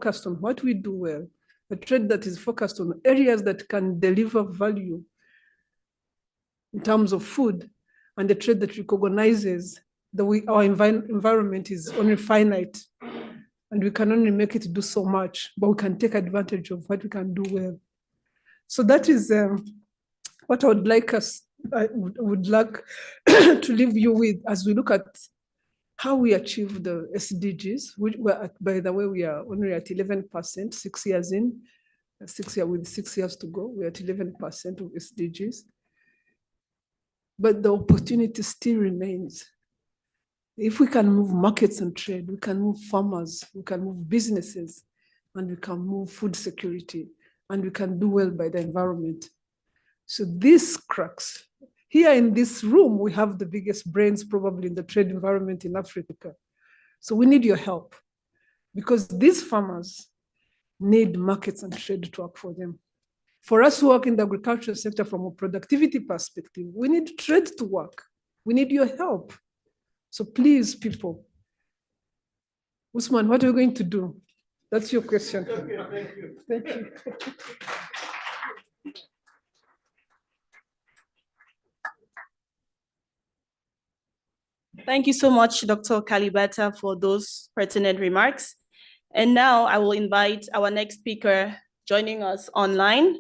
focused on what we do well, a trade that is focused on areas that can deliver value in terms of food, and a trade that recognizes that our environment is only finite and we can only make it do so much, but we can take advantage of what we can do well. So that is what I would like to leave you with as we look at how we achieve the SDGs. By the way, we are only at 11%, 6 years in, with 6 years to go, we're at 11% of SDGs. But the opportunity still remains. If we can move markets and trade, we can move farmers, we can move businesses, and we can move food security, and we can do well by the environment. So this cracks. Here in this room, we have the biggest brains probably in the trade environment in Africa. So we need your help because these farmers need markets and trade to work for them. For us who work in the agricultural sector from a productivity perspective, we need trade to work. We need your help. So please, people. Usman, what are we going to do? That's your question. Okay, thank you. Thank you. Thank you so much, Dr. Kalibata, for those pertinent remarks. And now I will invite our next speaker joining us online,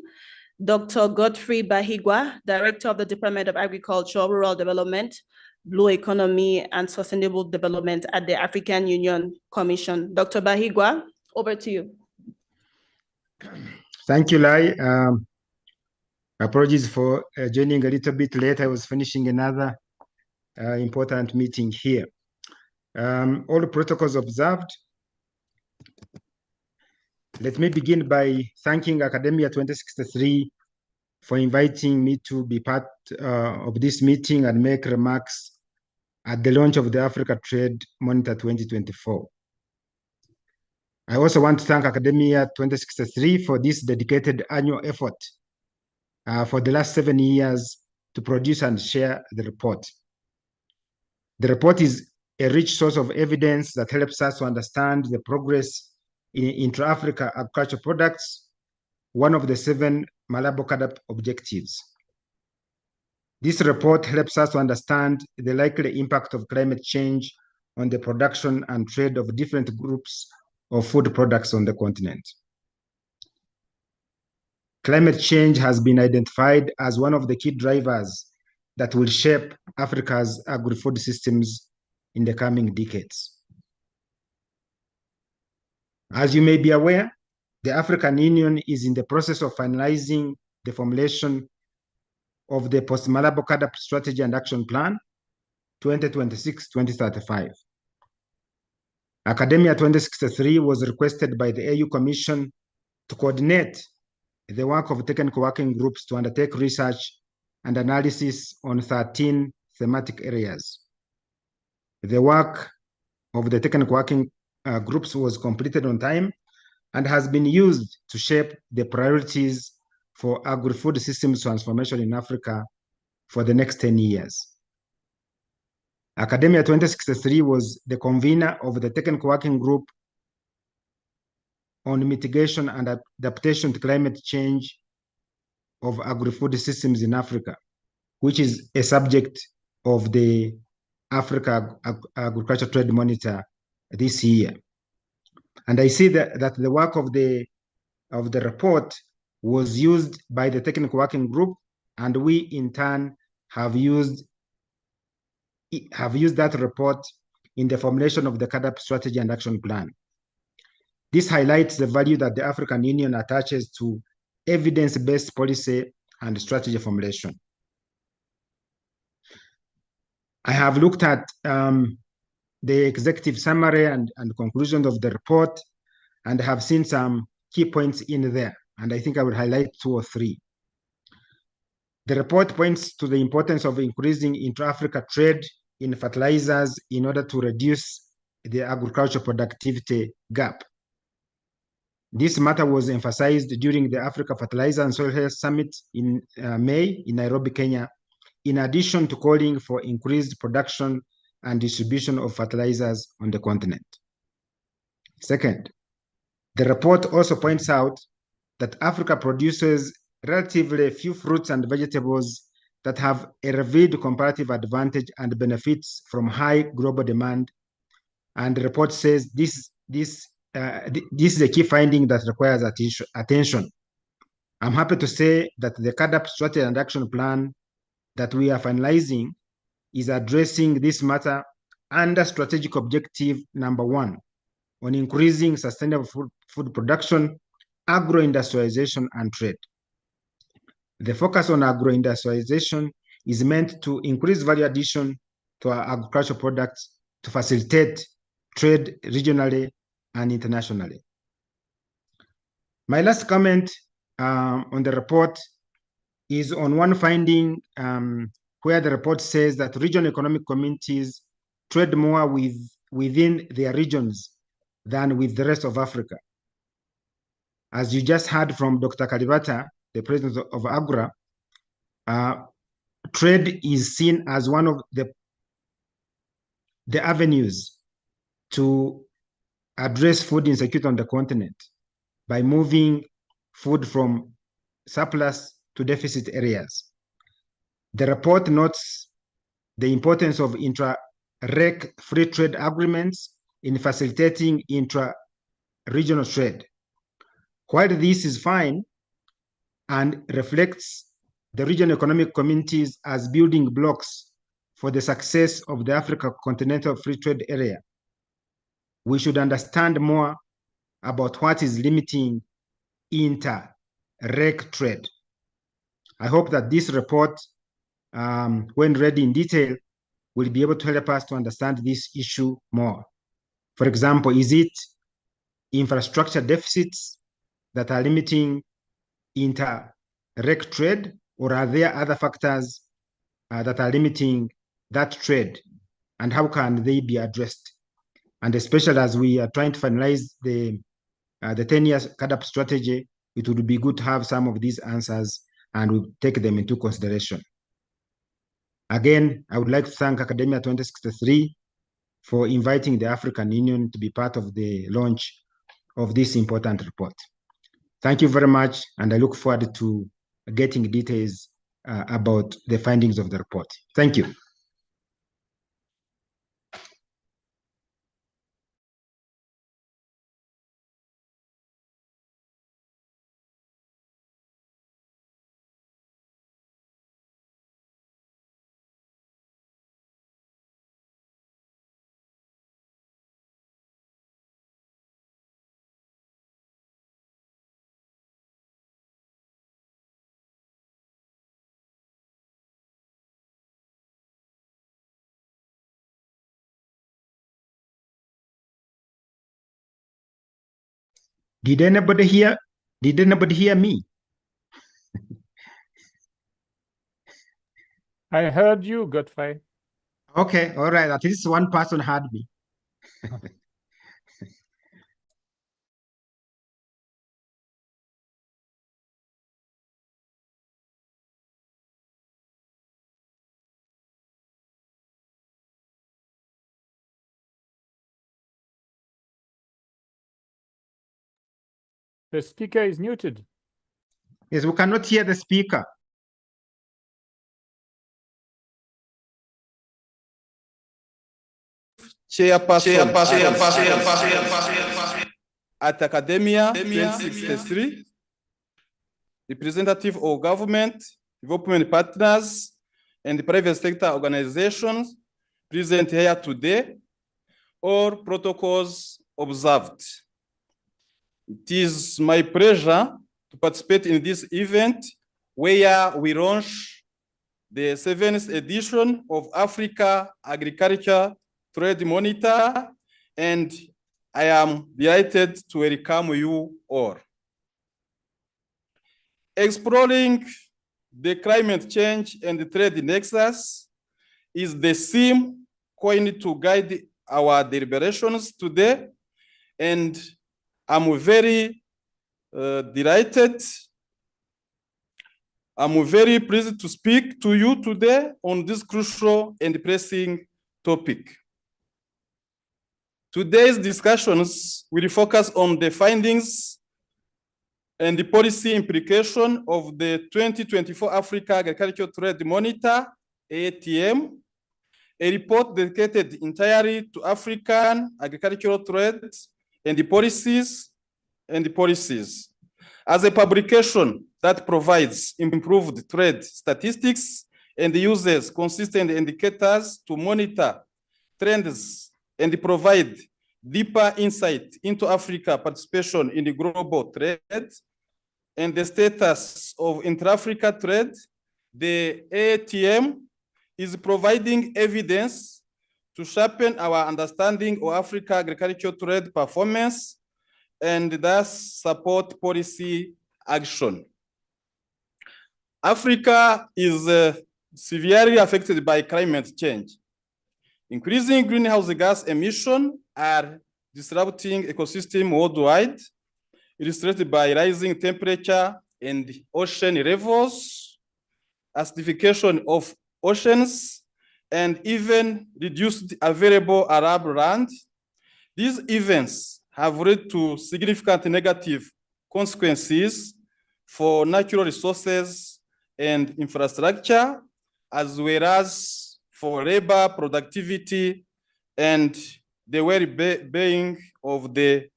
Dr. Godfrey Bahigwa, Director of the Department of Agriculture, Rural Development, Blue Economy and Sustainable Development at the African Union Commission. Dr. Bahigwa, over to you. Thank you, Lai. Apologies for joining a little bit late. I was finishing another important meeting here. All the protocols observed. Let me begin by thanking Academia 2063 for inviting me to be part of this meeting and make remarks at the launch of the Africa Trade Monitor 2024. I also want to thank Academia 2063 for this dedicated annual effort for the last 7 years to produce and share the report. The report is a rich source of evidence that helps us to understand the progress in intra-Africa agricultural products, one of the 7 Malabo CAADP objectives. This report helps us to understand the likely impact of climate change on the production and trade of different groups of food products on the continent. Climate change has been identified as one of the key drivers that will shape Africa's agri-food systems in the coming decades. As you may be aware, the African Union is in the process of finalizing the formulation of the post-Malabo CAADP Strategy and Action Plan 2026-2035. Academia 2063 was requested by the AU Commission to coordinate the work of technical working groups to undertake research and analysis on 13 thematic areas. The work of the technical working groups was completed on time and has been used to shape the priorities for agri-food systems transformation in Africa for the next 10 years. Academia 2063 was the convener of the technical working group on mitigation and adaptation to climate change of agri-food systems in Africa, which is a subject of the Africa Agriculture Trade Monitor this year. And I see that the work of the report was used by the technical working group, and we in turn have used that report in the formulation of the CAADP Strategy and Action Plan. This highlights the value that the African Union attaches to evidence-based policy and strategy formulation. I have looked at the executive summary and conclusions of the report and have seen some key points in there, and I think I will highlight 2 or 3. The report points to the importance of increasing intra-Africa trade in fertilizers in order to reduce the agricultural productivity gap. This matter was emphasized during the Africa Fertilizer and Soil Health Summit in May in Nairobi, Kenya, in addition to calling for increased production and distribution of fertilizers on the continent. Second, The report also points out that Africa produces relatively few fruits and vegetables that have a revealed comparative advantage and benefits from high global demand. And the report says this is a key finding that requires attention. I'm happy to say that the CAADP strategy and action plan that we are finalizing is addressing this matter under strategic objective number 1 on increasing sustainable food production, agro-industrialization, and trade. The focus on agro-industrialization is meant to increase value addition to our agricultural products to facilitate trade regionally and internationally. My last comment on the report is on one finding where the report says that regional economic communities trade more within their regions than with the rest of Africa. As you just heard from Dr. Kalibata, the president of AGRA, trade is seen as one of the avenues to address food insecurity on the continent by moving food from surplus to deficit areas. The report notes the importance of intra-REC free trade agreements in facilitating intra-regional trade. While this is fine and reflects the regional economic communities as building blocks for the success of the Africa Continental Free Trade Area, we should understand more about what is limiting inter-REC trade. I hope that this report, when read in detail, will be able to help us to understand this issue more. For example, is it infrastructure deficits that are limiting inter-REC trade, or are there other factors that are limiting that trade, and how can they be addressed? And especially as we are trying to finalize the 10-year CAADP strategy, it would be good to have some of these answers and we take them into consideration. Again, I would like to thank Academia 2063 for inviting the African Union to be part of the launch of this important report. Thank you very much, and I look forward to getting details about the findings of the report. Thank you. Did anybody hear me? I heard you, Godfrey. Okay, all right. At least one person heard me. The speaker is muted. Yes, we cannot hear the speaker. Chairperson at Academia 2063, representative of government, development partners, and private sector organizations present here today, or protocols observed. It is my pleasure to participate in this event where we launch the 7th edition of Africa Agriculture Trade Monitor, and I am delighted to welcome you all. Exploring the climate change and the trade nexus is the theme coined to guide our deliberations today, and I'm very delighted. I'm very pleased to speak to you today on this crucial and pressing topic. Today's discussions will focus on the findings and the policy implication of the 2024 Africa Agricultural Trade Monitor, AATM, a report dedicated entirely to African agricultural trade and the policies. As a publication that provides improved trade statistics and uses consistent indicators to monitor trends and provide deeper insight into Africa participation in the global trade and the status of intra-Africa trade, the AATM is providing evidence to sharpen our understanding of Africa agricultural trade performance and thus support policy action. Africa is severely affected by climate change. Increasing greenhouse gas emissions are disrupting ecosystem worldwide, illustrated by rising temperature and ocean levels, acidification of oceans, and even reduced available arable land. These events have led to significant negative consequences for natural resources and infrastructure, as well as for labor productivity and the well-being of the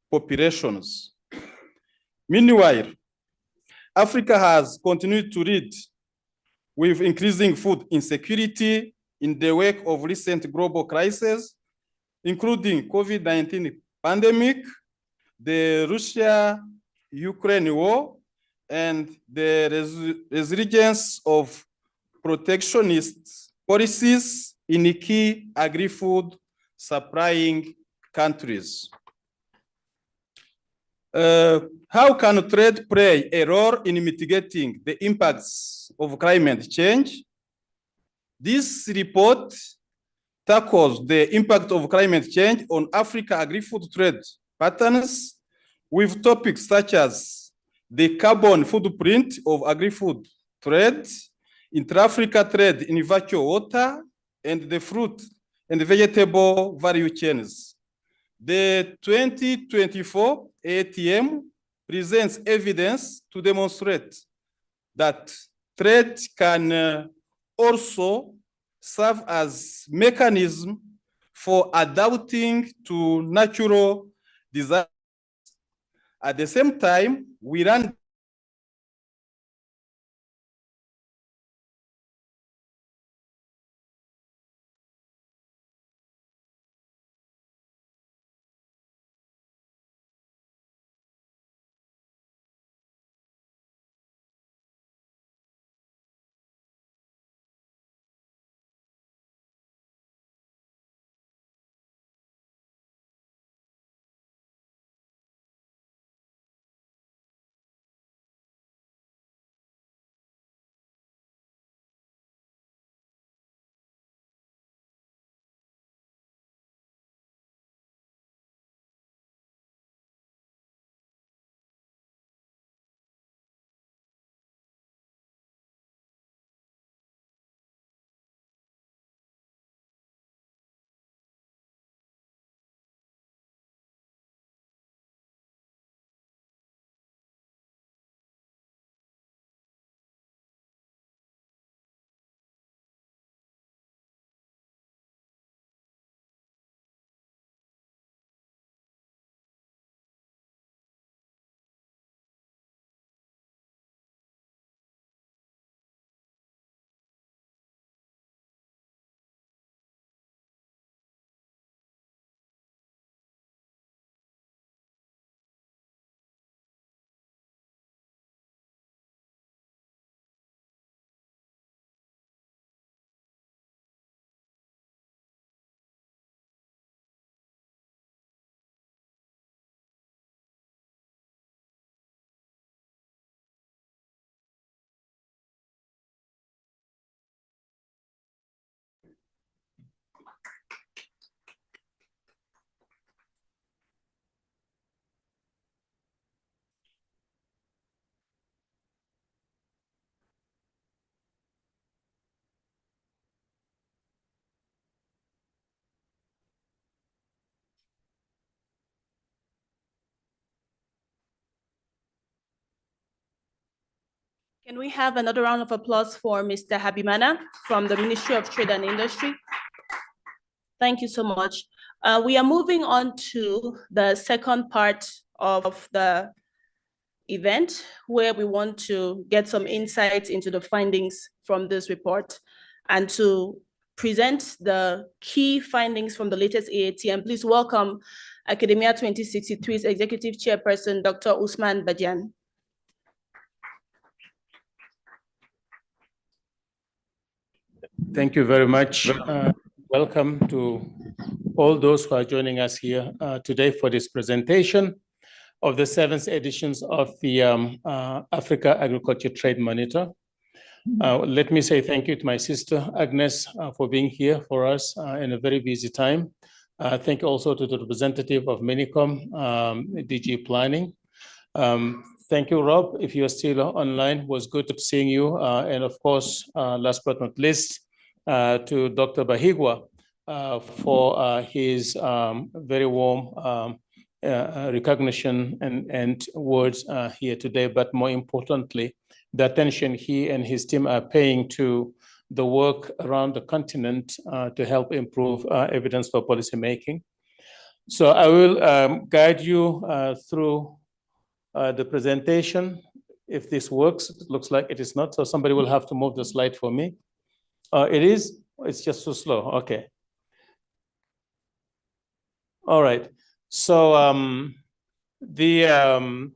populations. Meanwhile, Africa has continued to lead with increasing food insecurity in the wake of recent global crises, including COVID-19 pandemic, the Russia-Ukraine war, and the resurgence of protectionist policies in key agri-food supplying countries. How can trade play a role in mitigating the impacts of climate change? This report tackles the impact of climate change on Africa agri-food trade patterns with topics such as the carbon footprint of agri-food trade, intra-Africa trade in virtual water, and the fruit and vegetable value chains. The 2024 AATM presents evidence to demonstrate that trade can also serve as mechanism for adapting to natural disasters. At the same time, we run Can we have another round of applause for Mr. Habimana from the Ministry of Trade and Industry? Thank you so much. We are moving on to the second part of the event, where we want to get some insights into the findings from this report and to present the key findings from the latest AATM. Please welcome Academia 2063's Executive Chairperson, Dr. Usman Badian. Thank you very much. Welcome to all those who are joining us here today for this presentation of the 7th editions of the Africa Agriculture Trade Monitor. Let me say thank you to my sister Agnes for being here for us in a very busy time. Thank you also to the representative of Minicom, DG Planning. Thank you, Rob. If you're still online, it was good seeing you. And of course, last but not least, to Dr. Bahigwa for his very warm recognition and words here today, but more importantly, the attention he and his team are paying to the work around the continent to help improve evidence for policymaking. So I will guide you through the presentation. If this works, it looks like it is not, so somebody will have to move the slide for me. It is? It's just so slow. Okay. All right. So the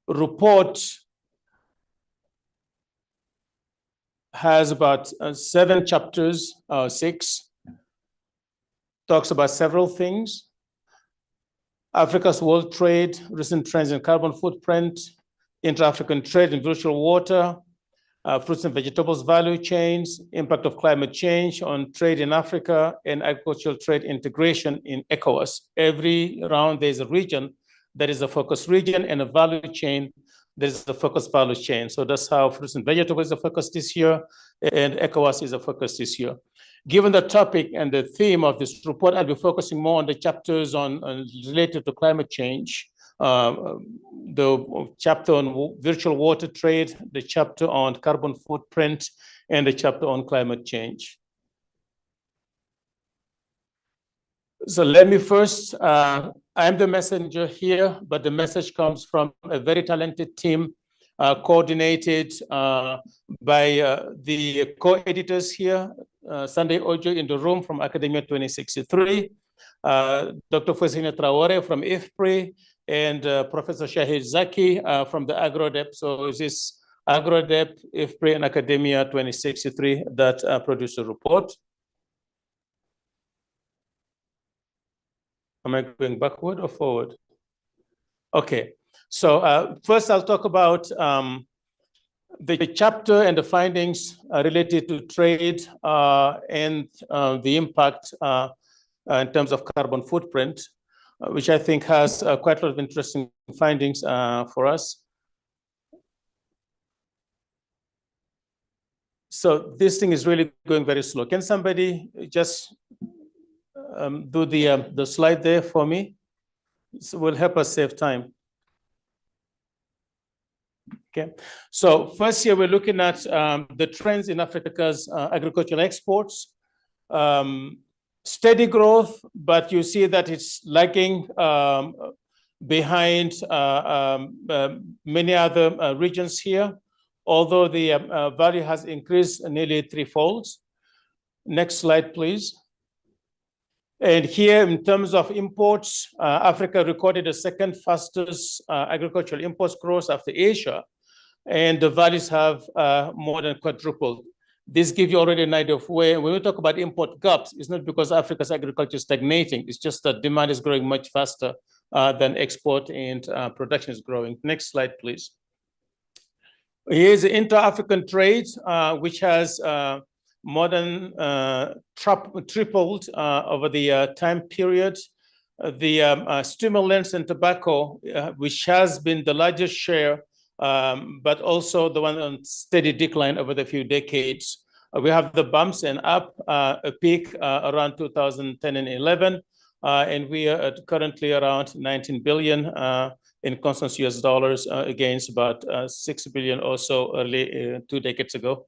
report has about 7 chapters, 6, talks about several things. Africa's world trade, recent trends in carbon footprint, intra-African trade in virtual water, fruits and vegetables value chains, impact of climate change on trade in Africa, and agricultural trade integration in ECOWAS. Every round there's a region that is a focus region and a value chain that is the focus value chain. So that's how fruits and vegetables is a focus this year, and ECOWAS is a focus this year. Given the topic and the theme of this report, I'll be focusing more on the chapters on related to climate change, the chapter on virtual water trade, the chapter on carbon footprint, and the chapter on climate change. So let me first, I'm the messenger here, but the message comes from a very talented team coordinated by the co-editors here, Sunday Ojo in the room from Academia 2063, Dr. Foussine Traore from IFPRI, and Professor Shahid Zaki from the AgroDep. So this is AgroDep, IFPRI, and Academia 2063 that produced the report. Am I going backward or forward? Okay, so first I'll talk about the chapter and the findings related to trade and the impact in terms of carbon footprint, which I think has quite a lot of interesting findings for us. So this thing is really going very slow. Can somebody just do the slide there for me? So will help us save time. Okay, so first here we're looking at the trends in Africa's agricultural exports. Steady growth, but you see that it's lagging behind many other regions here, although the value has increased nearly 3-fold. Next slide, please. And here, in terms of imports, Africa recorded the second fastest agricultural imports growth after Asia, and the values have more than quadrupled. This gives you already an idea of where, when we talk about import gaps, it's not because Africa's agriculture is stagnating, it's just that demand is growing much faster than export and production is growing. Next slide, please. Here's the inter-African trade, which has more than tripled over the time period. The stimulants and tobacco, which has been the largest share, but also the one on steady decline over the few decades. We have the bumps and up, a peak around 2010 and 11, and we are currently around 19 billion in constant US dollars against about 6 billion or so early 2 decades ago.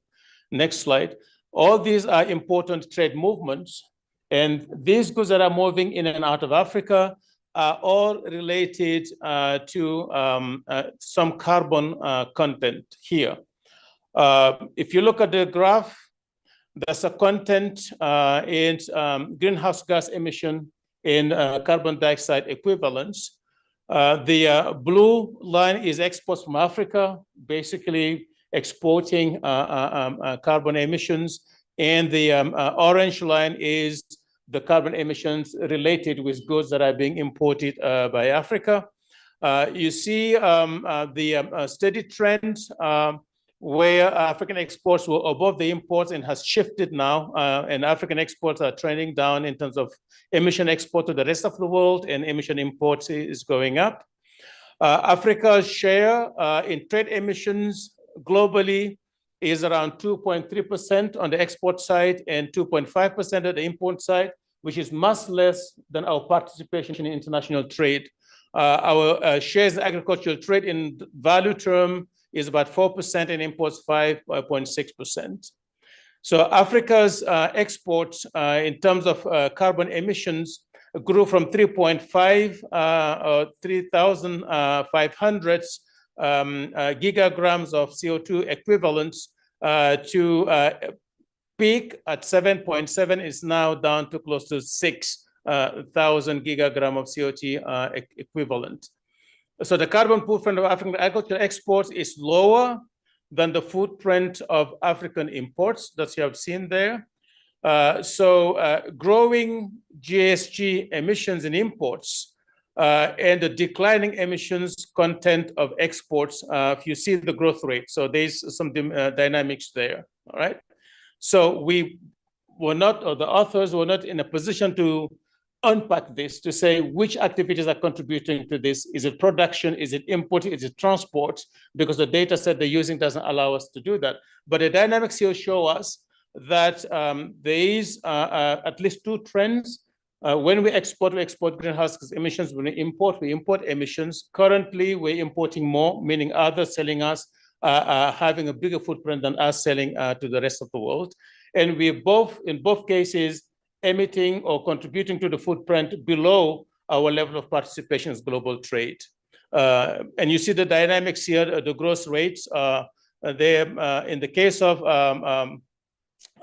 Next slide. All these are important trade movements, and these goods that are moving in and out of Africa are all related to some carbon content here. If you look at the graph, there's a content in greenhouse gas emission in carbon dioxide equivalents. The blue line is exports from Africa, basically exporting carbon emissions, and the orange line is the carbon emissions related with goods that are being imported by Africa. You see the steady trend where African exports were above the imports and has shifted now, and African exports are trending down in terms of emission export to the rest of the world, and emission imports is going up. Africa's share in trade emissions globally is around 2.3% on the export side and 2.5% at the import side, which is much less than our participation in international trade. Our shares in agricultural trade in value term is about 4% and imports 5.6%. So Africa's exports in terms of carbon emissions grew from 3.5 or 3,500 gigograms of CO2 equivalents to peak at 7.7 is now down to close to 6,000 gigagram of CO2 equivalent. So the carbon footprint of African agricultural exports is lower than the footprint of African imports that you have seen there. Growing GHG emissions in imports and the declining emissions content of exports, if you see the growth rate, so there's some dynamics there, all right? So we were not, or the authors were not in a position to unpack this to say which activities are contributing to this. Is it production? Is it import? Is it transport? Because the data set they're using doesn't allow us to do that. But the dynamics here show us that there is at least two trends. When we export greenhouse gas emissions. When we import emissions. Currently, we're importing more, meaning others selling us having a bigger footprint than us selling to the rest of the world. And we're in both cases, emitting or contributing to the footprint below our level of participation in global trade. And you see the dynamics here, the growth rates. There, in the case of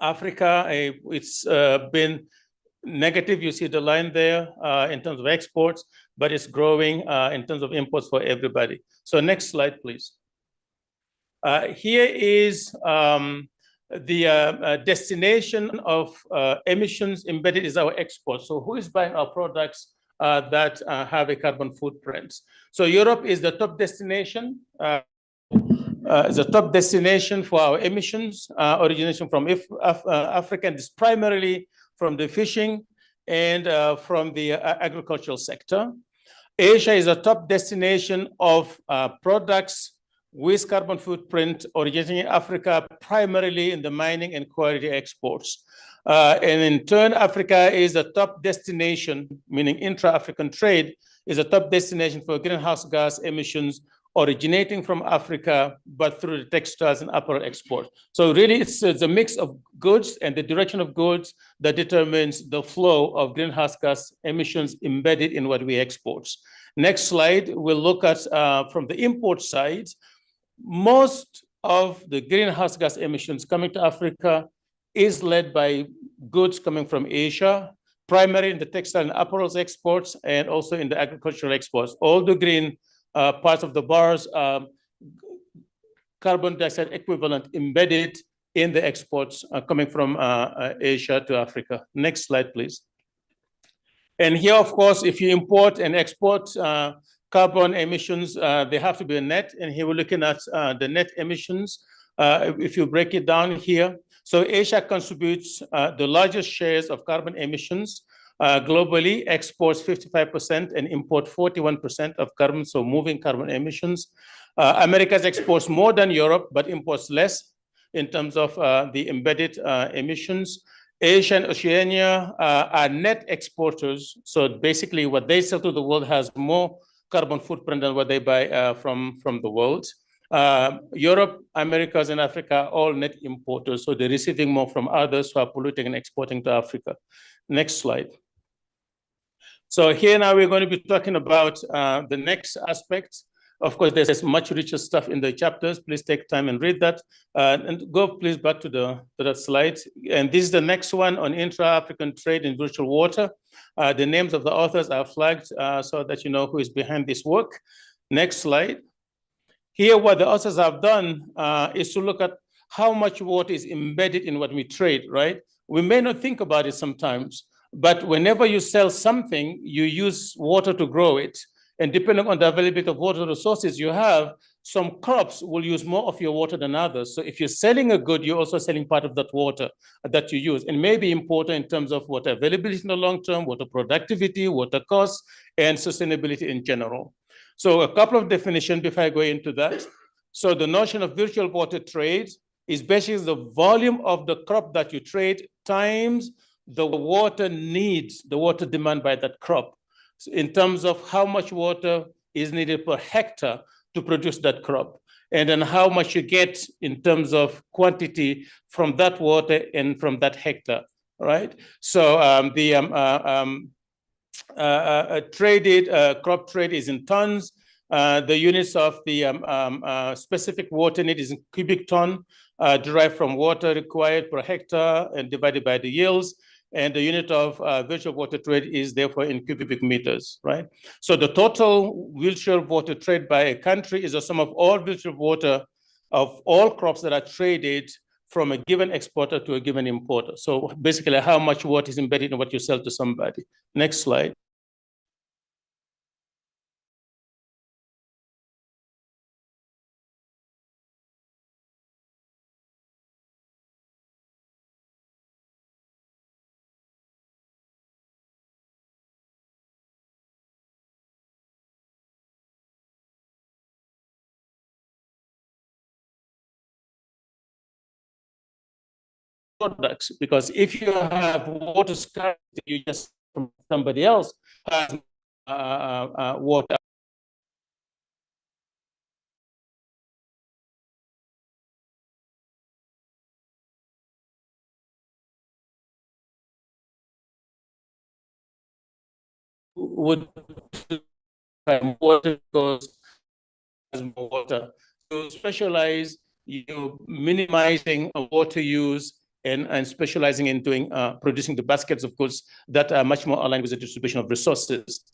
Africa, it's been negative. You see the line there in terms of exports, but it's growing in terms of imports for everybody. So next slide, please. Here is the destination of emissions embedded is our export. So who is buying our products that have a carbon footprint? So Europe is the top destination. The top destination for our emissions origination from Africa, and is primarily from the fishing and from the agricultural sector. Asia is a top destination of products with carbon footprint originating in Africa, primarily in the mining and commodity exports. And in turn, Africa is a top destination, meaning intra-African trade, is a top destination for greenhouse gas emissions originating from Africa, but through the textiles and apparel export. So really, it's a mix of goods and the direction of goods that determines the flow of greenhouse gas emissions embedded in what we export. Next slide, we'll look at from the import side. Most of the greenhouse gas emissions coming to Africa is led by goods coming from Asia, primarily in the textile and apparel exports, and also in the agricultural exports. All the green parts of the bars, carbon dioxide equivalent embedded in the exports coming from Asia to Africa. Next slide, please. And here, of course, if you import and export carbon emissions, they have to be a net. And here we're looking at the net emissions. If you break it down here, so Asia contributes the largest shares of carbon emissions. Globally, exports 55% and import 41% of carbon, so moving carbon emissions. Americas exports more than Europe, but imports less in terms of the embedded emissions. Asia and Oceania are net exporters. So basically what they sell to the world has more carbon footprint than what they buy from the world. Europe, Americas, and Africa are all net importers, so they're receiving more from others who are polluting and exporting to Africa. Next slide. So here now we're going to be talking about the next aspect. Of course, there's much richer stuff in the chapters. Please take time and read that. And go please back to that slide. And this is the next one on intra-African trade in virtual water. The names of the authors are flagged so that you know who is behind this work. Next slide. Here, what the authors have done is to look at how much water is embedded in what we trade, right? We may not think about it sometimes, but whenever you sell something, you use water to grow it. And depending on the availability of water resources you have, some crops will use more of your water than others. So if you're selling a good, you're also selling part of that water that you use. And may be important in terms of water availability in the long term, water productivity, water costs, and sustainability in general. So a couple of definitions before I go into that. So the notion of virtual water trade is basically the volume of the crop that you trade times the water needs, the water demand by that crop, in terms of how much water is needed per hectare to produce that crop, and then how much you get in terms of quantity from that water and from that hectare, right? So traded crop trade is in tons. The units of the specific water need is in cubic ton, derived from water required per hectare and divided by the yields. And the unit of virtual water trade is therefore in cubic meters, right? So the total virtual water trade by a country is a sum of all virtual water of all crops that are traded from a given exporter to a given importer. So basically how much water is embedded in what you sell to somebody. Next slide. Products, because if you have water scarcity, you just from somebody else has water. Would water goes as more water. To specialize, you minimizing water use and specializing in doing producing the baskets of goods that are much more aligned with the distribution of resources.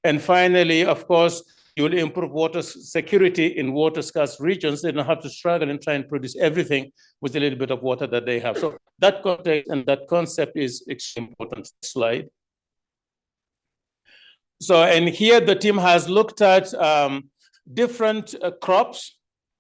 And finally, of course, you will improve water security in water scarce regions. They don't have to struggle and try and produce everything with a little bit of water that they have. So that context and that concept is extremely important. Slide. So, and here the team has looked at different crops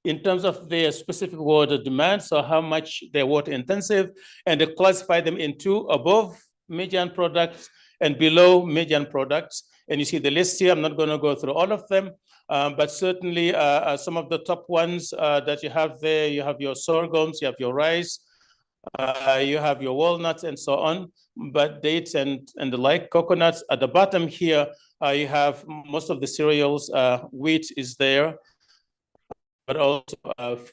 in terms of their specific water demand, so how much they're water intensive, and they classify them into above median products and below median products. And you see the list here. I'm not going to go through all of them, but certainly some of the top ones that you have there, you have your sorghums, you have your rice, you have your walnuts and so on, but dates and the like, coconuts. At the bottom here, you have most of the cereals, wheat is there, but also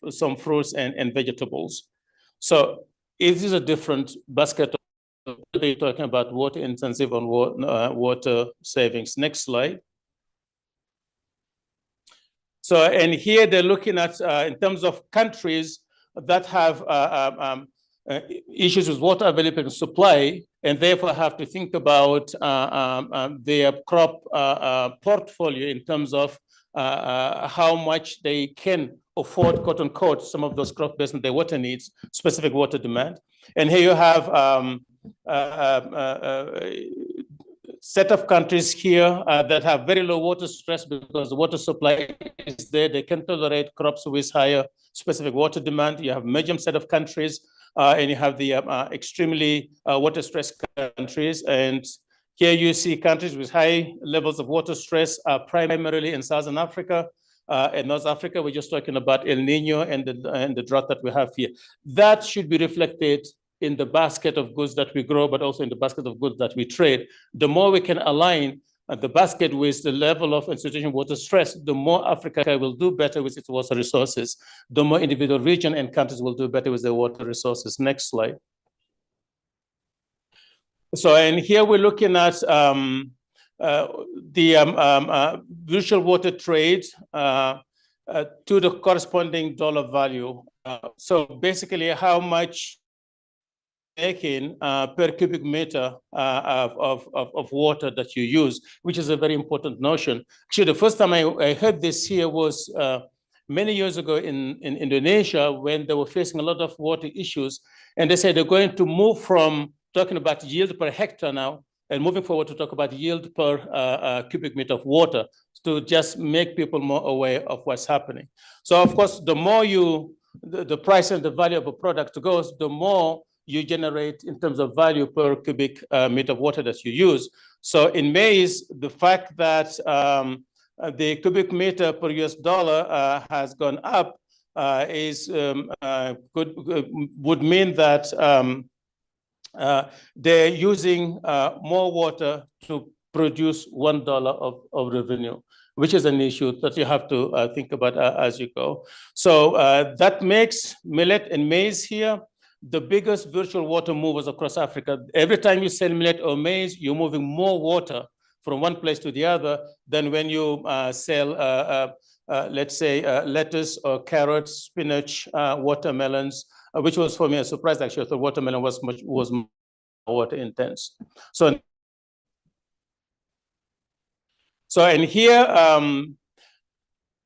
some fruits and vegetables. So it is a different basket of you're talking about water intensive and water savings. Next slide. So, and here they're looking at, in terms of countries that have issues with water availability and supply, and therefore have to think about their crop portfolio in terms of how much they can afford, quote unquote, some of those crops based on their water needs, specific water demand. And here you have set of countries here that have very low water stress because the water supply is there. They can tolerate crops with higher specific water demand. You have medium set of countries, and you have the extremely water stressed countries. And here you see countries with high levels of water stress, primarily in Southern Africa. In North Africa, we're just talking about El Nino and the drought that we have here. That should be reflected in the basket of goods that we grow, but also in the basket of goods that we trade. The more we can align the basket with the level of institutional water stress, the more Africa will do better with its water resources, the more individual region and countries will do better with their water resources. Next slide. So, and here we're looking at the virtual water trade to the corresponding dollar value. So basically how much making per cubic meter of water that you use, which is a very important notion. Actually, the first time I heard this here was many years ago in Indonesia, when they were facing a lot of water issues. And they said they're going to move from talking about yield per hectare now and moving forward to talk about yield per cubic meter of water to just make people more aware of what's happening. So of course, the more the price and the value of a product goes, the more you generate in terms of value per cubic meter of water that you use. So in maize, the fact that the cubic meter per US dollar has gone up would mean that they're using more water to produce $1 of revenue, which is an issue that you have to think about as you go. So that makes millet and maize here the biggest virtual water movers across Africa. Every time you sell millet or maize, you're moving more water from one place to the other than when you sell, let's say, lettuce or carrots, spinach, watermelons, which was for me a surprise. Actually, I thought watermelon was more water intense. So and here,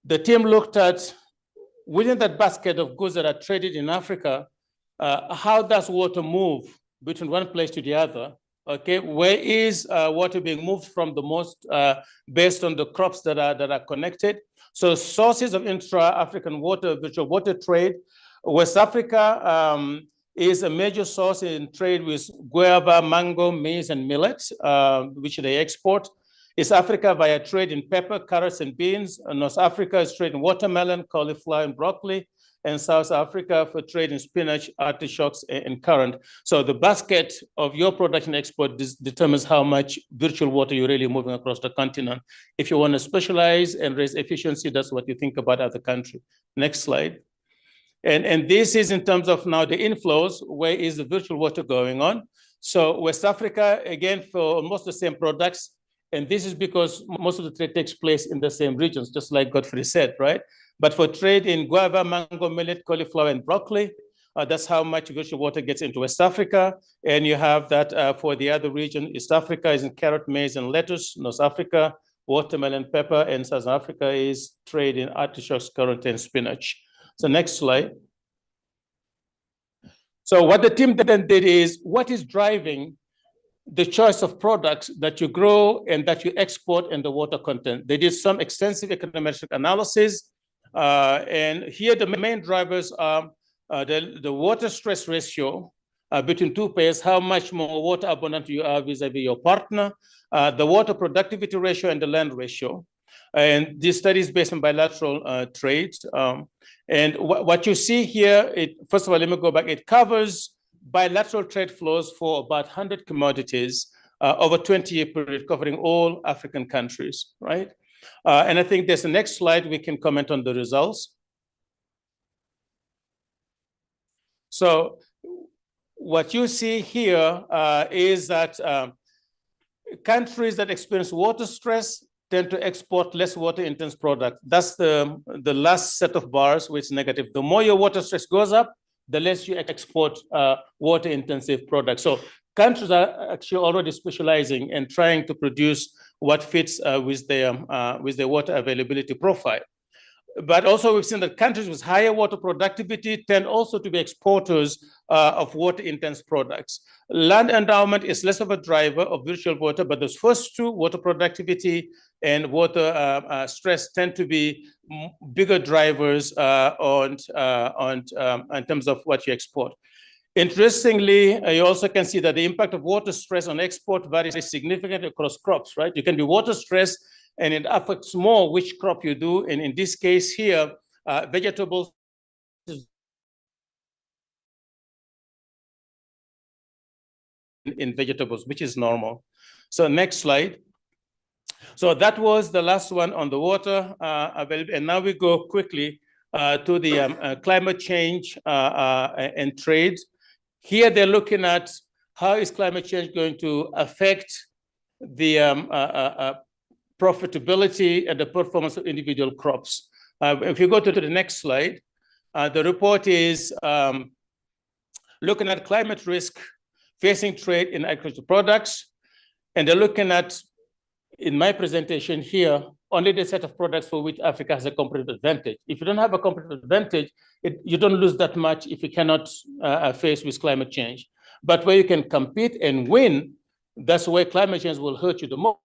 the team looked at within that basket of goods that are traded in Africa, how does water move between one place to the other? Okay, where is water being moved from the most based on the crops that are connected? So sources of intra-African virtual water trade. West Africa is a major source in trade with guava, mango, maize, and millet, which they export. East Africa via trade in pepper, carrots, and beans. North Africa is trade in watermelon, cauliflower, and broccoli. And South Africa for trade in spinach, artichokes, and currant. So the basket of your production export determines how much virtual water you're really moving across the continent. If you want to specialize and raise efficiency, that's what you think about as a country. Next slide. And this is in terms of now the inflows, where is the virtual water going on? So West Africa, again, for almost the same products. And this is because most of the trade takes place in the same regions, just like Godfrey said, right? But for trade in guava, mango, millet, cauliflower, and broccoli, that's how much virtual water gets into West Africa. And you have that for the other region. East Africa is in carrot, maize, and lettuce. North Africa, watermelon, pepper. And South Africa is trade in artichokes, currant, and spinach. So next slide. So what the team then did is, what is driving the choice of products that you grow and that you export and the water content? They did some extensive econometric analysis. And here the main drivers are the water stress ratio between two pairs, how much more water abundant you are vis-a-vis your partner, the water productivity ratio, and the land ratio. And this study is based on bilateral trades. And what you see here, first of all, let me go back. It covers bilateral trade flows for about 100 commodities over 20-year period, covering all African countries, right? And I think there's the next slide, we can comment on the results. So what you see here is that countries that experience water stress tend to export less water-intense product. That's the last set of bars, which is negative. The more your water stress goes up, the less you export water-intensive products. So countries are actually already specializing and trying to produce what fits with their water availability profile. But also we've seen that countries with higher water productivity tend also to be exporters of water-intense products. Land endowment is less of a driver of virtual water, but those first two, water productivity and water stress, tend to be bigger drivers in terms of what you export. Interestingly, you also can see that the impact of water stress on export varies significantly across crops, right? You can be water stressed and it affects more which crop you do. And in this case here, vegetables in vegetables, which is normal. So next slide. So that was the last one on the water available. And now we go quickly to the climate change and trade. Here they're looking at how is climate change going to affect the profitability and the performance of individual crops. If you go to the next slide, the report is looking at climate risk facing trade in agricultural products. And they're looking at, in my presentation here, only the set of products for which Africa has a competitive advantage. If you don't have a competitive advantage, you don't lose that much if you cannot face with climate change. But where you can compete and win, that's where climate change will hurt you the most.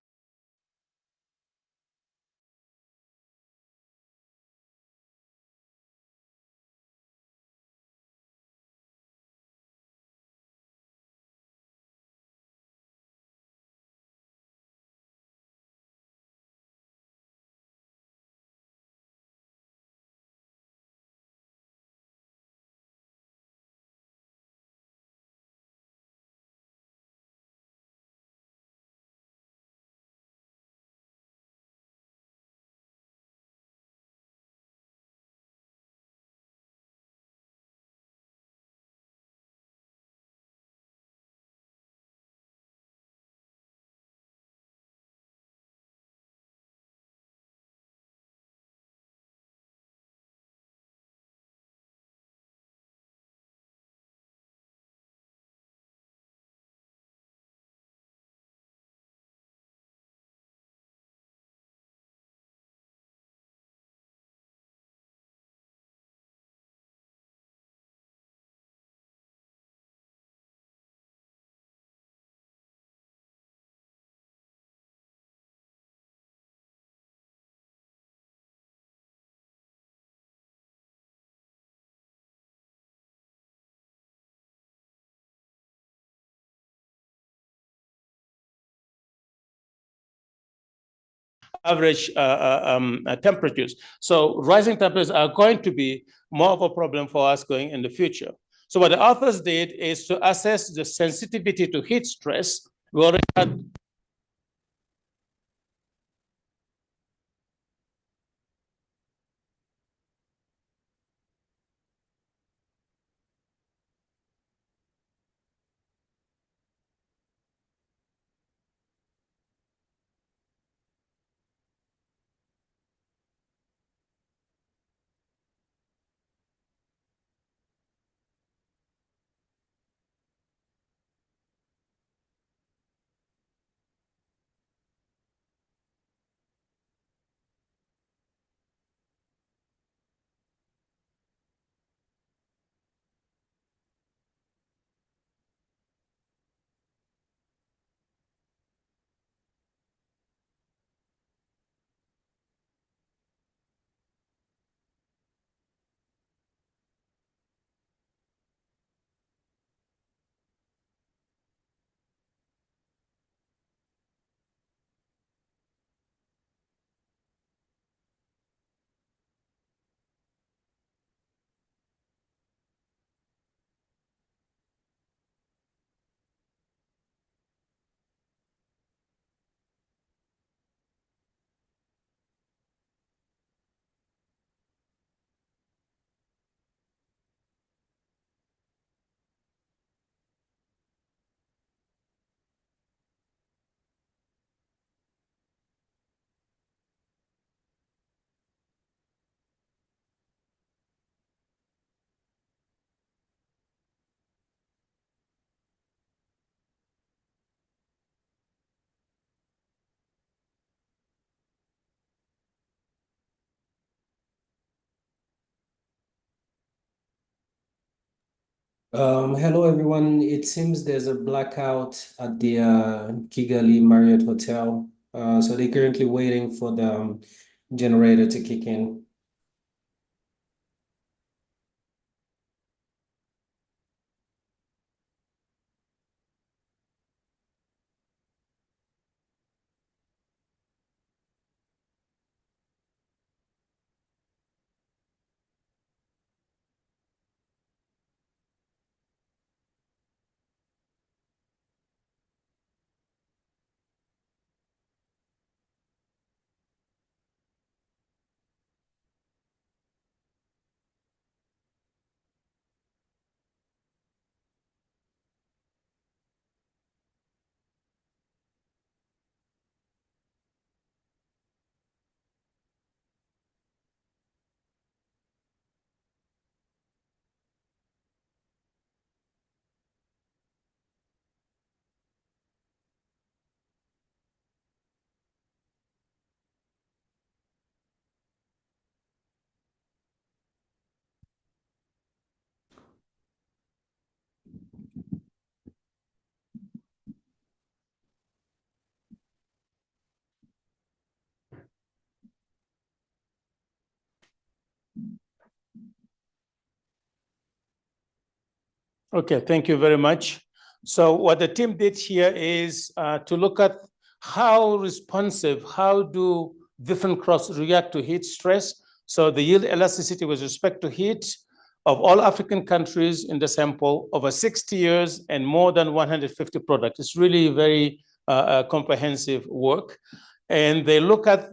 Average temperatures. So rising temperatures are going to be more of a problem for us going in the future. So what the authors did is to assess the sensitivity to heat stress. We already had Hello everyone. It seems there's a blackout at the Kigali Marriott Hotel. So they're currently waiting for the generator to kick in. Okay, thank you very much. So what the team did here is to look at how responsive, how do different crops react to heat stress. So the yield elasticity with respect to heat of all African countries in the sample over 60 years and more than 150 products. It's really very comprehensive work. And they look at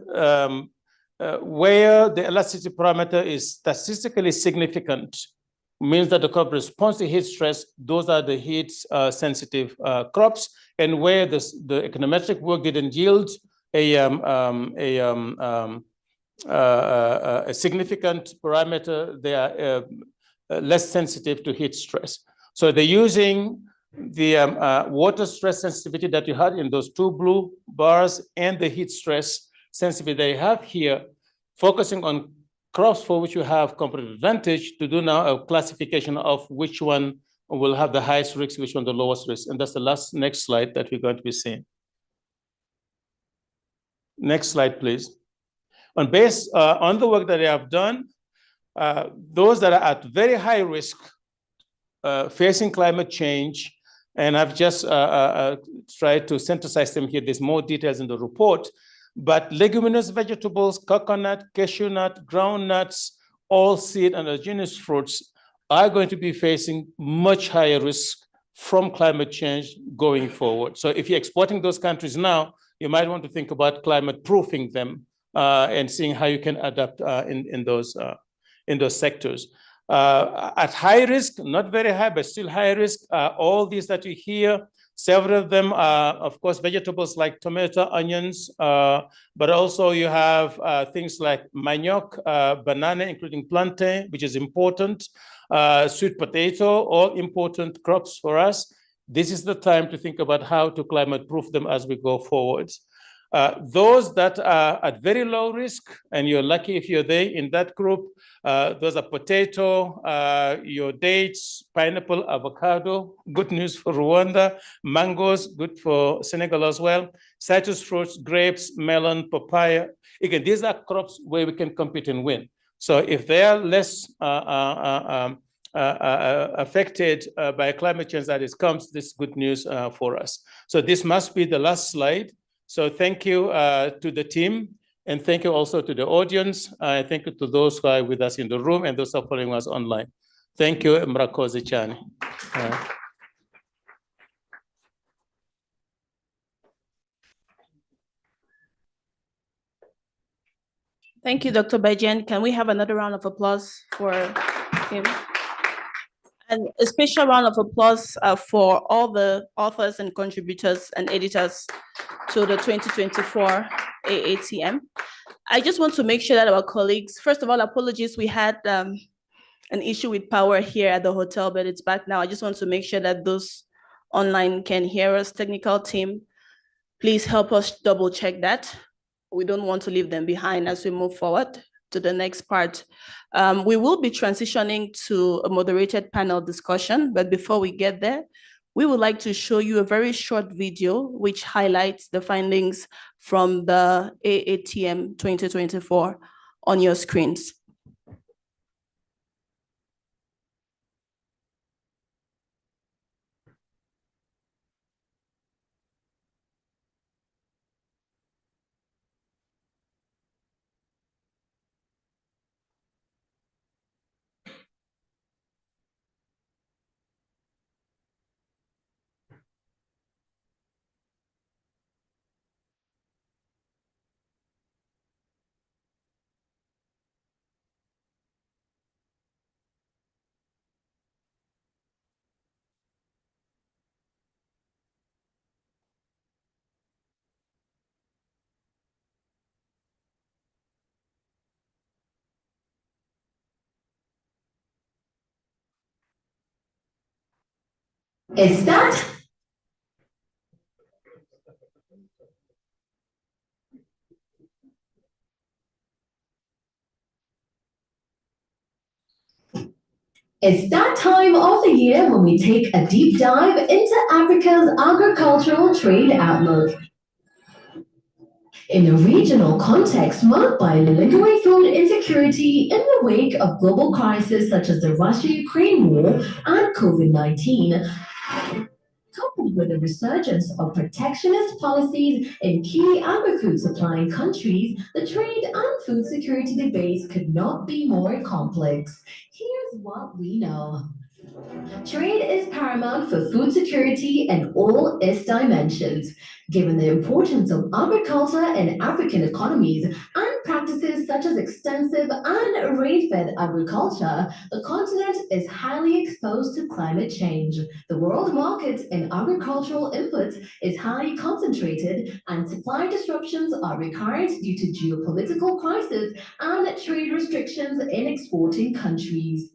where the elasticity parameter is statistically significant, means that the crop responds to heat stress. Those are the heat sensitive crops, and where the econometric work didn't yield a significant parameter, they are less sensitive to heat stress. So they're using the water stress sensitivity that you had in those two blue bars and the heat stress sensitivity they have here, focusing on crops for which you have competitive advantage to do now a classification of which one will have the highest risk, which one the lowest risk. And that's the next slide that we're going to be seeing. Next slide, please. Based on the work that they have done, those that are at very high risk facing climate change, and I've just tried to synthesize them here. There's more details in the report, but leguminous vegetables, coconut, cashew nut, groundnuts, all seed and indigenous fruits are going to be facing much higher risk from climate change going forward. So if you're exporting those countries now, you might want to think about climate proofing them and seeing how you can adapt in those sectors. At high risk, not very high, but still high risk, all these that you hear, several of them are, of course, vegetables like tomato, onions, but also you have things like manioc, banana, including plantain, which is important, sweet potato, all important crops for us. This is the time to think about how to climate proof them as we go forward. Those that are at very low risk, and you're lucky if you're there in that group, those are potato, your dates, pineapple, avocado, good news for Rwanda, mangoes, good for Senegal as well, citrus fruits, grapes, melon, papaya. Again, these are crops where we can compete and win. So if they are less affected by climate change that comes, this is good news for us. So this must be the last slide. So thank you to the team, and thank you also to the audience. Thank you to those who are with us in the room and those who are following us online. Thank you, Mrakoze Chani. Thank you, Dr. Bajan. Can we have another round of applause for him? And a special round of applause for all the authors and contributors and editors to the 2024 AATM. I just want to make sure that our colleagues, first of all, apologies, we had an issue with power here at the hotel, but it's back now. I just want to make sure that those online can hear us. Technical team, please help us double check that. We don't want to leave them behind as we move forward to the next part. We will be transitioning to a moderated panel discussion, but before we get there, we would like to show you a very short video which highlights the findings from the AATM 2024 on your screens. Is that? It's that time of the year when we take a deep dive into Africa's agricultural trade outlook. In a regional context marked by lingering food insecurity in the wake of global crises such as the Russia-Ukraine war and COVID-19, coupled with a resurgence of protectionist policies in key agri-food supplying countries, the trade and food security debates could not be more complex. Here's what we know. Trade is paramount for food security in all its dimensions. Given the importance of agriculture in African economies and practices such as extensive and rain-fed agriculture, the continent is highly exposed to climate change. The world market in agricultural inputs is highly concentrated, and supply disruptions are recurrent due to geopolitical crises and trade restrictions in exporting countries.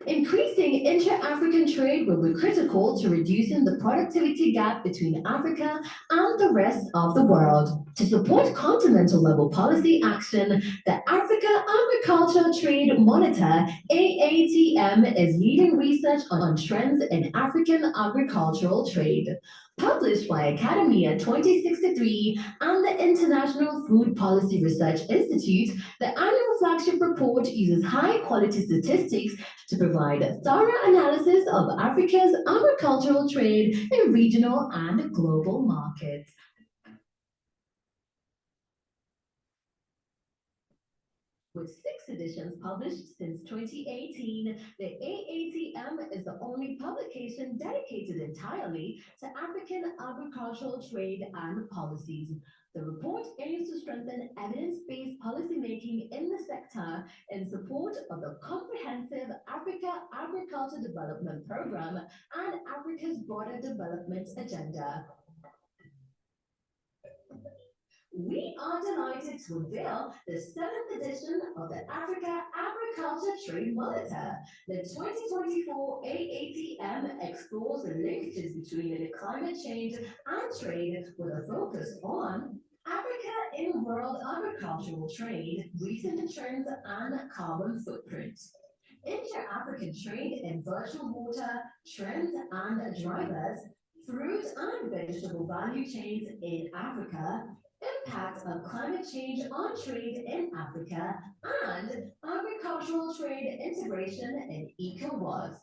Increasing inter-African trade will be critical to reducing the productivity gap between Africa and the rest of the world. To support continental-level policy action, the Africa Agriculture Trade Monitor, AATM, is leading research on trends in African agricultural trade. Published by Academia 2063 and the International Food Policy Research Institute, the annual flagship report uses high-quality statistics to provide a thorough analysis of Africa's agricultural trade in regional and global markets. With 6 editions published since 2018, the AATM is the only publication dedicated entirely to African agricultural trade and policies. The report aims to strengthen evidence-based policymaking in the sector in support of the comprehensive Africa Agriculture Development Program and Africa's broader development agenda. We are delighted to unveil the 7th edition of the Africa Agriculture Trade Monitor. The 2024 AATM explores the linkages between climate change and trade with a focus on Africa in world agricultural trade, recent trends and carbon footprint. Inter-African trade in virtual water, trends and drivers, fruit and vegetable value chains in Africa, impacts of climate change on trade in Africa, and agricultural trade integration in ECOWAS.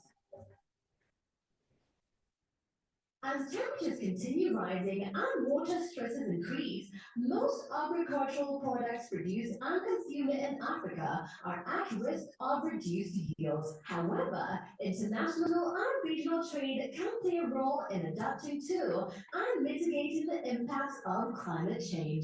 As temperatures continue rising and water stresses increase, most agricultural products produced and consumed in Africa are at risk of reduced yields. However, international and regional trade can play a role in adapting to and mitigating the impacts of climate change.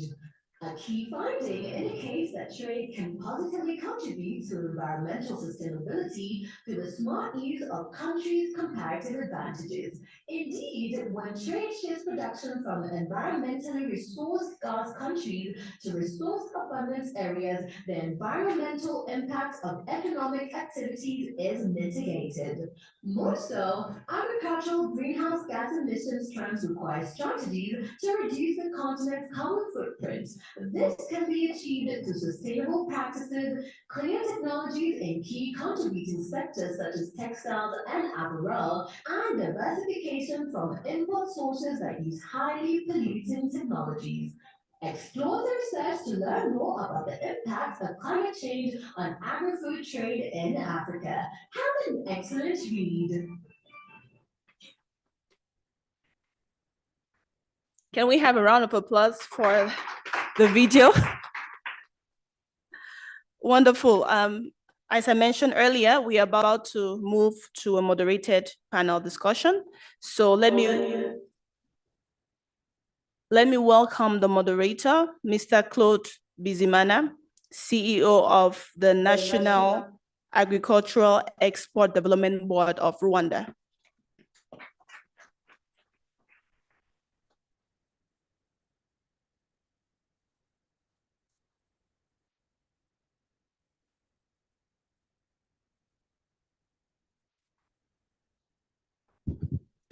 A key finding indicates that trade can positively contribute to environmental sustainability through the smart use of countries' comparative advantages. Indeed, when trade shifts production from environmentally resource-scarce countries to resource-abundant areas, the environmental impact of economic activities is mitigated. More so, agricultural greenhouse gas emissions trends require strategies to reduce the continent's carbon footprint. This can be achieved through sustainable practices, clean technologies in key contributing sectors such as textiles and apparel, and diversification from import sources that use highly polluting technologies. Explore the research to learn more about the impacts of climate change on agri-food trade in Africa. Have an excellent read. Can we have a round of applause for the video? Wonderful. As I mentioned earlier, we are about to move to a moderated panel discussion. So let me welcome the moderator, Mr. Claude Bizimana, CEO of the National Agricultural Export Development Board of Rwanda.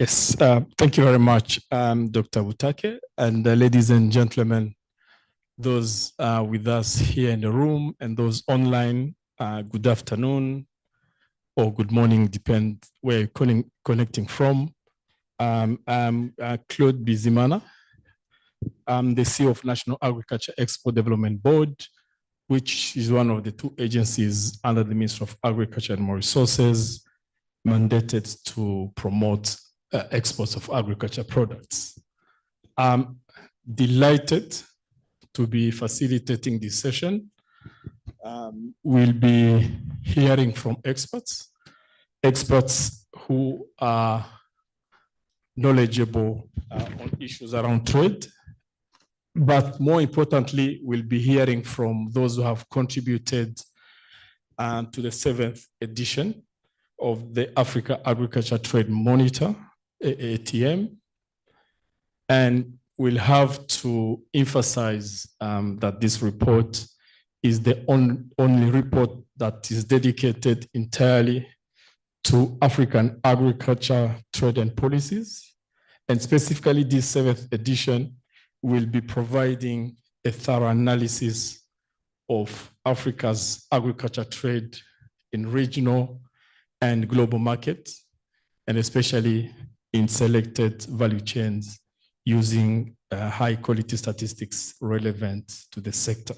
Yes, thank you very much, Dr. Butake, and ladies and gentlemen, those with us here in the room and those online, good afternoon or good morning, depend where you're connecting from. I'm Claude Bizimana, I'm the CEO of National Agriculture Export Development Board, which is one of the two agencies under the Ministry of Agriculture and More Resources mandated to promote exports of agriculture products. I'm delighted to be facilitating this session. We'll be hearing from experts who are knowledgeable on issues around trade, but more importantly, we'll be hearing from those who have contributed to the 7th edition of the Africa Agriculture Trade Monitor, AATM. And we'll have to emphasize that this report is the only report that is dedicated entirely to African agriculture, trade and policies. And specifically this 7th edition will be providing a thorough analysis of Africa's agriculture trade in regional and global markets, and especially in selected value chains using high quality statistics relevant to the sector.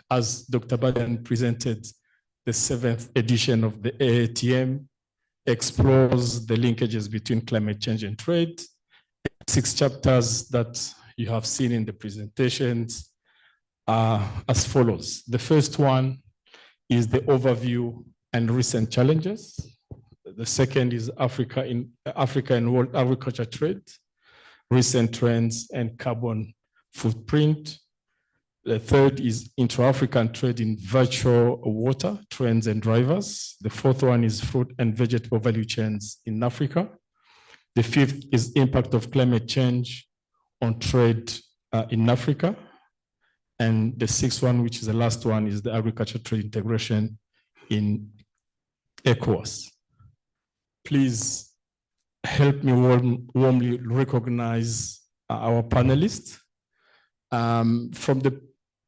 As Dr. Badian presented, the 7th edition of the AATM explores the linkages between climate change and trade. 6 chapters that you have seen in the presentations are as follows. The first one is the overview and recent challenges. The second is Africa and world agriculture trade, recent trends and carbon footprint. The third is intra-African trade in virtual water, trends and drivers. The fourth one is fruit and vegetable value chains in Africa. The fifth is impact of climate change on trade in Africa. And the sixth one, which is the last one, is the agriculture trade integration in ECOWAS. Please help me warmly recognize our panelists. From the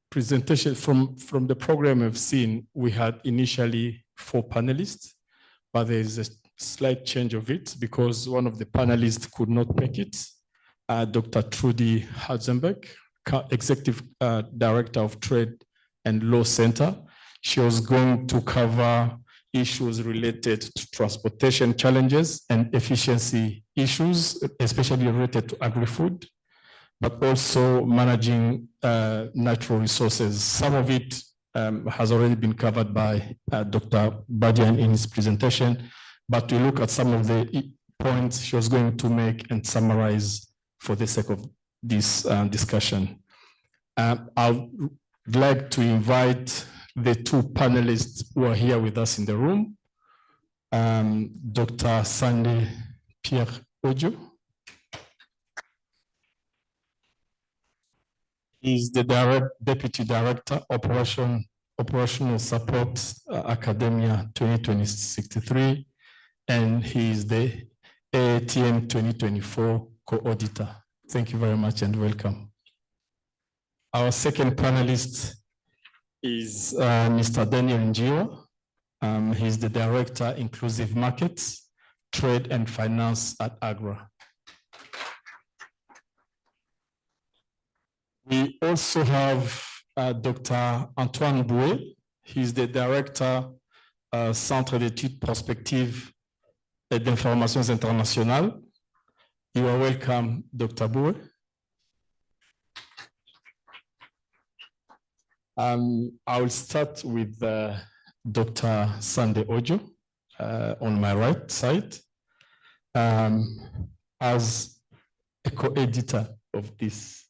presentation, from the program we've seen, we had initially 4 panelists, but there is a slight change of it because one of the panelists could not make it. Dr. Trudy Harzenberg, Executive Director of Trade and Law Center. She was going to cover issues related to transportation challenges and efficiency issues, especially related to agri-food, but also managing natural resources. Some of it has already been covered by Dr. Badian in his presentation, but to look at some of the points she was going to make and summarize for the sake of this discussion. I would like to invite the 2 panelists who are here with us in the room. Dr. Sandy Pierre Ojo. He's the Deputy Director, Operational Support Academia 2063, and he is the AATM 2024 co-auditor. Thank you very much and welcome. Our second panelist is Mr. Daniel Njiwa. He's the Director, Inclusive Markets, Trade and Finance at AGRA. We also have Dr. Antoine Bouet. He's the Director, Centre d'études prospectives et d'informations internationales. You are welcome, Dr. Bouet. I will start with Dr. Sande Ojo on my right side. As a co-editor of this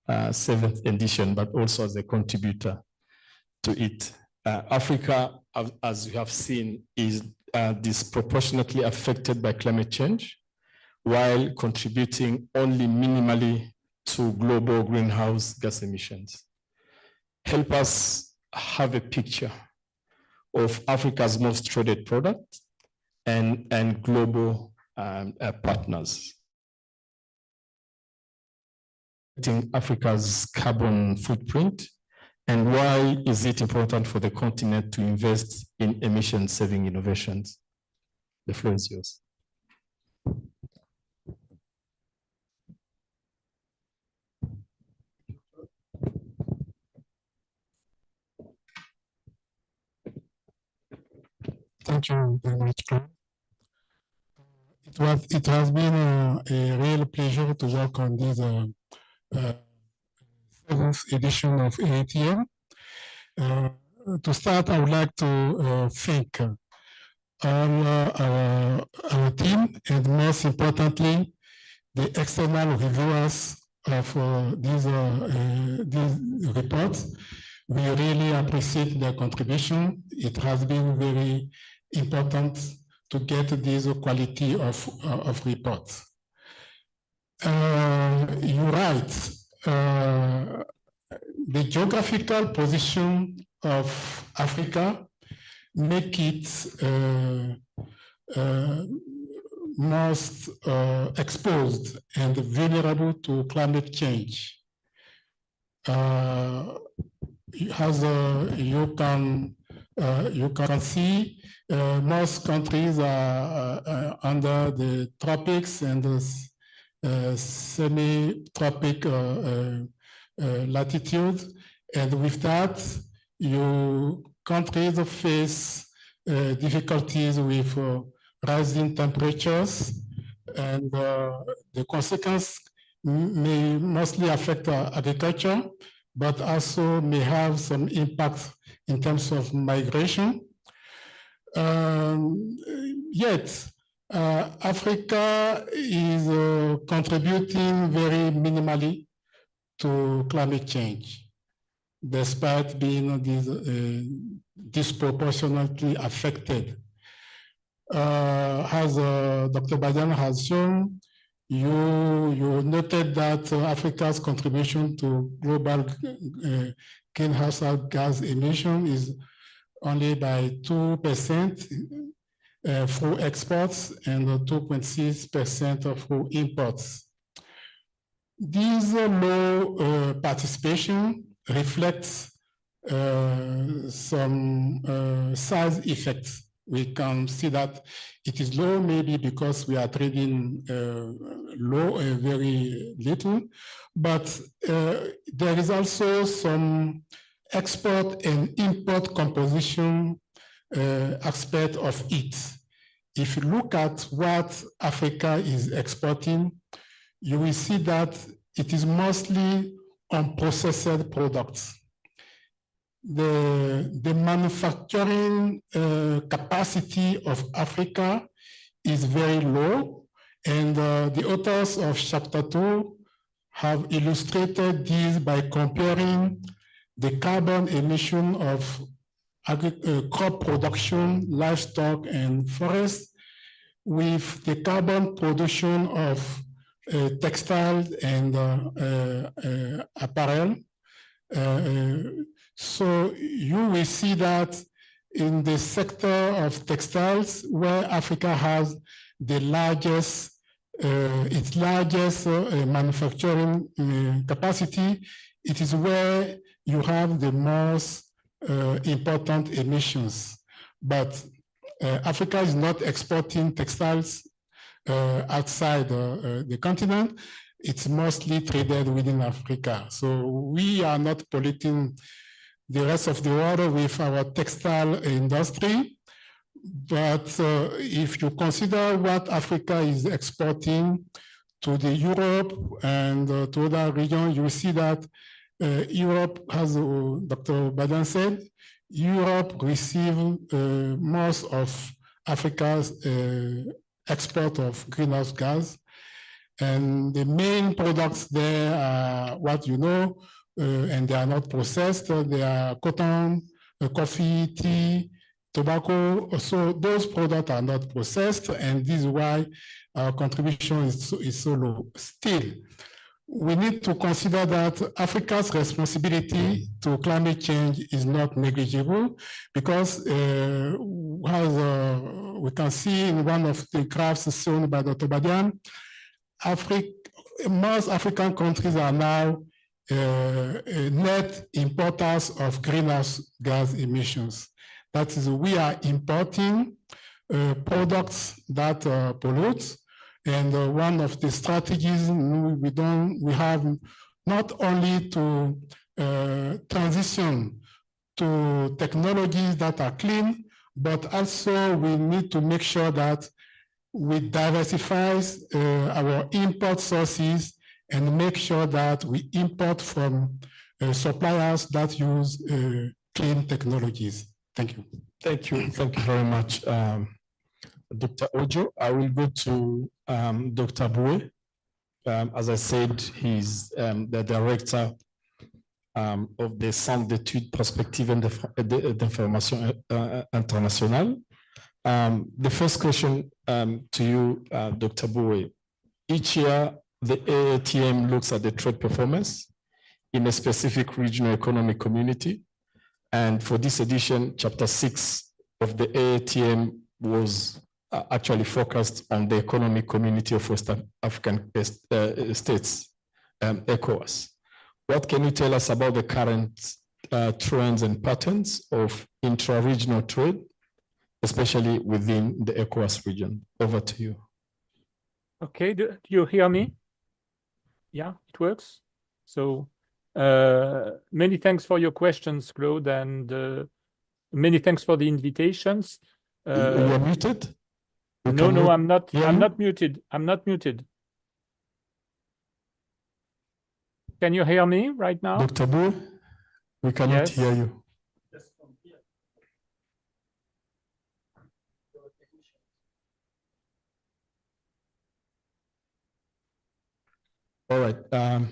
7th edition, but also as a contributor to it. Africa, as you have seen, is disproportionately affected by climate change, while contributing only minimally to global greenhouse gas emissions. Help us have a picture of Africa's most traded product and global partners. Africa's carbon footprint, and why is it important for the continent to invest in emission-saving innovations? The floor is yours. Thank you very much, Claude. It has been a real pleasure to work on this 7th edition of AATM. To start, I would like to thank all our team, and most importantly, the external reviewers of these reports. We really appreciate their contribution. It has been very important to get this quality of reports. You're right. The geographical position of Africa make it most exposed and vulnerable to climate change. As you can see, most countries are under the tropics and the semi-tropic latitude, and with that, countries face difficulties with rising temperatures, and the consequence may mostly affect agriculture, but also may have some impact in terms of migration. Yet, Africa is contributing very minimally to climate change, despite being disproportionately affected. As Dr. Badian has shown, you noted that Africa's contribution to global greenhouse gas emission is only by 2% through exports and 2.6% through imports. This low participation reflects some size effects. We can see that it is low maybe because we are trading very little, but there is also some export and import composition aspect of it. If you look at what Africa is exporting, you will see that it is mostly unprocessed products. The manufacturing capacity of Africa is very low, and the authors of chapter 2 have illustrated this by comparing the carbon emission of crop production, livestock, and forest with the carbon production of textiles and apparel. So you will see that in the sector of textiles, where Africa has the largest, its largest manufacturing capacity, it is where you have the most important emissions. But Africa is not exporting textiles outside the continent. It's mostly traded within Africa. So we are not polluting the rest of the world with our textile industry. But if you consider what Africa is exporting to the Europe and to other regions, you see that Europe, as Dr. Badan said, Europe receives most of Africa's export of greenhouse gas. And the main products there are what you know, and they are not processed. They are cotton, coffee, tea, tobacco. So those products are not processed, and this is why our contribution is so low. Still, we need to consider that Africa's responsibility to climate change is not negligible, because as we can see in one of the graphs shown by Dr. Badian, most African countries are now net importers of greenhouse gas emissions. That is, we are importing products that pollute, and one of the strategies we have not only to transition to technologies that are clean, but also we need to make sure that we diversify our import sources and make sure that we import from suppliers that use clean technologies. Thank you. Thank you. Thank you very much, Dr. Ojo. I will go to Dr. Bue. As I said, he's the director of the Centre d'études prospectives et d'information internationale. The first question to you, Dr. Bue. Each year, the AATM looks at the trade performance in a specific regional economic community. And for this edition, Chapter 6 of the AATM was actually focused on the economic community of West African states, ECOWAS. What can you tell us about the current trends and patterns of intra-regional trade, especially within the ECOWAS region? Over to you. Okay, do you hear me? Yeah, it works. So many thanks for your questions, Claude, and many thanks for the invitations. You're muted? No, I'm not. I'm not muted. I'm not muted. Can you hear me right now? Dr. Bue, we cannot hear you. All right.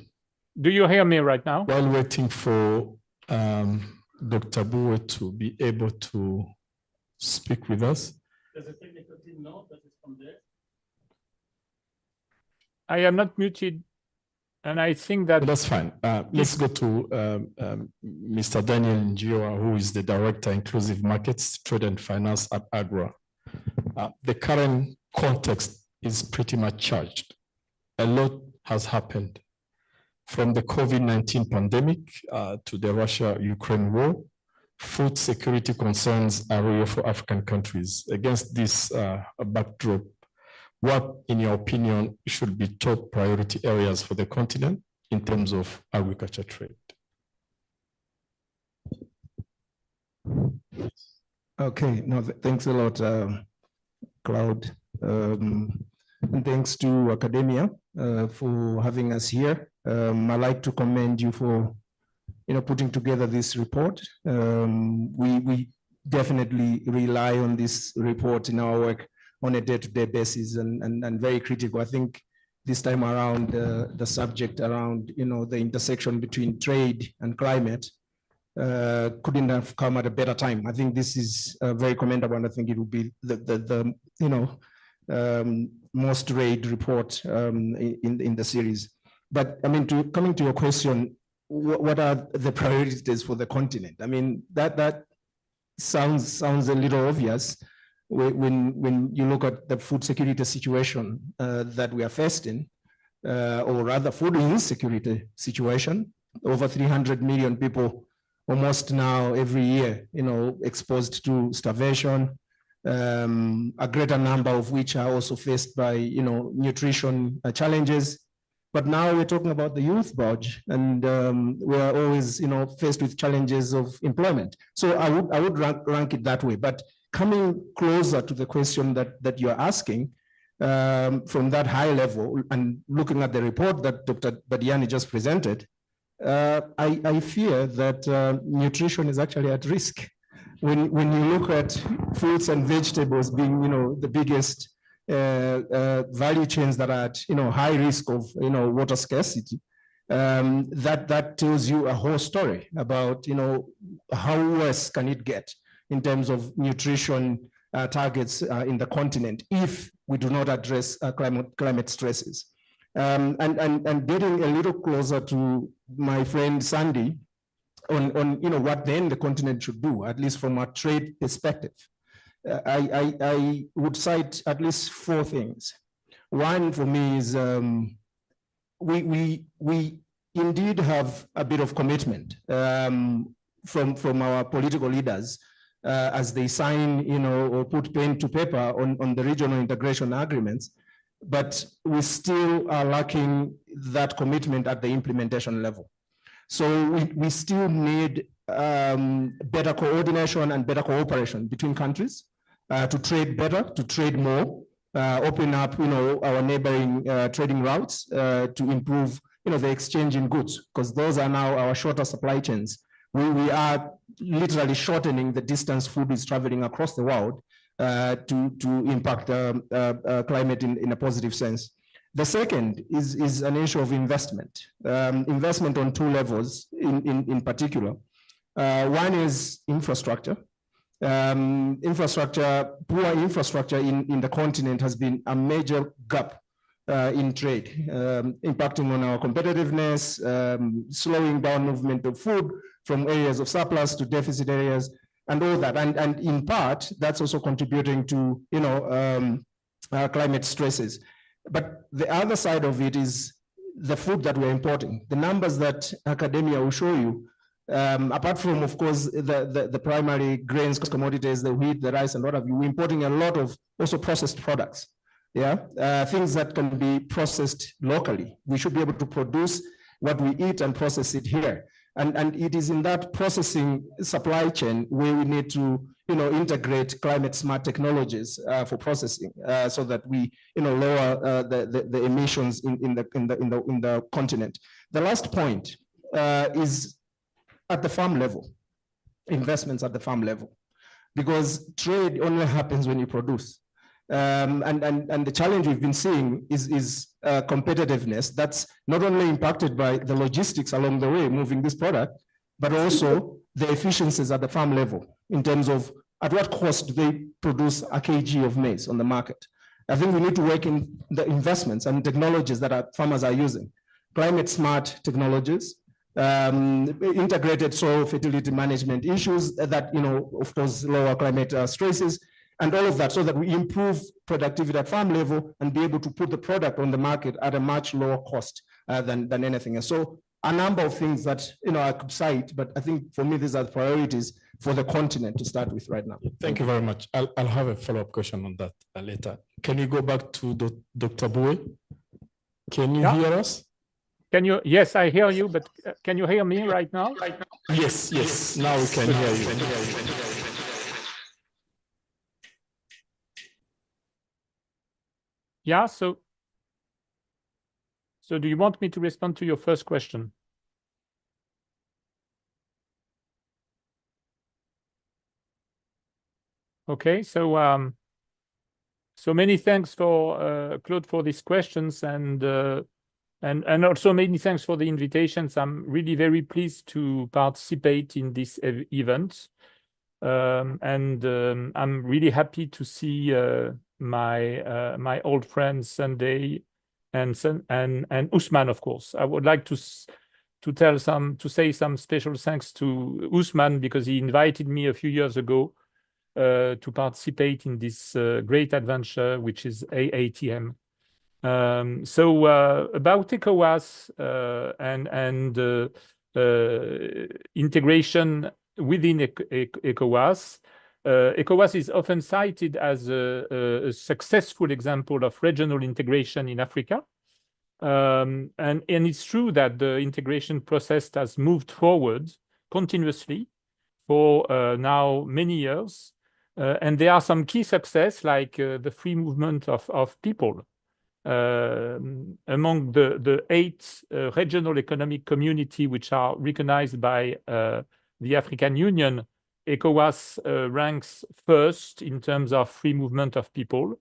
Do you hear me right now? While waiting for Dr. Bue to be able to speak with us. There's a technical team now that is from there. I am not muted, and I think that... That's fine. Let's go to Mr. Daniel Njioa, who is the Director, Inclusive Markets, Trade and Finance at AGRA. The current context is pretty much charged. A lot has happened, from the COVID-19 pandemic to the Russia-Ukraine war. Food security concerns are real for African countries. Against this backdrop, what, in your opinion, should be top priority areas for the continent in terms of agriculture trade? Okay, no, thanks a lot, Claude. And thanks to academia for having us here. I'd like to commend you for putting together this report. We definitely rely on this report in our work on a day-to-day basis and very critical. I think this time around, the subject around the intersection between trade and climate couldn't have come at a better time. I think this is very commendable, and I think it will be the most read report in the series. But I mean, coming to your question, what are the priorities for the continent? I mean, that sounds a little obvious when you look at the food security situation that we are facing, or rather food insecurity situation. Over 300 million people almost now every year, exposed to starvation, a greater number of which are also faced by, nutrition challenges. But now we're talking about the youth bulge, and we are always, faced with challenges of employment. So I would rank it that way. But coming closer to the question that you're asking, from that high level and looking at the report that Dr. Badiani just presented, I fear that nutrition is actually at risk. When you look at fruits and vegetables being, the biggest value chains that are at, high risk of, water scarcity, that tells you a whole story about, how worse can it get in terms of nutrition targets in the continent if we do not address climate stresses. And getting a little closer to my friend Sandy on what then the continent should do, at least from a trade perspective. I would cite at least 4 things. One for me is we indeed have a bit of commitment from our political leaders as they sign, or put pen to paper on the regional integration agreements, but we still are lacking that commitment at the implementation level. So we still need better coordination and better cooperation between countries to trade better, to trade more, open up, our neighboring trading routes to improve, the exchange in goods, because those are now our shorter supply chains. We are literally shortening the distance food is traveling across the world to impact climate in a positive sense. The second is an issue of investment. Investment on two levels in particular. One is infrastructure. Poor infrastructure in the continent has been a major gap in trade, impacting on our competitiveness, slowing down movement of food from areas of surplus to deficit areas, and all that. And in part, that's also contributing to climate stresses. But the other side of it is the food that we're importing. The numbers that academia will show you, apart from, of course, the primary grains, commodities, the wheat, the rice, and what have you, we're importing a lot of also processed products. Yeah, things that can be processed locally. We should be able to produce what we eat and process it here. And it is in that processing supply chain where we need to, integrate climate smart technologies for processing, so that we, lower the emissions in the continent. The last point is at the farm level, investments at the farm level, because trade only happens when you produce. And the challenge we've been seeing is competitiveness that's not only impacted by the logistics along the way, moving this product, but also the efficiencies at the farm level in terms of at what cost do they produce a kg of maize on the market. I think we need to work in the investments and technologies that our farmers are using, climate smart technologies, integrated soil fertility management issues that, of course, lower climate stresses, and all of that, so that we improve productivity at farm level and be able to put the product on the market at a much lower cost than anything else. So a number of things that I could cite, but I think for me these are the priorities for the continent to start with right now. Thank you very much. I'll have a follow-up question on that later. Can you go back to Dr. Boe? Can you hear us? Can you? Yes, I hear you, but can you hear me right now? Yes. Now we can hear you. Yeah, so do you want me to respond to your first question? Okay, so many thanks for Claude for these questions, and also many thanks for the invitations. I'm really very pleased to participate in this event, and I'm really happy to see my old friends Sunday and Usman, of course. I would like to say some special thanks to Usman, because he invited me a few years ago to participate in this great adventure, which is AATM. So about ECOWAS and integration within ECOWAS. ECOWAS is often cited as a successful example of regional integration in Africa. And it's true that the integration process has moved forward continuously for now many years. And there are some key success, like the free movement of people. Among the 8 regional economic community which are recognized by the African Union, ECOWAS ranks first in terms of free movement of people,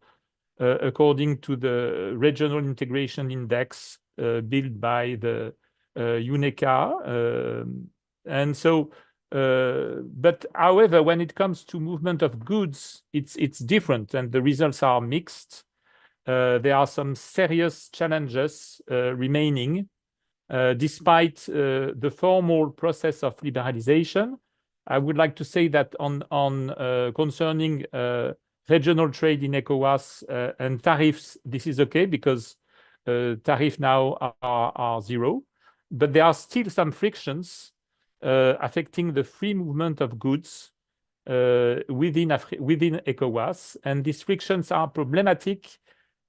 according to the Regional Integration Index built by the UNECA. And so, but however, when it comes to movement of goods, it's different, and the results are mixed. There are some serious challenges remaining, despite the formal process of liberalization. I would like to say that concerning regional trade in ECOWAS and tariffs, this is okay, because tariffs now are zero. But there are still some frictions affecting the free movement of goods within ECOWAS. And these frictions are problematic,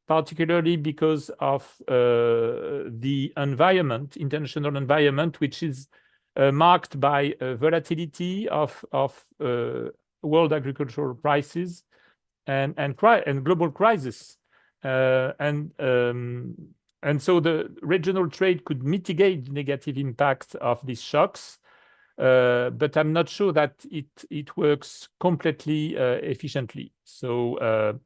particularly because of the environment, international environment, which is marked by volatility of world agricultural prices and global crisis. And so the regional trade could mitigate the negative impact of these shocks, but I'm not sure that it works completely efficiently. So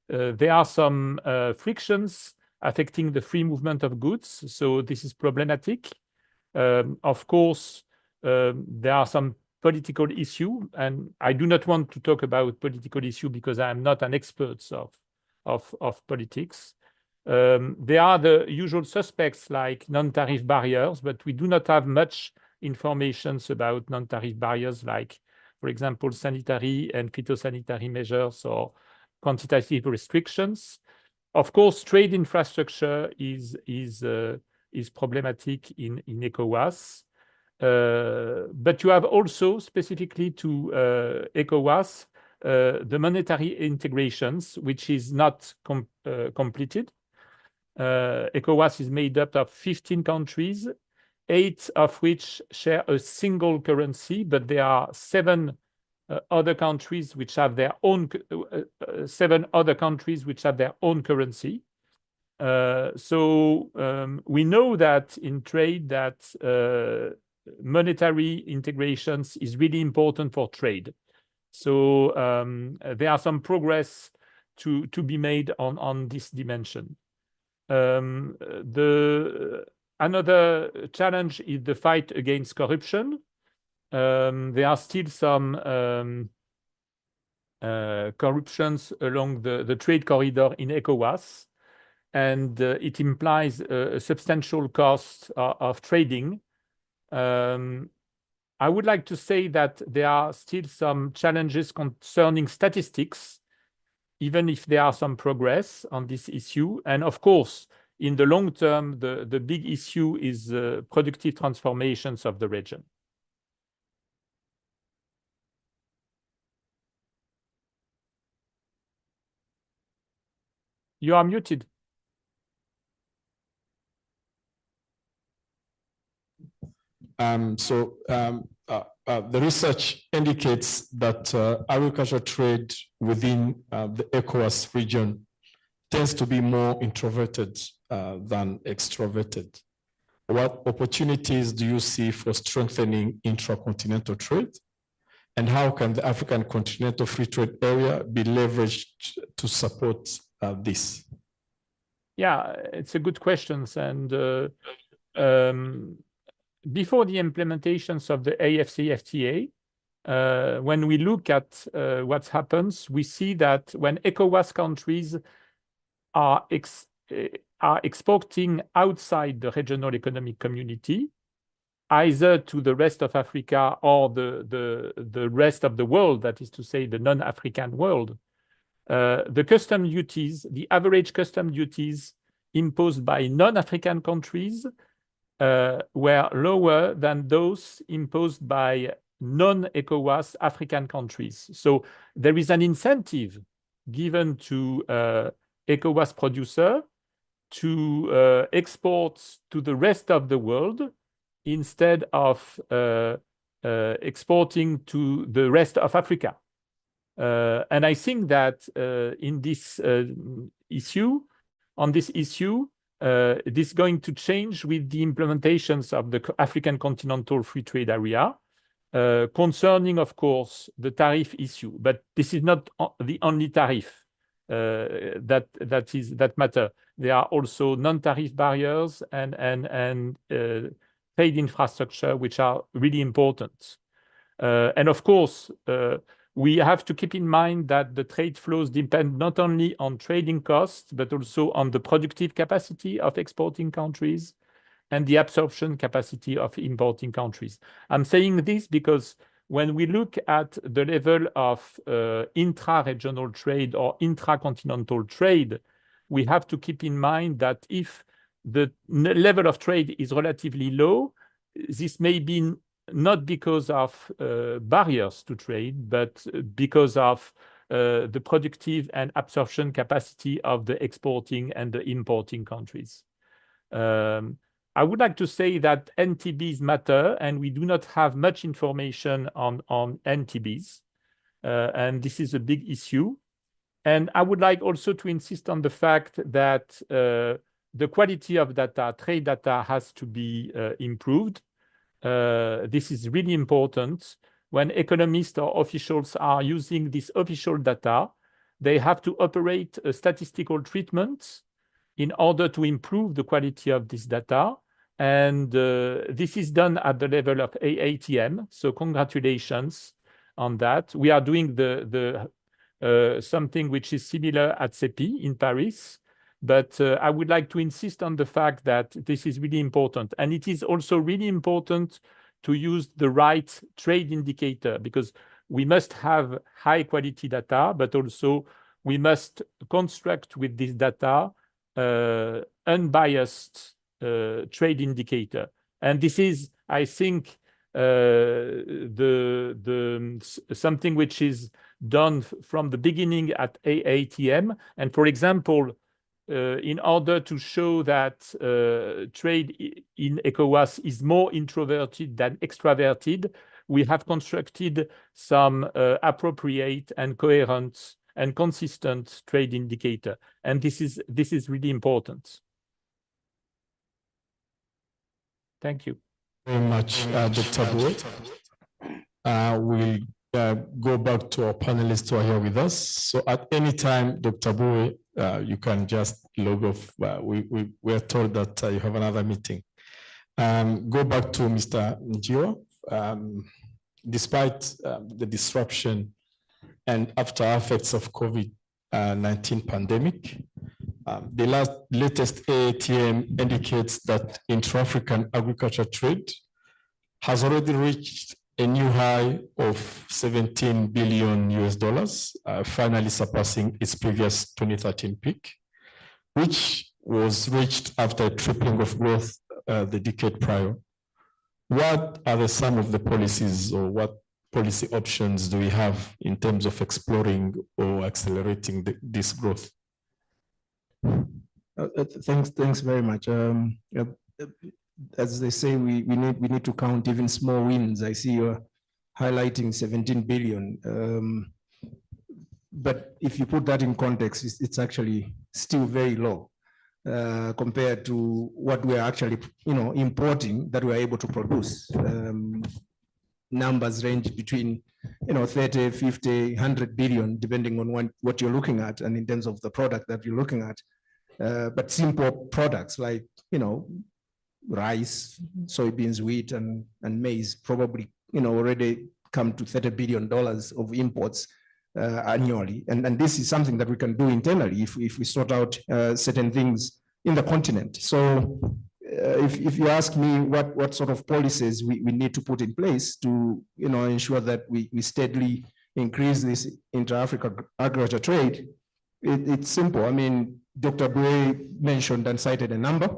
there are some frictions affecting the free movement of goods. So this is problematic. Of course, there are some political issue, and I do not want to talk about political issue because I am not an expert of politics. There are the usual suspects like non-tariff barriers, but we do not have much information about non-tariff barriers like, for example, sanitary and phytosanitary measures or quantitative restrictions. Of course, trade infrastructure is problematic in ECOWAS. But you have also, specifically to ECOWAS, the monetary integrations, which is not completed. ECOWAS is made up of 15 countries, 8 of which share a single currency, but there are 7 other countries which have their own 7 other countries which have their own currency. So we know that in trade that monetary integrations is really important for trade. So there are some progress to be made on this dimension. Another challenge is the fight against corruption. There are still some corruptions along the trade corridor in ECOWAS, and it implies a substantial cost of trading. I would like to say that there are still some challenges concerning statistics, even if there are some progress on this issue. And of course, in the long term, the big issue is productive transformations of the region. You are muted. The research indicates that agricultural trade within the ECOWAS region tends to be more introverted than extroverted. What opportunities do you see for strengthening intracontinental trade? And how can the African Continental Free Trade Area be leveraged to support this? Yeah, it's a good question. And before the implementations of the AFCFTA, when we look at what happens, we see that when ECOWAS countries are exporting outside the regional economic community, either to the rest of Africa or the rest of the world, that is to say the non-African world, the custom duties, the average custom duties imposed by non-African countries were lower than those imposed by non-ECOWAS African countries. So there is an incentive given to ECOWAS producer to export to the rest of the world instead of exporting to the rest of Africa. And I think that in this issue, this is going to change with the implementations of the African Continental Free Trade Area, concerning, of course, the tariff issue. But this is not the only tariff that matter. There are also non-tariff barriers and trade infrastructure, which are really important. And of course, we have to keep in mind that the trade flows depend not only on trading costs, but also on the productive capacity of exporting countries and the absorption capacity of importing countries. I'm saying this because when we look at the level of intra-regional trade or intra-continental trade, we have to keep in mind that if the level of trade is relatively low, this may be not because of barriers to trade, but because of the productive and absorption capacity of the exporting and the importing countries. I would like to say that NTBs matter, and we do not have much information on NTBs, and this is a big issue. And I would like also to insist on the fact that the quality of data, trade data, has to be improved. This is really important. When economists or officials are using this official data, they have to operate a statistical treatment in order to improve the quality of this data. And this is done at the level of AATM. So congratulations on that. We are doing something which is similar at CEPI in Paris. But I would like to insist on the fact that this is really important. And it is also really important to use the right trade indicator, because we must have high quality data, but also we must construct with this data unbiased trade indicator. And this is, I think, something which is done from the beginning at AATM. And for example, in order to show that trade in ECOWAS is more introverted than extraverted, we have constructed some appropriate and coherent and consistent trade indicator. And this is really important. Thank you. Very much, Dr. Boy. We'll go back to our panelists who are here with us. So at any time, Dr. Boy, you can just log off. We are told that you have another meeting. Go back to Mr. Njio. Despite the disruption and after effects of COVID-19 pandemic, the latest AATM indicates that intra-African agriculture trade has already reached a new high of $17 billion US, finally surpassing its previous 2013 peak, which was reached after a tripling of growth the decade prior. What are some of the policies, or what policy options do we have in terms of exploring or accelerating this growth? Thanks very much. As they say, we need to count even small wins. I see you're highlighting 17 billion. But if you put that in context, it's actually still very low compared to what we're actually, importing that we're able to produce. Numbers range between, 30, 50, 100 billion, depending on what you're looking at and in terms of the product that you're looking at. But simple products like, rice, soybeans, wheat, and maize probably, already come to $30 billion of imports annually. And this is something that we can do internally if we sort out certain things in the continent. So if you ask me what sort of policies we need to put in place to ensure that we steadily increase this intra-Africa agriculture trade, it's simple. I mean, Dr. Bue mentioned and cited a number.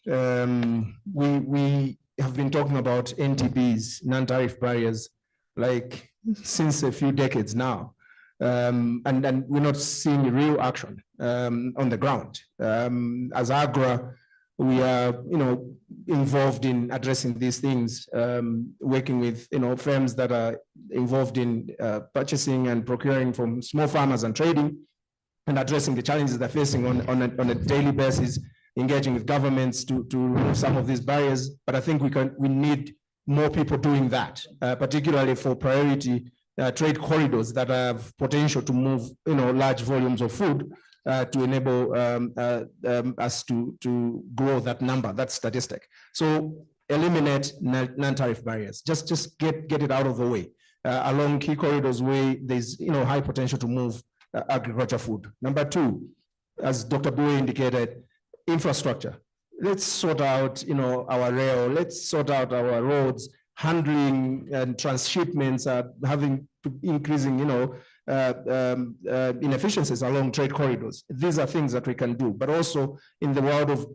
We have been talking about NTBs, non-tariff barriers, like since a few decades now. And we're not seeing real action on the ground. As AGRA, we are, involved in addressing these things, working with, firms that are involved in purchasing and procuring from small farmers and trading, and addressing the challenges they're facing on a daily basis, engaging with governments to remove some of these barriers. But I think we need more people doing that, particularly for priority trade corridors that have potential to move, large volumes of food to enable us to grow that number, that statistic. So eliminate non-tariff barriers. Just get it out of the way along key corridors where there's high potential to move agriculture food. Number two, as Dr. Bue indicated, infrastructure. Let's sort out our rail. Let's sort out our roads. Handling and transshipments are having increasing inefficiencies along trade corridors. These are things that we can do, but also in the world of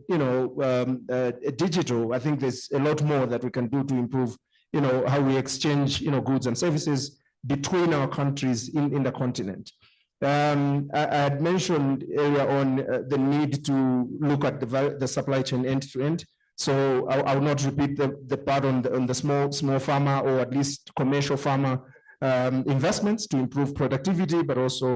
digital, I think there's a lot more that we can do to improve how we exchange goods and services between our countries in the continent. I had mentioned earlier on the need to look at the supply chain end to end. So I will not repeat the part on the small farmer or at least commercial farmer investments to improve productivity, but also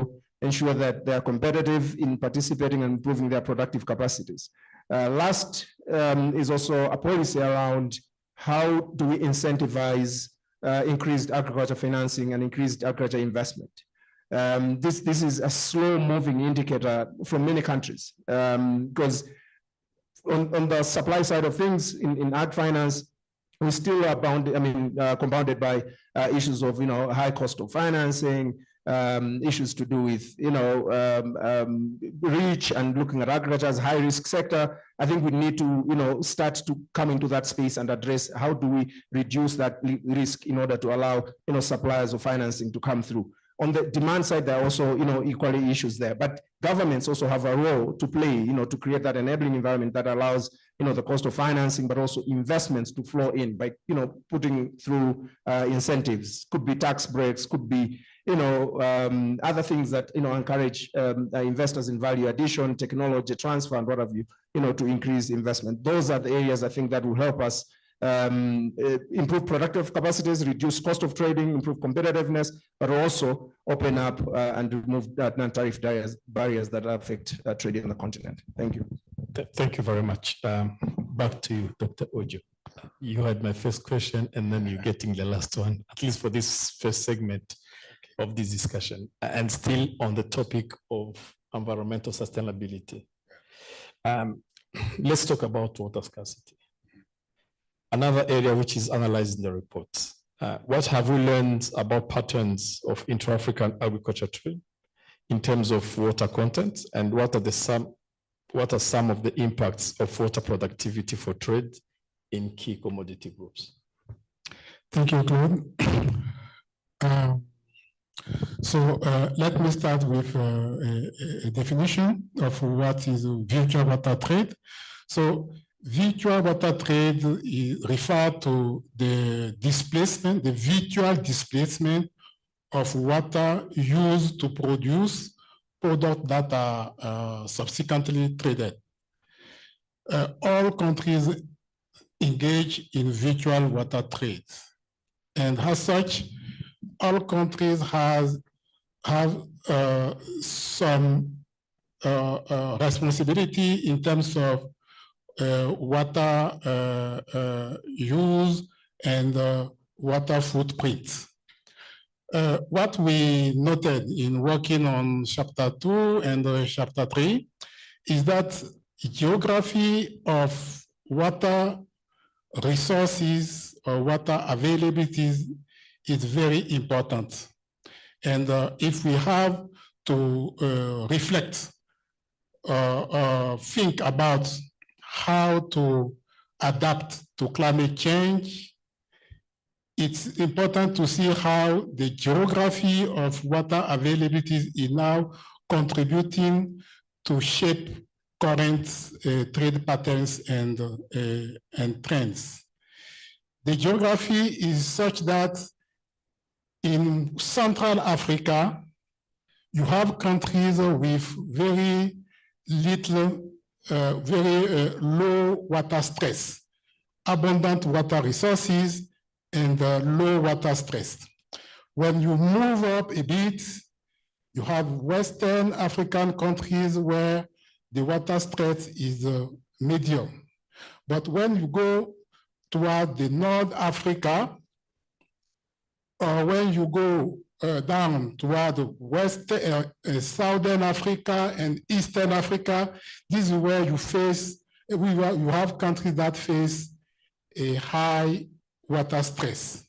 ensure that they are competitive in participating and improving their productive capacities. Last is also a policy around how do we incentivize increased agriculture financing and increased agriculture investment. This is a slow-moving indicator from many countries because on the supply side of things in ag finance, we still are compounded by issues of high cost of financing, issues to do with reach and looking at agriculture as high risk sector. I think we need to start to come into that space and address how do we reduce that risk in order to allow suppliers of financing to come through. On the demand side, there are also equally issues there, but governments also have a role to play to create that enabling environment that allows the cost of financing, but also investments to flow in by putting through incentives. Could be tax breaks, could be other things that encourage investors in value addition, technology transfer, and what have you, to increase investment. Those are the areas I think that will help us improve productive capacities, reduce cost of trading, improve competitiveness, but also open up and remove that non-tariff barriers that affect trade in the continent. Thank you. Thank you very much. Back to you, Dr. Ojo. You had my first question, and then you're getting the last one, at least for this first segment of this discussion, and still on the topic of environmental sustainability. Let's talk about water scarcity. Another area which is analyzed in the report. What have we learned about patterns of intra-African agriculture trade in terms of water content, and what are some of the impacts of water productivity for trade in key commodity groups? Thank you, Claude. Let me start with a definition of what is virtual water trade. So virtual water trade refers to the displacement, the virtual displacement of water used to produce products that are subsequently traded. All countries engage in virtual water trade. And as such, all countries have some responsibility in terms of water use and water footprint. What we noted in working on chapter 2 and chapter 3 is that geography of water resources or water availability is very important. And if we have to reflect think about how to adapt to climate change, it's important to see how the geography of water availability is now contributing to shape current trade patterns and trends. The geography is such that in Central Africa, you have countries with very little, very low water stress, abundant water resources, and low water stress. When you move up a bit, you have Western African countries where the water stress is medium. But when you go toward the North Africa, or when you go down toward Southern Africa and Eastern Africa, this is where you face, you have countries that face a high water stress.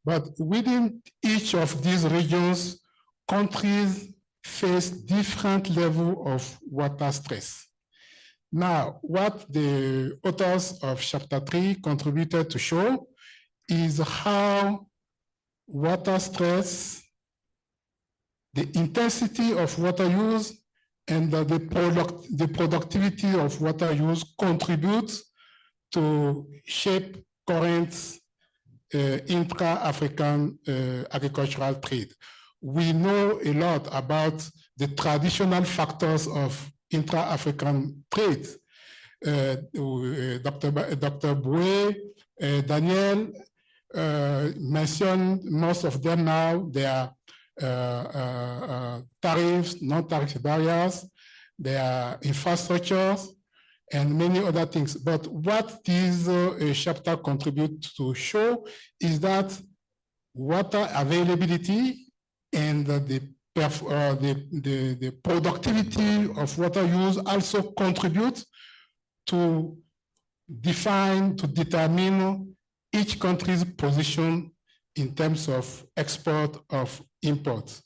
But within each of these regions, countries face different levels of water stress. Now, what the authors of chapter 3 contributed to show is how water stress, the intensity of water use, and the productivity of water use contributes to shape current intra-African agricultural trade. We know a lot about the traditional factors of intra-African trade. Dr. Boué, Daniel mentioned most of them now. They are tariffs, non-tariff barriers, they are infrastructures, and many other things. But what this chapter contributes to show is that water availability and the productivity of water use also contribute to determine each country's position in terms of export of imports.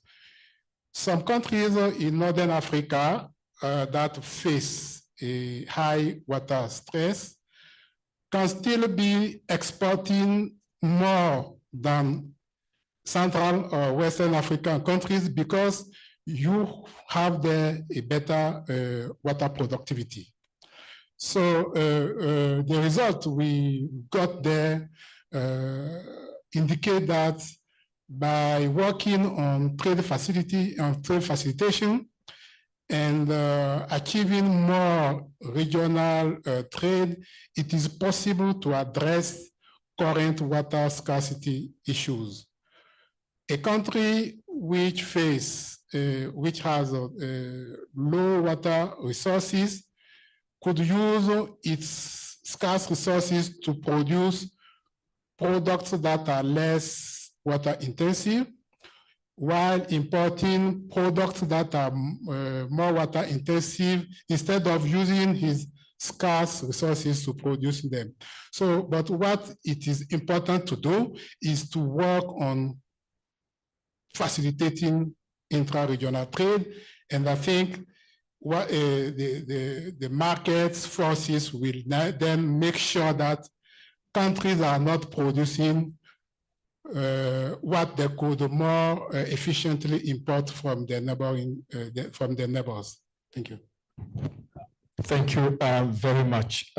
Some countries in Northern Africa that face a high water stress can still be exporting more than Central or Western African countries because you have there a better water productivity. So the result we got there indicate that by working on trade facilitation and achieving more regional trade, it is possible to address current water scarcity issues. A country which has low water resources could use its scarce resources to produce products that are less water intensive, while importing products that are more water intensive instead of using his scarce resources to produce them. So, but what it is important to do is to work on facilitating intra-regional trade. And I think what the markets forces will then make sure that countries are not producing what they could more efficiently import from their neighbors. Thank you. Thank you very much.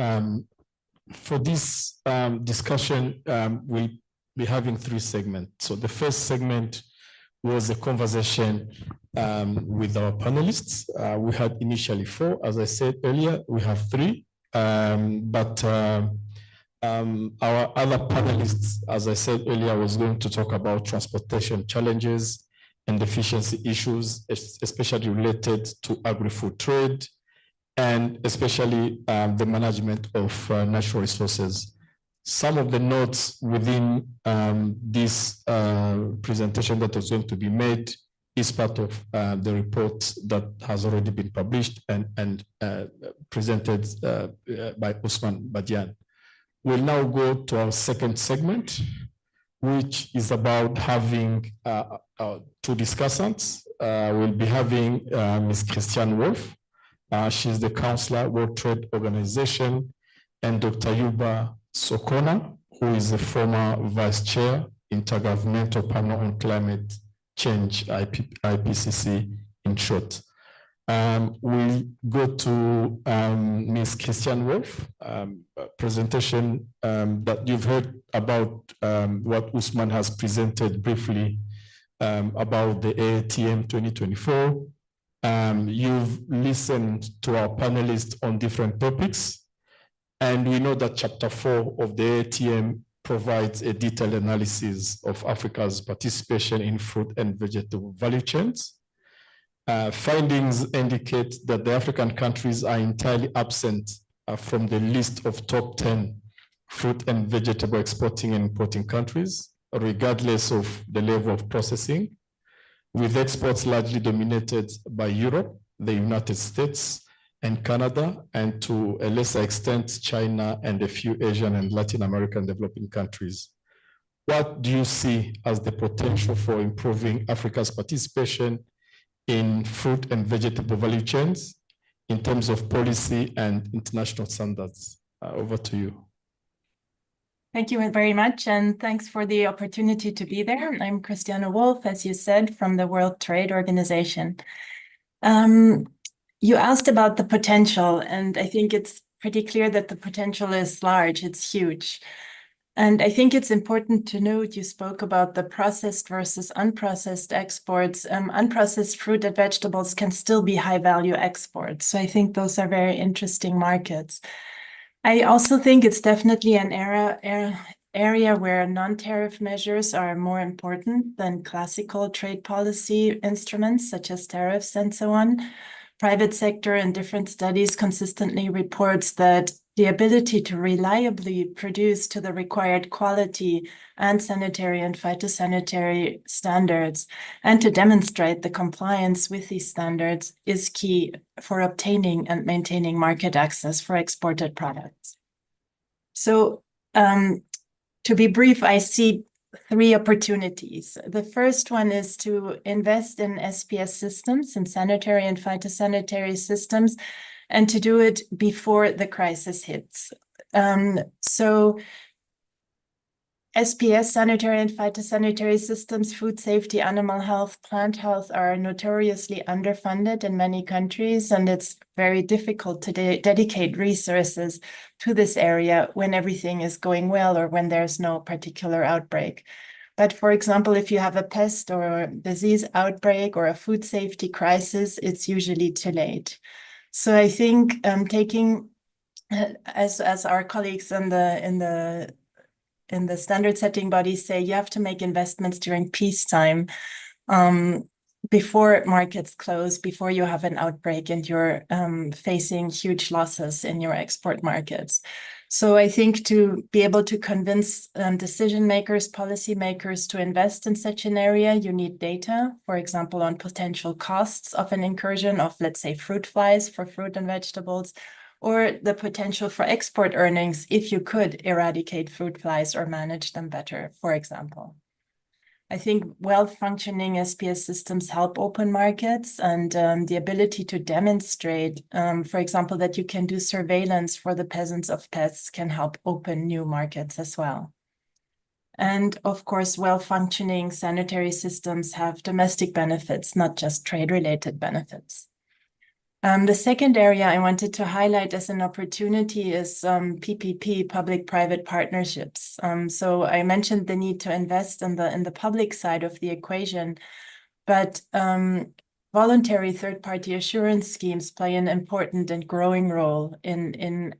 For this discussion, we'll be having 3 segments. So the first segment was a conversation with our panelists. We had initially 4. As I said earlier, we have 3. But our other panelists, as I said earlier, was going to talk about transportation challenges and efficiency issues, especially related to agri-food trade, and especially the management of natural resources. Some of the notes within this presentation that was going to be made is part of the report that has already been published and presented by Ousmane Badiane. We'll now go to our second segment, which is about having 2 discussants. We'll be having Ms. Christiane Wolf. She's the counselor, World Trade Organization, and Dr. Yuba Sokona, who is the former vice chair, Intergovernmental Panel on Climate Change, IPCC in short. We go to Ms. Christiane Wolf, presentation that you've heard about what Ousmane has presented briefly about the AATM 2024. You've listened to our panelists on different topics, and we know that Chapter 4 of the AATM provides a detailed analysis of Africa's participation in fruit and vegetable value chains. Findings indicate that the African countries are entirely absent from the list of top 10 fruit and vegetable exporting and importing countries, regardless of the level of processing, with exports largely dominated by Europe, the United States, and Canada, and to a lesser extent, China and a few Asian and Latin American developing countries. What do you see as the potential for improving Africa's participation in fruit and vegetable value chains in terms of policy and international standards? Over to you. Thank you very much, and thanks for the opportunity to be there. I'm Christiane Wolf, as you said, from the World Trade Organization. You asked about the potential, and I think it's pretty clear that the potential is large, it's huge. And I think it's important to note, you spoke about the processed versus unprocessed exports. Unprocessed fruit and vegetables can still be high value exports. So I think those are very interesting markets. I also think it's definitely an area where non-tariff measures are more important than classical trade policy instruments such as tariffs and so on. Private sector and different studies consistently reports that the ability to reliably produce to the required quality and sanitary and phytosanitary standards and to demonstrate the compliance with these standards is key for obtaining and maintaining market access for exported products. So to be brief, I see 3 opportunities. The first one is to invest in SPS systems, in sanitary and phytosanitary systems, and to do it before the crisis hits. So SPS, sanitary and phytosanitary systems, food safety, animal health, plant health are notoriously underfunded in many countries, and it's very difficult to dedicate resources to this area when everything is going well or when there's no particular outbreak. But for example, if you have a pest or disease outbreak or a food safety crisis, it's usually too late. So I think taking, as our colleagues in the standard setting bodies say, you have to make investments during peacetime before markets close, before you have an outbreak and you're facing huge losses in your export markets. So I think to be able to convince decision makers, policy makers to invest in such an area, you need data, for example, on potential costs of an incursion of, let's say, fruit flies for fruit and vegetables, or the potential for export earnings if you could eradicate fruit flies or manage them better, for example. I think well-functioning SPS systems help open markets, and the ability to demonstrate, for example, that you can do surveillance for the presence of pests can help open new markets as well. And of course, well-functioning sanitary systems have domestic benefits, not just trade-related benefits. The second area I wanted to highlight as an opportunity is PPP, public-private partnerships. So I mentioned the need to invest in the public side of the equation, but voluntary third-party assurance schemes play an important and growing role in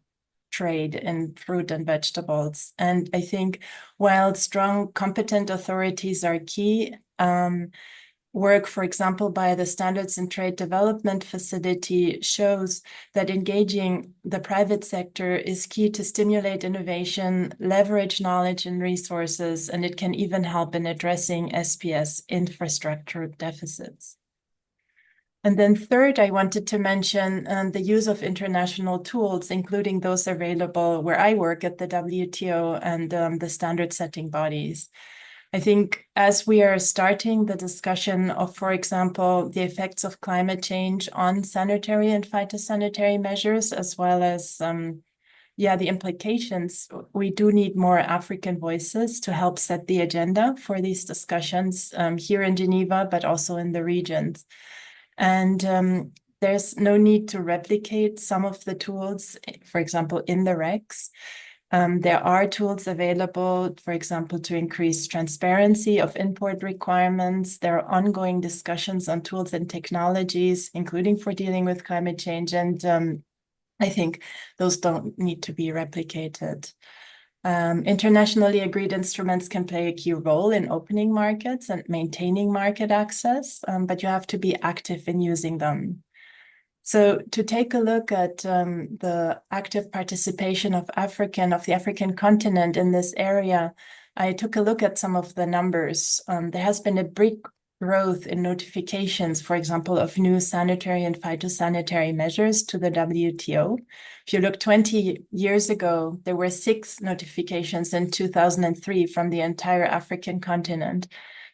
trade in fruit and vegetables. And I think while strong, competent authorities are key, work, for example, by the Standards and Trade Development Facility shows that engaging the private sector is key to stimulate innovation, leverage knowledge and resources, and it can even help in addressing SPS infrastructure deficits. And then third, I wanted to mention the use of international tools, including those available where I work at the WTO and the standard setting bodies. I think as we are starting the discussion of, for example, the effects of climate change on sanitary and phytosanitary measures, as well as, the implications, we do need more African voices to help set the agenda for these discussions here in Geneva, but also in the regions. And there's no need to replicate some of the tools, for example, in the regs. There are tools available, for example, to increase transparency of import requirements. There are ongoing discussions on tools and technologies, including for dealing with climate change. And I think those don't need to be replicated. Internationally agreed instruments can play a key role in opening markets and maintaining market access, but you have to be active in using them. So to take a look at the active participation of the African continent in this area, I took a look at some of the numbers. There has been a big growth in notifications, for example, of new sanitary and phytosanitary measures to the WTO. If you look 20 years ago, there were 6 notifications in 2003 from the entire African continent.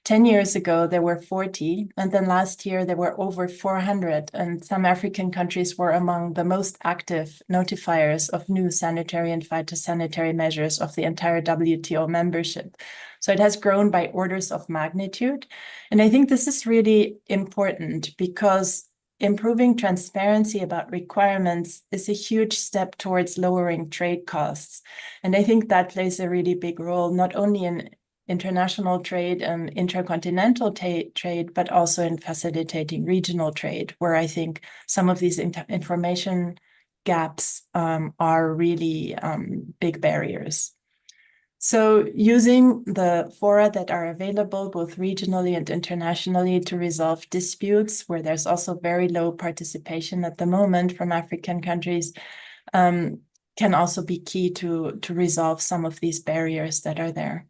10 years ago, there were 40, and then last year there were over 400, and some African countries were among the most active notifiers of new sanitary and phytosanitary measures of the entire WTO membership. So it has grown by orders of magnitude. And I think this is really important because improving transparency about requirements is a huge step towards lowering trade costs. And I think that plays a really big role, not only in international trade and intercontinental trade, but also in facilitating regional trade, where I think some of these information gaps are really big barriers. So using the fora that are available both regionally and internationally to resolve disputes, where there's also very low participation at the moment from African countries, can also be key to resolve some of these barriers that are there.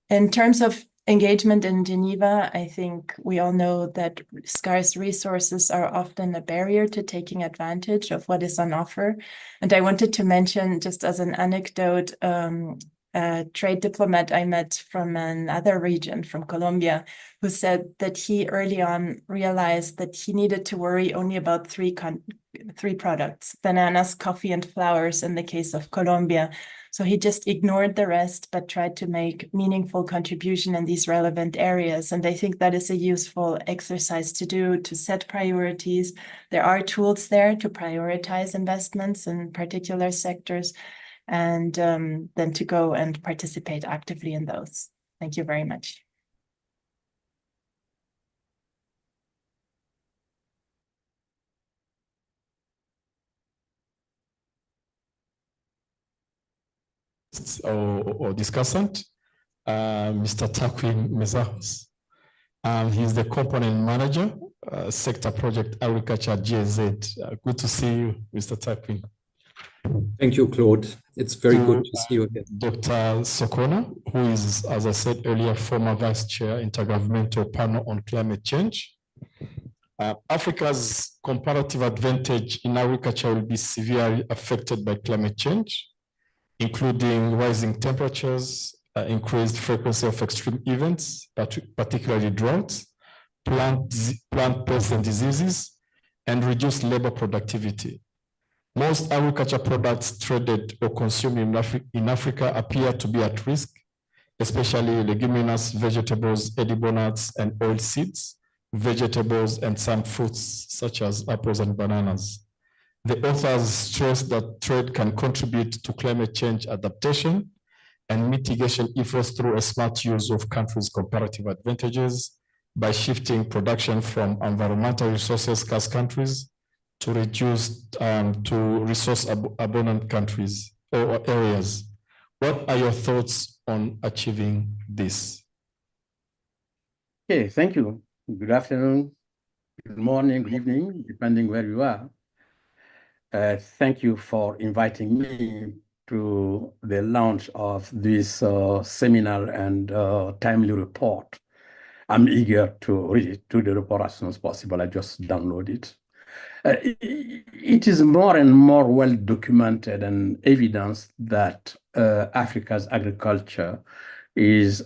In terms of engagement in Geneva, I think we all know that scarce resources are often a barrier to taking advantage of what is on offer. And I wanted to mention, just as an anecdote, a trade diplomat I met from another region, from Colombia, who said that he early on realized that he needed to worry only about three products: bananas, coffee, and flowers in the case of Colombia. So he just ignored the rest, but tried to make meaningful contribution in these relevant areas. And I think that is a useful exercise to do, to set priorities. There are tools there to prioritize investments in particular sectors, and then to go and participate actively in those. Thank you very much. Or discussant, Mr. Takwin Mezahos. He's the component manager, sector project agriculture GSZ. Good to see you, Mr. Takwin. Thank you, Claude. It's very good to see you again. Dr. Sokona, who is, as I said earlier, former vice chair, Intergovernmental Panel on Climate Change. Africa's comparative advantage in agriculture will be severely affected by climate change, including rising temperatures, increased frequency of extreme events, particularly droughts, plant pests and diseases, and reduced labor productivity. Most agriculture products traded or consumed in Africa appear to be at risk, especially leguminous, vegetables, edible nuts, and oil seeds, vegetables, and some fruits such as apples and bananas. The authors stress that trade can contribute to climate change adaptation and mitigation efforts through a smart use of countries' comparative advantages by shifting production from environmental resources scarce countries to resource abundant countries or areas. What are your thoughts on achieving this? Okay, thank you. Good afternoon, good morning, good evening, depending where you are. Thank you for inviting me to the launch of this seminar and timely report. I'm eager to read it, to the report as soon as possible. I just download it. It is more and more well documented and evidenced that Africa's agriculture is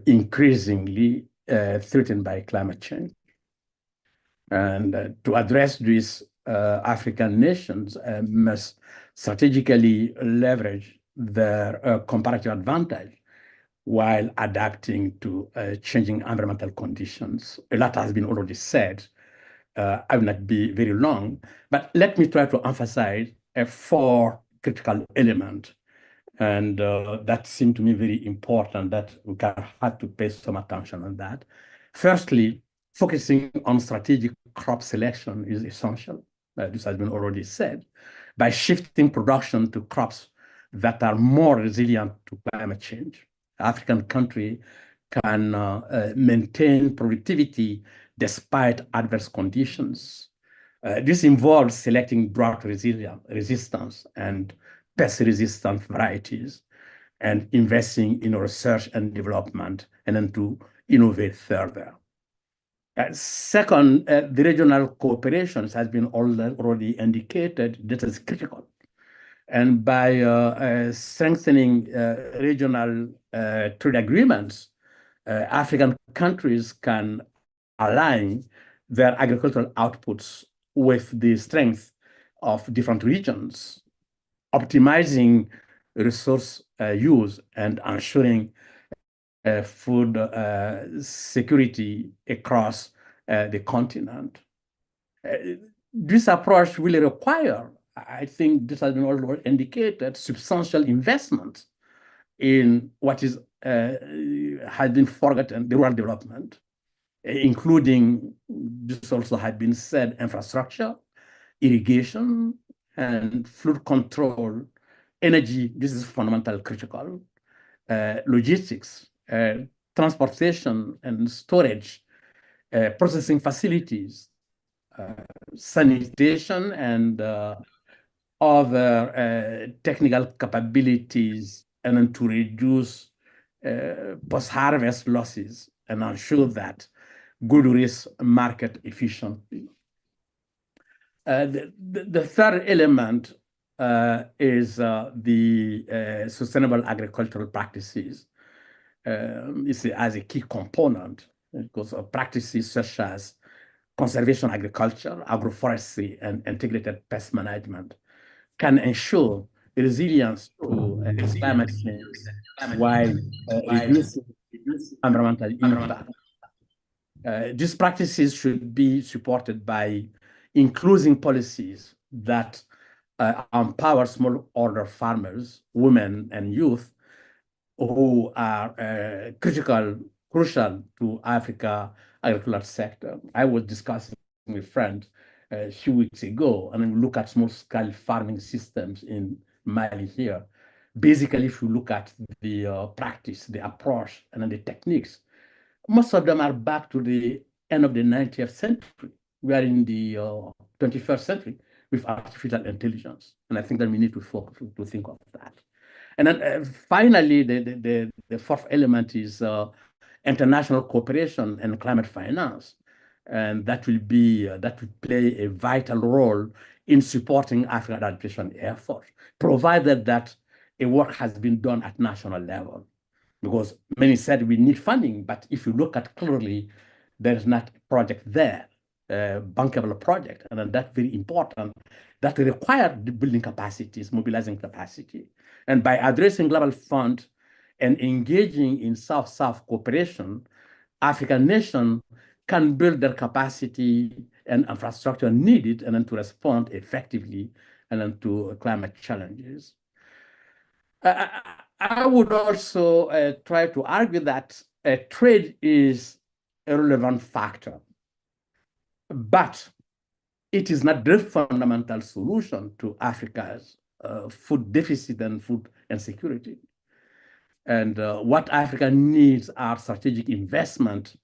increasingly threatened by climate change. And to address this, African nations must strategically leverage their comparative advantage while adapting to changing environmental conditions. A lot has been already said. I will not be very long, but let me try to emphasize 4 critical elements. And that seemed to me very important, that we have to pay some attention on that. Firstly, focusing on strategic crop selection is essential. This has been already said. By shifting production to crops that are more resilient to climate change, African countries can maintain productivity despite adverse conditions. This involves selecting drought resistance and pest-resistant varieties, and investing in research and development, and then to innovate further. Second, the regional cooperation has been already indicated. That is critical. And by strengthening regional trade agreements, African countries can align their agricultural outputs with the strength of different regions, optimizing resource use and ensuring food security across the continent. This approach will require, I think this has been already indicated, substantial investment in what is has been forgotten, the rural development, including, this also had been said, infrastructure, irrigation, and flood control, energy, this is fundamental, critical, logistics, transportation and storage, processing facilities, sanitation, and other technical capabilities, and then to reduce post-harvest losses and ensure that good risk market efficiently. The third element is the sustainable agricultural practices. As a key component, because of practices such as conservation agriculture, agroforestry, and integrated pest management can ensure resilience to climate change while reducing environmental impact. These practices should be supported by including policies that empower smallholder farmers, women, and youth who are crucial to Africa agricultural sector. I was discussing with a friend a few weeks ago, and then look at small-scale farming systems in Mali here. Basically, if you look at the practice, the approach, and then the techniques, most of them are back to the end of the 19th century. We are in the 21st century with artificial intelligence, and I think that we need to focus to think of that. And then finally, the fourth element is international cooperation and climate finance, and that will play a vital role in supporting African adaptation efforts, provided that a work has been done at national level. Because many said we need funding, but if you look at clearly, there is not a project there, a bankable project, and that's very important. That require the building capacities, mobilizing capacity. And by addressing global fund and engaging in South-South cooperation, African nations can build their capacity and infrastructure needed and then to respond effectively and then to climate challenges. I would also try to argue that trade is a relevant factor, but it is not the fundamental solution to Africa's food deficit and food insecurity. And what Africa needs are strategic investment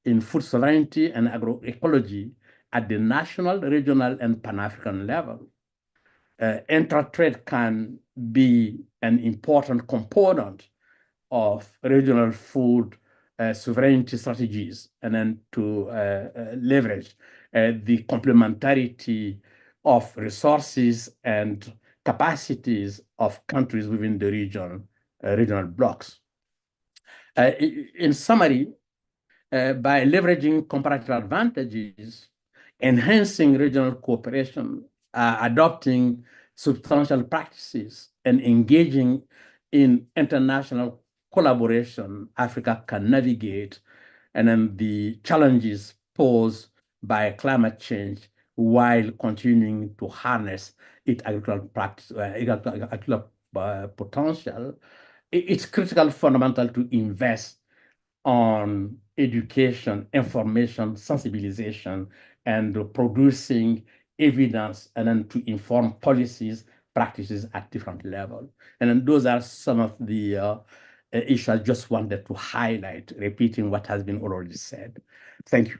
in food sovereignty and agroecology at the national, regional, and Pan-African level. Intra-trade can be an important component of regional food sovereignty strategies, and then to leverage the complementarity of resources and capacities of countries within the region, regional blocks. In summary, by leveraging comparative advantages, enhancing regional cooperation, adopting substantial practices, and engaging in international collaboration, Africa can navigate and then the challenges posed by climate change while continuing to harness its agricultural practice, agricultural potential. It's critical, fundamental to invest on education, information, sensibilization, and producing evidence, and then to inform policies, practices at different levels. And then those are some of the issues I just wanted to highlight, repeating what has been already said. Thank you.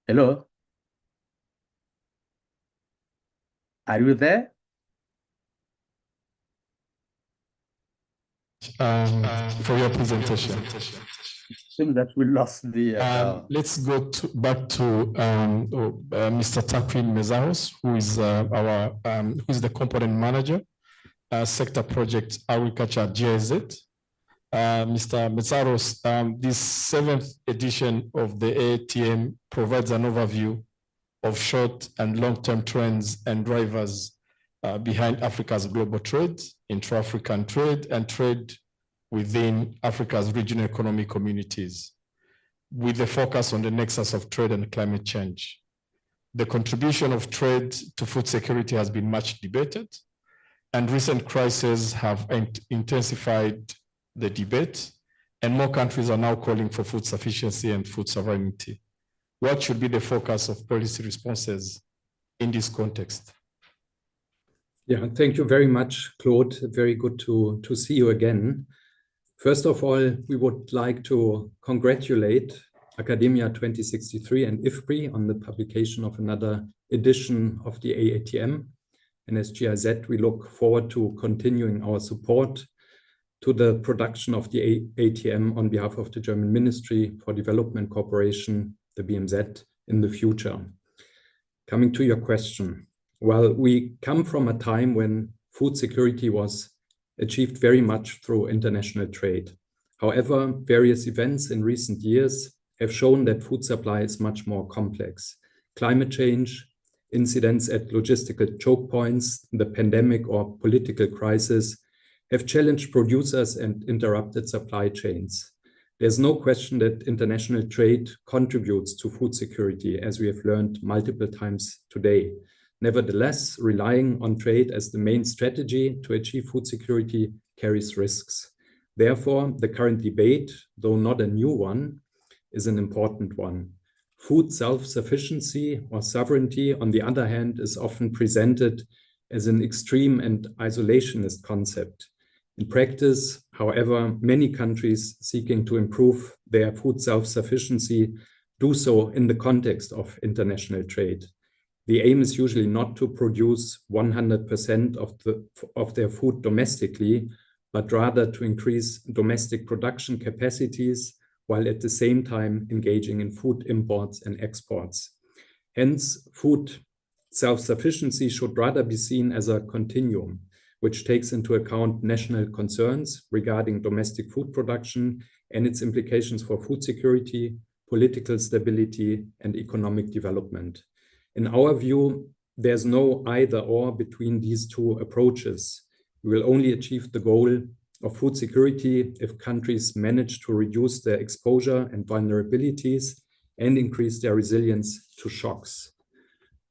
Hello? Are you there? For your presentation. Seems that we lost the. Let's go back to Mr. Takwin Mezaros, who is who is the component manager, sector project agriculture at GIZ. Mr. Mezaros, this 7th edition of the AATM provides an overview of short and long-term trends and drivers behind Africa's global trade, intra-African trade, and trade within Africa's regional economic communities, with a focus on the nexus of trade and climate change. The contribution of trade to food security has been much debated, and recent crises have intensified the debate, and more countries are now calling for food sufficiency and food sovereignty. What should be the focus of policy responses in this context? Yeah, thank you very much, Claude. Very good to see you again. First of all, we would like to congratulate Academia 2063 and IFPRI on the publication of another edition of the AATM. And as GIZ, we look forward to continuing our support to the production of the AATM on behalf of the German Ministry for Development Cooperation, the BMZ, in the future. Coming to your question. Well, we come from a time when food security was achieved very much through international trade. However, various events in recent years have shown that food supply is much more complex. Climate change, incidents at logistical choke points, the pandemic or political crisis have challenged producers and interrupted supply chains. There's no question that international trade contributes to food security, as we have learned multiple times today. Nevertheless, relying on trade as the main strategy to achieve food security carries risks. Therefore, the current debate, though not a new one, is an important one. Food self-sufficiency or sovereignty, on the other hand, is often presented as an extreme and isolationist concept. In practice, however, many countries seeking to improve their food self-sufficiency do so in the context of international trade. The aim is usually not to produce 100% of their food domestically, but rather to increase domestic production capacities while at the same time engaging in food imports and exports. Hence, food self-sufficiency should rather be seen as a continuum, which takes into account national concerns regarding domestic food production and its implications for food security, political stability, and economic development. In our view, there's no either or between these two approaches. We will only achieve the goal of food security if countries manage to reduce their exposure and vulnerabilities and increase their resilience to shocks.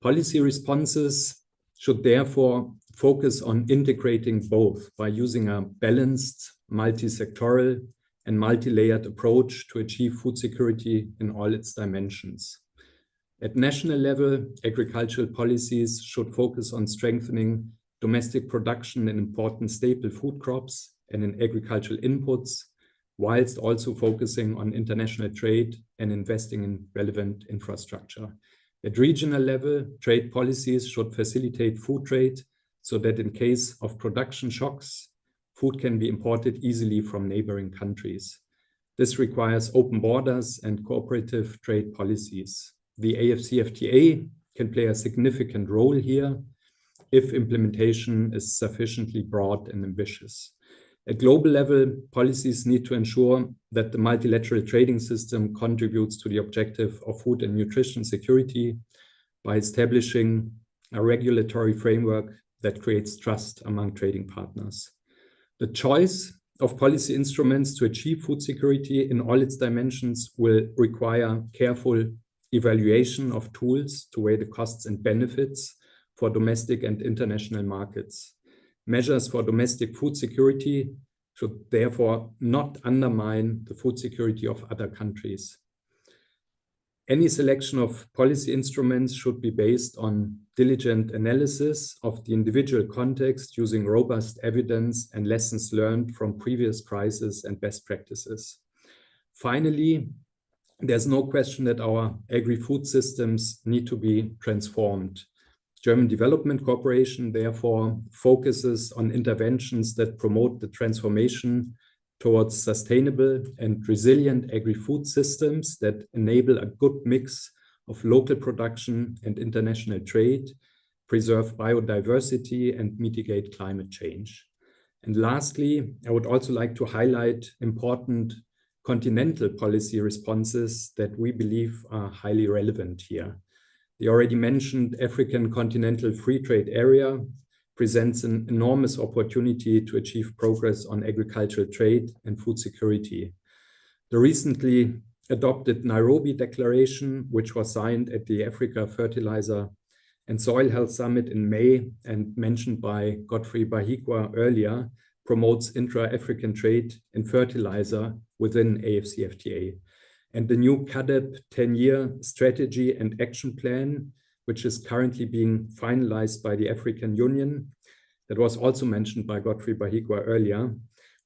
Policy responses should therefore focus on integrating both by using a balanced, multi-sectoral and multi-layered approach to achieve food security in all its dimensions. At national level, agricultural policies should focus on strengthening domestic production in important staple food crops and in agricultural inputs, whilst also focusing on international trade and investing in relevant infrastructure. At regional level, trade policies should facilitate food trade so that in case of production shocks, food can be imported easily from neighboring countries. This requires open borders and cooperative trade policies. The AFCFTA can play a significant role here if implementation is sufficiently broad and ambitious. At global level, policies need to ensure that the multilateral trading system contributes to the objective of food and nutrition security by establishing a regulatory framework that creates trust among trading partners. The choice of policy instruments to achieve food security in all its dimensions will require careful evaluation of tools to weigh the costs and benefits for domestic and international markets. Measures for domestic food security should therefore not undermine the food security of other countries. Any selection of policy instruments should be based on diligent analysis of the individual context using robust evidence and lessons learned from previous crises and best practices. Finally, there's no question that our agri-food systems need to be transformed. German Development Cooperation therefore focuses on interventions that promote the transformation towards sustainable and resilient agri-food systems that enable a good mix of local production and international trade, preserve biodiversity, and mitigate climate change. And lastly, I would also like to highlight important continental policy responses that we believe are highly relevant here. The already mentioned African Continental Free Trade Area presents an enormous opportunity to achieve progress on agricultural trade and food security. The recently adopted Nairobi Declaration, which was signed at the Africa Fertilizer and Soil Health Summit in May and mentioned by Godfrey Bahigwa earlier, promotes intra-African trade in fertilizer within AFCFTA. And the new CAADP 10-year strategy and action plan, which is currently being finalized by the African Union, that was also mentioned by Godfrey Bahigwa earlier,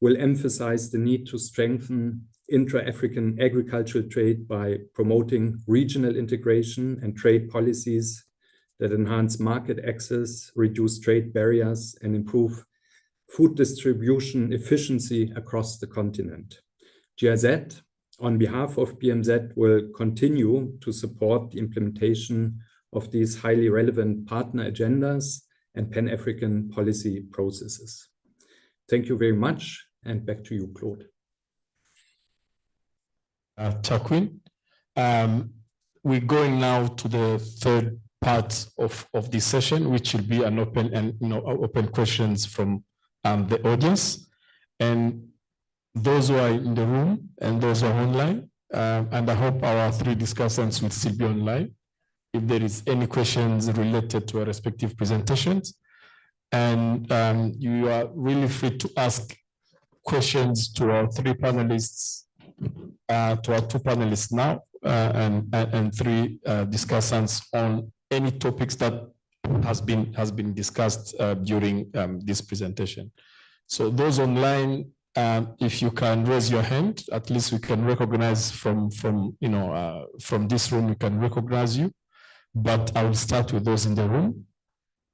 will emphasize the need to strengthen intra-African agricultural trade by promoting regional integration and trade policies that enhance market access, reduce trade barriers, and improve food distribution efficiency across the continent. GIZ, on behalf of BMZ, will continue to support the implementation of these highly relevant partner agendas and Pan-African policy processes. Thank you very much, and back to you, Claude. Chakwin. We're going now to the third part of this session, which will be an open and open questions from the audience, and those who are in the room and those who are online. And I hope our three discussants will still be online. If there is any questions related to our respective presentations, and you are really free to ask questions to our three panelists, to our two panelists now, and three discussants on any topics that has been discussed during this presentation. So those online, if you can raise your hand, at least we can recognize from this room, we can recognize you. But I will start with those in the room.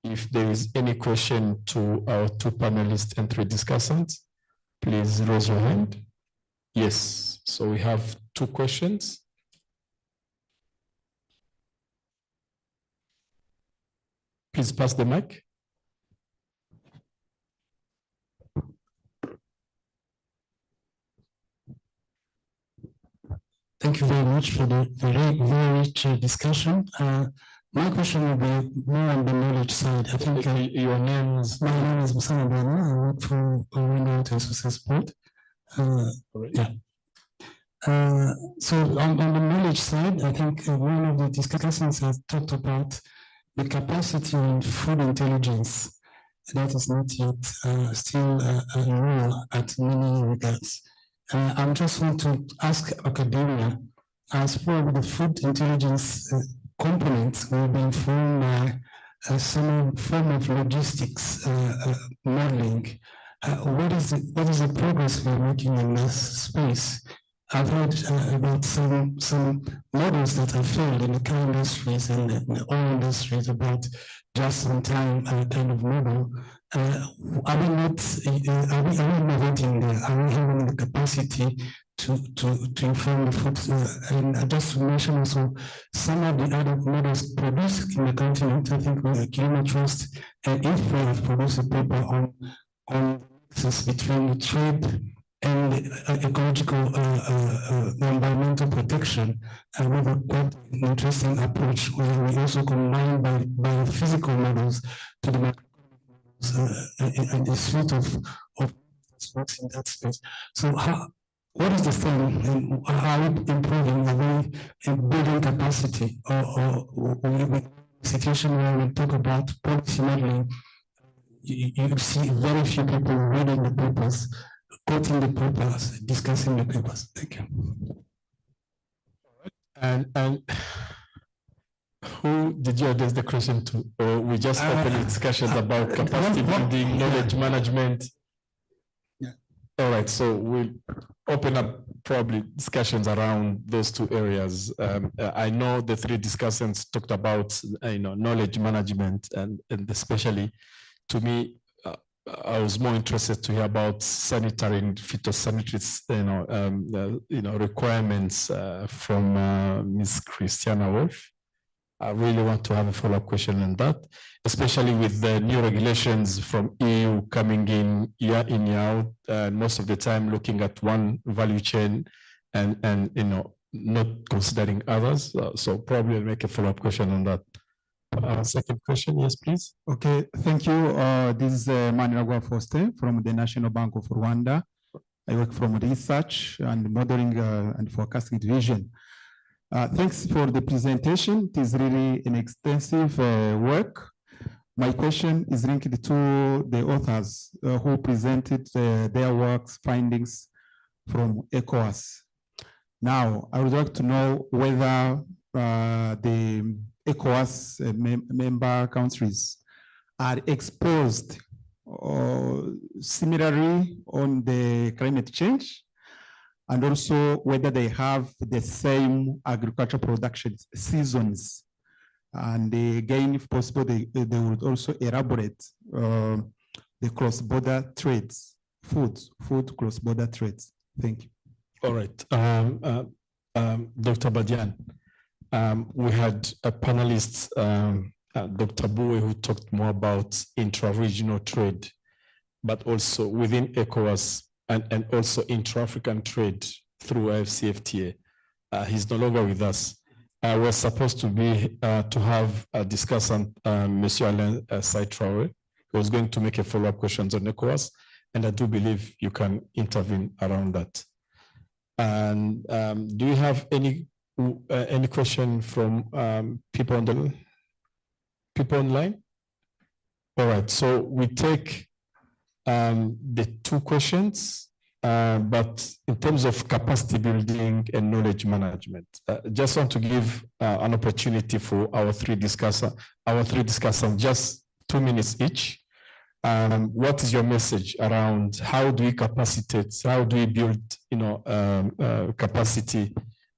If there is any question to our two panelists and three discussants, please raise your hand. Yes, so we have two questions. Please pass the mic. Thank you very much for the very rich discussion. My question will be more on the knowledge side. I think your name is... My name is Musana Bana. I work for Window to Success Board. Yeah. So on the knowledge side, I think one of the discussions has talked about the capacity in food intelligence that is not yet still a role at many regards. I just want to ask academia, as probably the food intelligence component will be informed by some form of logistics modeling. What is the progress we're making in this space? I've heard about some models that have failed in the car industries and the oil industries about just-in-time kind of model. Are we innovating there? Are we having the capacity to inform the food? And just to mention also some of the other models produced in the continent. I think with Kilima Trust and IFPRI have produced a paper on the nexus between the trade and ecological environmental protection, with a quite interesting approach where we also combine biophysical models to the and a suite of works in that space. So what is the thing, and how are we improving? Are we building capacity, or we a situation where we talk about policy modeling? You see very few people reading the papers, quoting the papers, discussing the papers. Thank you. And who did you address the question to? Or we just open discussions about capacity building, knowledge management? Yeah. All right, so we'll open up probably discussions around those two areas. I know the three discussants talked about knowledge management, and especially to me, I was more interested to hear about sanitary and phytosanitary, requirements from Ms. Christiana Wolf. I really want to have a follow-up question on that, especially with the new regulations from EU coming in year out, most of the time looking at one value chain and not considering others. So probably I'll make a follow-up question on that. second question. Yes, please. Okay, thank you. This is Maniragwa Foster from the National Bank of Rwanda. I work from research and modeling and forecasting division. Thanks for the presentation. It is really an extensive work. My question is linked to the authors who presented their works findings from ECOWAS. Now, I would like to know whether the ECOWAS member countries are exposed similarly on the climate change, and also whether they have the same agricultural production seasons. And again, if possible, they would also elaborate the cross-border trades, food cross-border trades. Thank you. All right. Dr. Badian, we had a panelist, Dr. Boué, who talked more about intra-regional trade, but also within ECOWAS and also intra-African trade through AFCFTA. He's no longer with us. We're supposed to be to have a discussant, Monsieur Alain Saitraoui, who was going to make a follow-up questions on ECOWAS, and I do believe you can intervene around that. And do you have any question from people on the online? All right, so we take the two questions, but in terms of capacity building and knowledge management, just want to give an opportunity for our three discussants, just 2 minutes each. What is your message around how do we capacitate, how do we build, capacity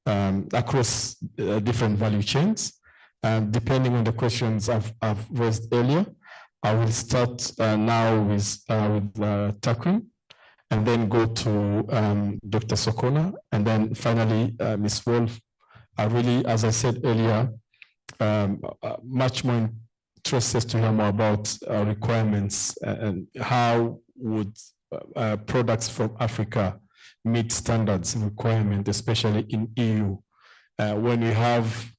across different value chains? Depending on the questions I've raised earlier, I will start now with Takwin, and then go to Dr. Sokona, and then finally Ms. Wolf. Really, as I said earlier, much more interested to hear more about requirements and how would products from Africa meet standards and requirements, especially in EU. When we have,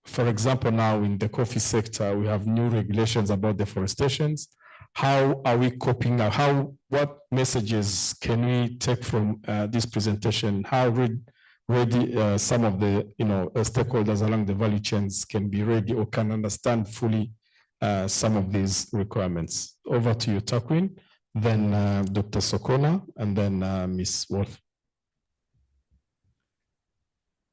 for example, now in the coffee sector, we have new regulations about deforestations. How are we coping now? What messages can we take from this presentation? How ready some of the stakeholders along the value chains can be ready or can understand fully some of these requirements? Over to you, Takwin, then Dr. Sokona, and then Ms. Worth.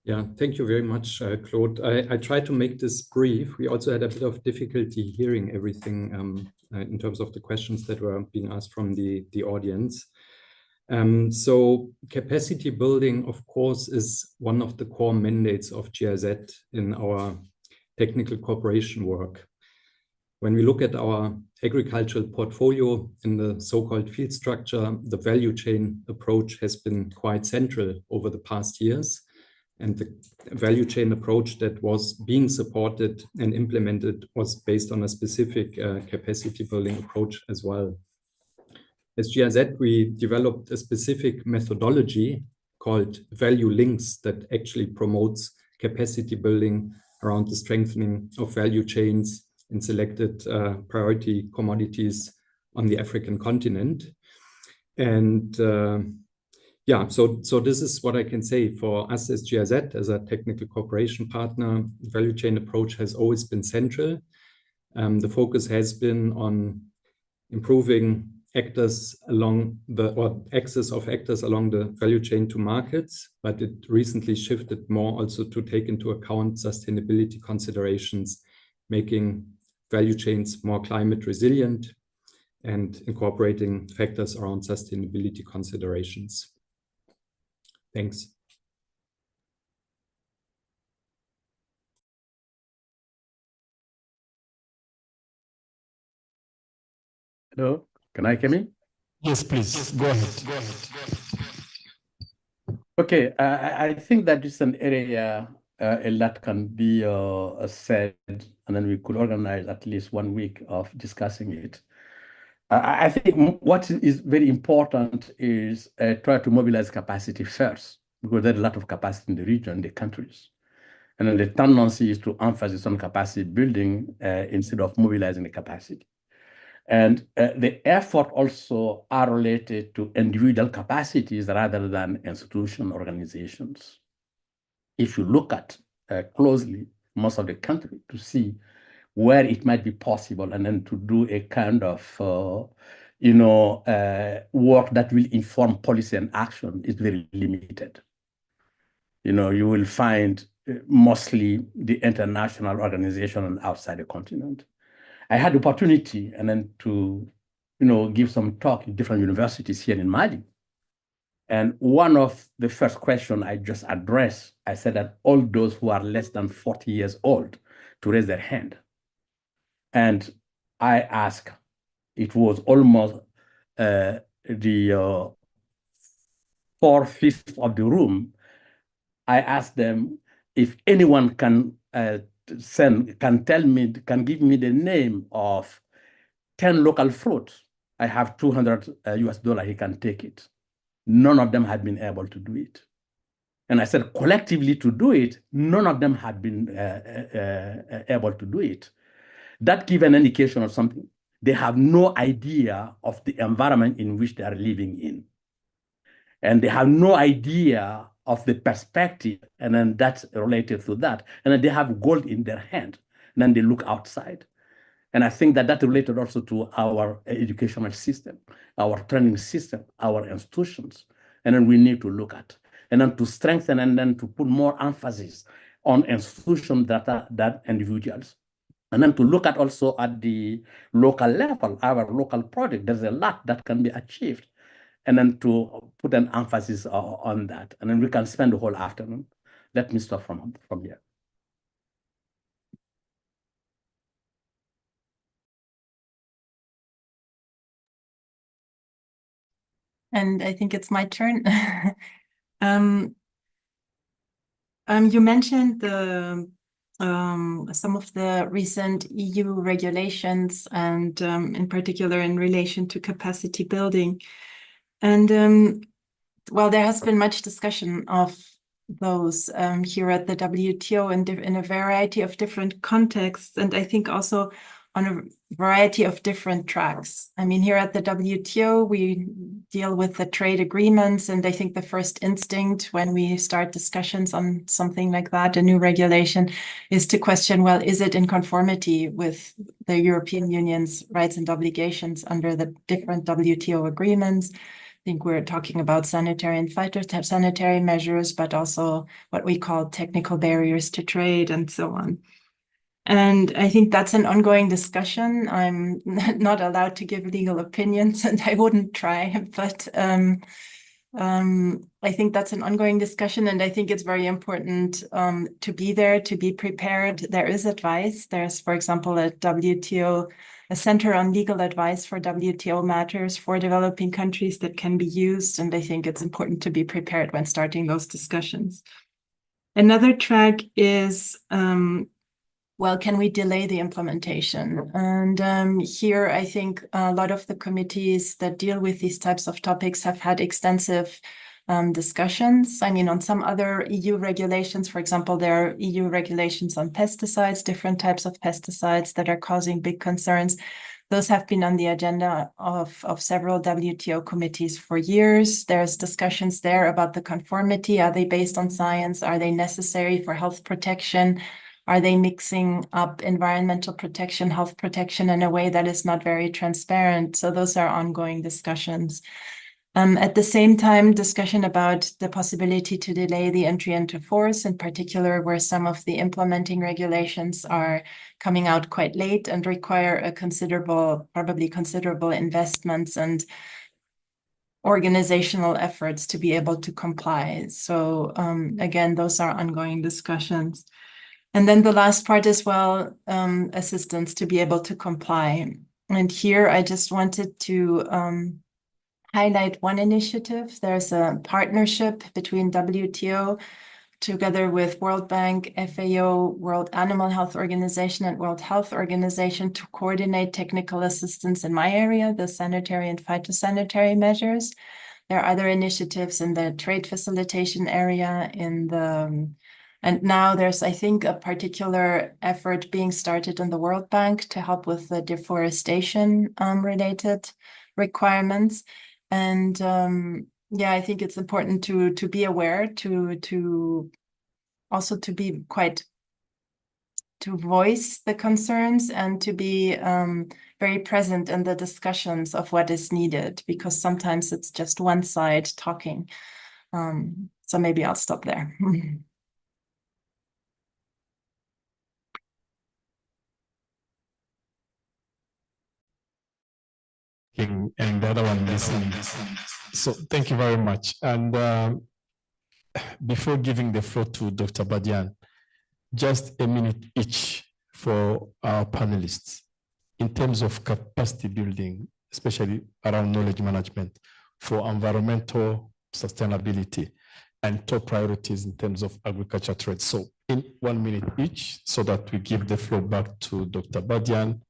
Yeah, thank you very much, Claude. I tried to make this brief. We also had a bit of difficulty hearing everything in terms of the questions that were being asked from the audience. So capacity building, of course, is one of the core mandates of GIZ in our technical cooperation work. When we look at our agricultural portfolio in the so-called field structure, the value chain approach has been quite central over the past years. And the value chain approach that was being supported and implemented was based on a specific capacity building approach as well. As GIZ, we developed a specific methodology called value links that actually promotes capacity building around the strengthening of value chains in selected priority commodities on the African continent. And yeah, so this is what I can say for us as GIZ, as a technical cooperation partner. The value chain approach has always been central. The focus has been on improving access of actors along the value chain to markets, but it recently shifted more also to take into account sustainability considerations, making value chains more climate resilient and incorporating factors around sustainability considerations. Thanks. Hello, can I come in? Yes, please. Go ahead. Okay, I think that is an area a lot can be said, and then we could organize at least 1 week of discussing it. I think what is very important is try to mobilize capacity first, because there's a lot of capacity in the region, the countries. And then the tendency is to emphasize on capacity building instead of mobilizing the capacity. And the effort also are related to individual capacities rather than institution organizations. If you look at closely most of the country to see where it might be possible and then to do a kind of work that will inform policy and action is very limited. You will find mostly the international organization and outside the continent. I had the opportunity and then to, give some talk in different universities here in Mali. And one of the first questions I just addressed, I said that all those who are less than 40 years old to raise their hand. And I asked, it was almost the 4/5 of the room. I asked them if anyone can give me the name of 10 local fruits. I have $200 US, he can take it. None of them had been able to do it. And I said, collectively to do it, none of them had been able to do it. That gives an indication of something. They have no idea of the environment in which they are living in. And they have no idea of the perspective, and then that's related to that. And then they have gold in their hand, and then they look outside. And I think that related also to our educational system, our training system, our institutions. And then we need to look at, and then to strengthen and then to put more emphasis on institutions that individuals. And then to look at also at the local level, our local project, there's a lot that can be achieved. And then to put an emphasis on that. And then we can spend the whole afternoon. Let me stop from here. And I think it's my turn. You mentioned some of the recent EU regulations and in particular in relation to capacity building. And well, there has been much discussion of those here at the WTO in a variety of different contexts, and I think also on a variety of different tracks. I mean, here at the WTO, we deal with the trade agreements, and I think the first instinct when we start discussions on something like that, a new regulation, is to question, well, is it in conformity with the European Union's rights and obligations under the different WTO agreements? I think we're talking about sanitary and phytosanitary measures, but also what we call technical barriers to trade and so on. And I think that's an ongoing discussion. I'm not allowed to give legal opinions, and I wouldn't try, but I think that's an ongoing discussion, and I think it's very important to be there, to be prepared. There is advice. There's, for example, at WTO, a Center on Legal Advice for WTO matters for developing countries that can be used, and I think it's important to be prepared when starting those discussions. Another track is, well, can we delay the implementation? And here, I think a lot of the committees that deal with these types of topics have had extensive discussions. I mean, on some other EU regulations, for example, there are EU regulations on pesticides, different types of pesticides that are causing big concerns. Those have been on the agenda of several WTO committees for years. There's discussions there about the conformity. Are they based on science? Are they necessary for health protection? Are they mixing up environmental protection, health protection in a way that is not very transparent? So those are ongoing discussions. At the same time, discussion about the possibility to delay the entry into force, in particular where some of the implementing regulations are coming out quite late and require a probably considerable investments and organizational efforts to be able to comply. So again, those are ongoing discussions. And then the last part as well, assistance to be able to comply. And here I just wanted to highlight one initiative. There's a partnership between WTO together with World Bank, FAO, World Animal Health Organization, and World Health Organization to coordinate technical assistance in my area, the sanitary and phytosanitary measures. There are other initiatives in the trade facilitation area, in the And now there's, I think, a particular effort being started in the World Bank to help with the deforestation related requirements. And yeah, I think it's important to be aware, to also to be quite, to voice the concerns and to be very present in the discussions of what is needed, because sometimes it's just one side talking. So maybe I'll stop there. And the other one listening. So thank you very much. And before giving the floor to Dr. Badian, just a minute each for our panelists in terms of capacity building, especially around knowledge management for environmental sustainability and top priorities in terms of agriculture trade. So in 1 minute each, so that we give the floor back to Dr. Badian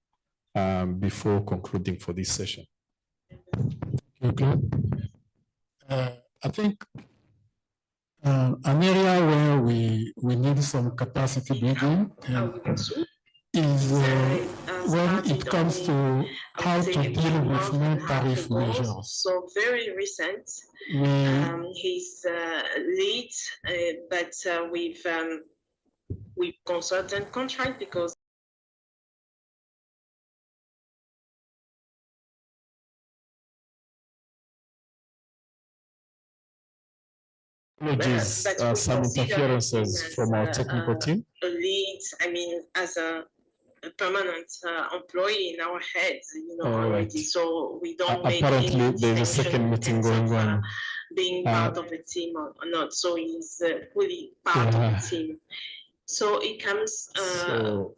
before concluding for this session. Okay. I think an area where we need some capacity building is when it comes to how to deal with non-tariff measures. So very recent, he's lead, but with consultant contract, because some interferences from our technical team. A lead, I mean, as a permanent employee in our heads, you know, already. Right. So we don't make apparently there's a second meeting going on. Being part of the team or not. So he's fully part of the team. So it comes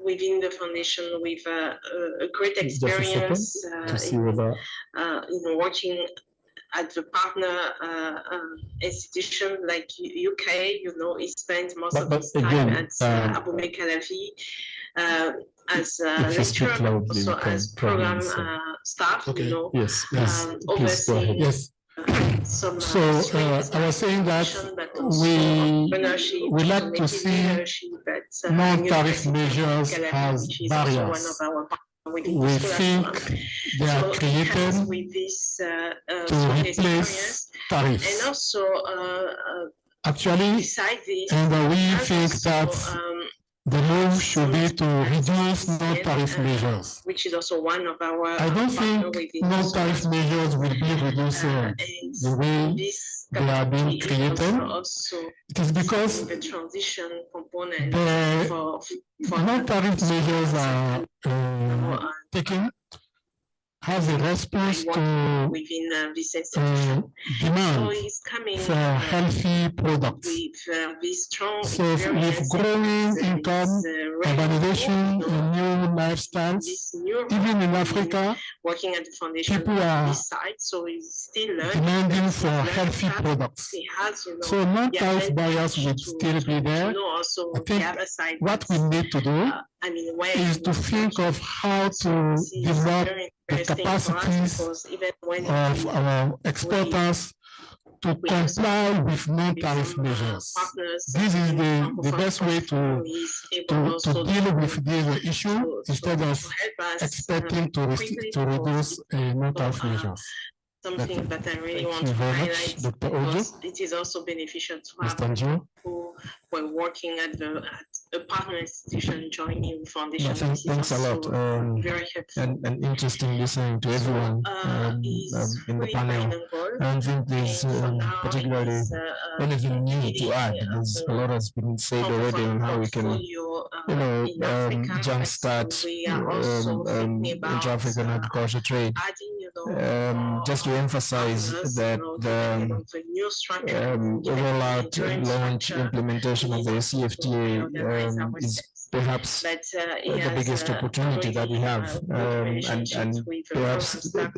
within the foundation with a great experience in working at the partner institution like UK. You know, he spent most of his time at Abu Mekalavi as lecturer, also as program staff. You know, overseeing. Yes. So I was saying that we like to see non-tariff measures as barriers. We think they are created to replace tariffs. And also, actually, and we think that the move should be to reduce non-tariff measures. Which is also one of our. I don't think non-tariff measures will be reducing the way they are being created. It is because the transition component the non-tariff measures are taken has a response to demand for healthy products. So with growing income, urbanization, and new lifestyles, even in Africa, people are demanding for healthy products. So non-tariff barriers will still be there. I think what we need to do is to think of how to develop the capacities of our exporters to comply with non-tariff measures. This is the best way to deal with this issue instead of expecting to reduce non-tariff measures. Something that I really want to highlight, because it is also beneficial to have people who were working at a partner institution joining the foundation. Thanks a lot. Very helpful. And interesting listening to everyone in the panel. I don't think there's particularly anything new to add. There's a lot has been said already on how we can, jumpstart intra-African agriculture trade. Just to emphasize that the rollout, launch, implementation of the CFTA is perhaps the biggest opportunity that we have, and perhaps the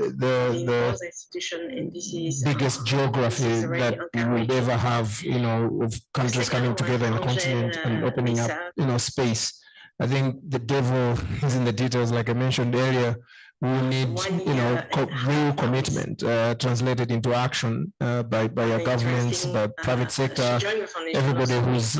biggest geography that we will ever have, of countries coming together in the continent and opening up, space. I think the devil is in the details, like I mentioned earlier. we need, real commitment translated into action by our governments, by private sector, everybody who's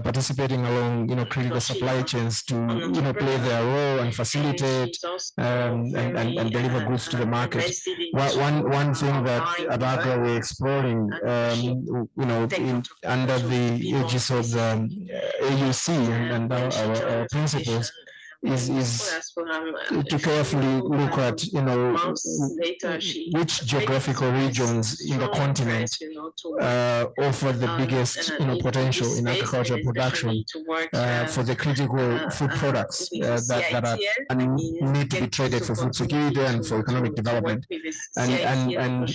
participating along critical supply chains to play their role and facilitate and deliver goods to the market. One thing that at AGRA we're exploring, under the aegis of the AUC and our principles, is to carefully look at which geographical regions in the continent offer the biggest potential in agricultural production for the critical food products that need to be traded for food security and for economic development. And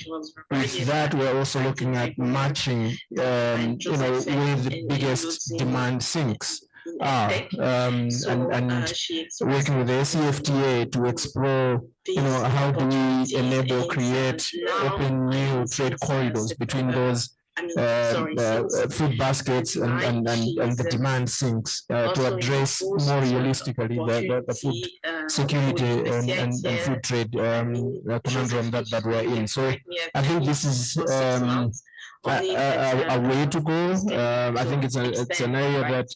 with that, we're also looking at matching where the biggest demand sinks are, and working with the CFTA to explore, how do we enable, create, open new trade corridors between those food baskets and the demand sinks to address more realistically the food security and food trade conundrum that we're in. So I think this is a way to go. I think it's an area that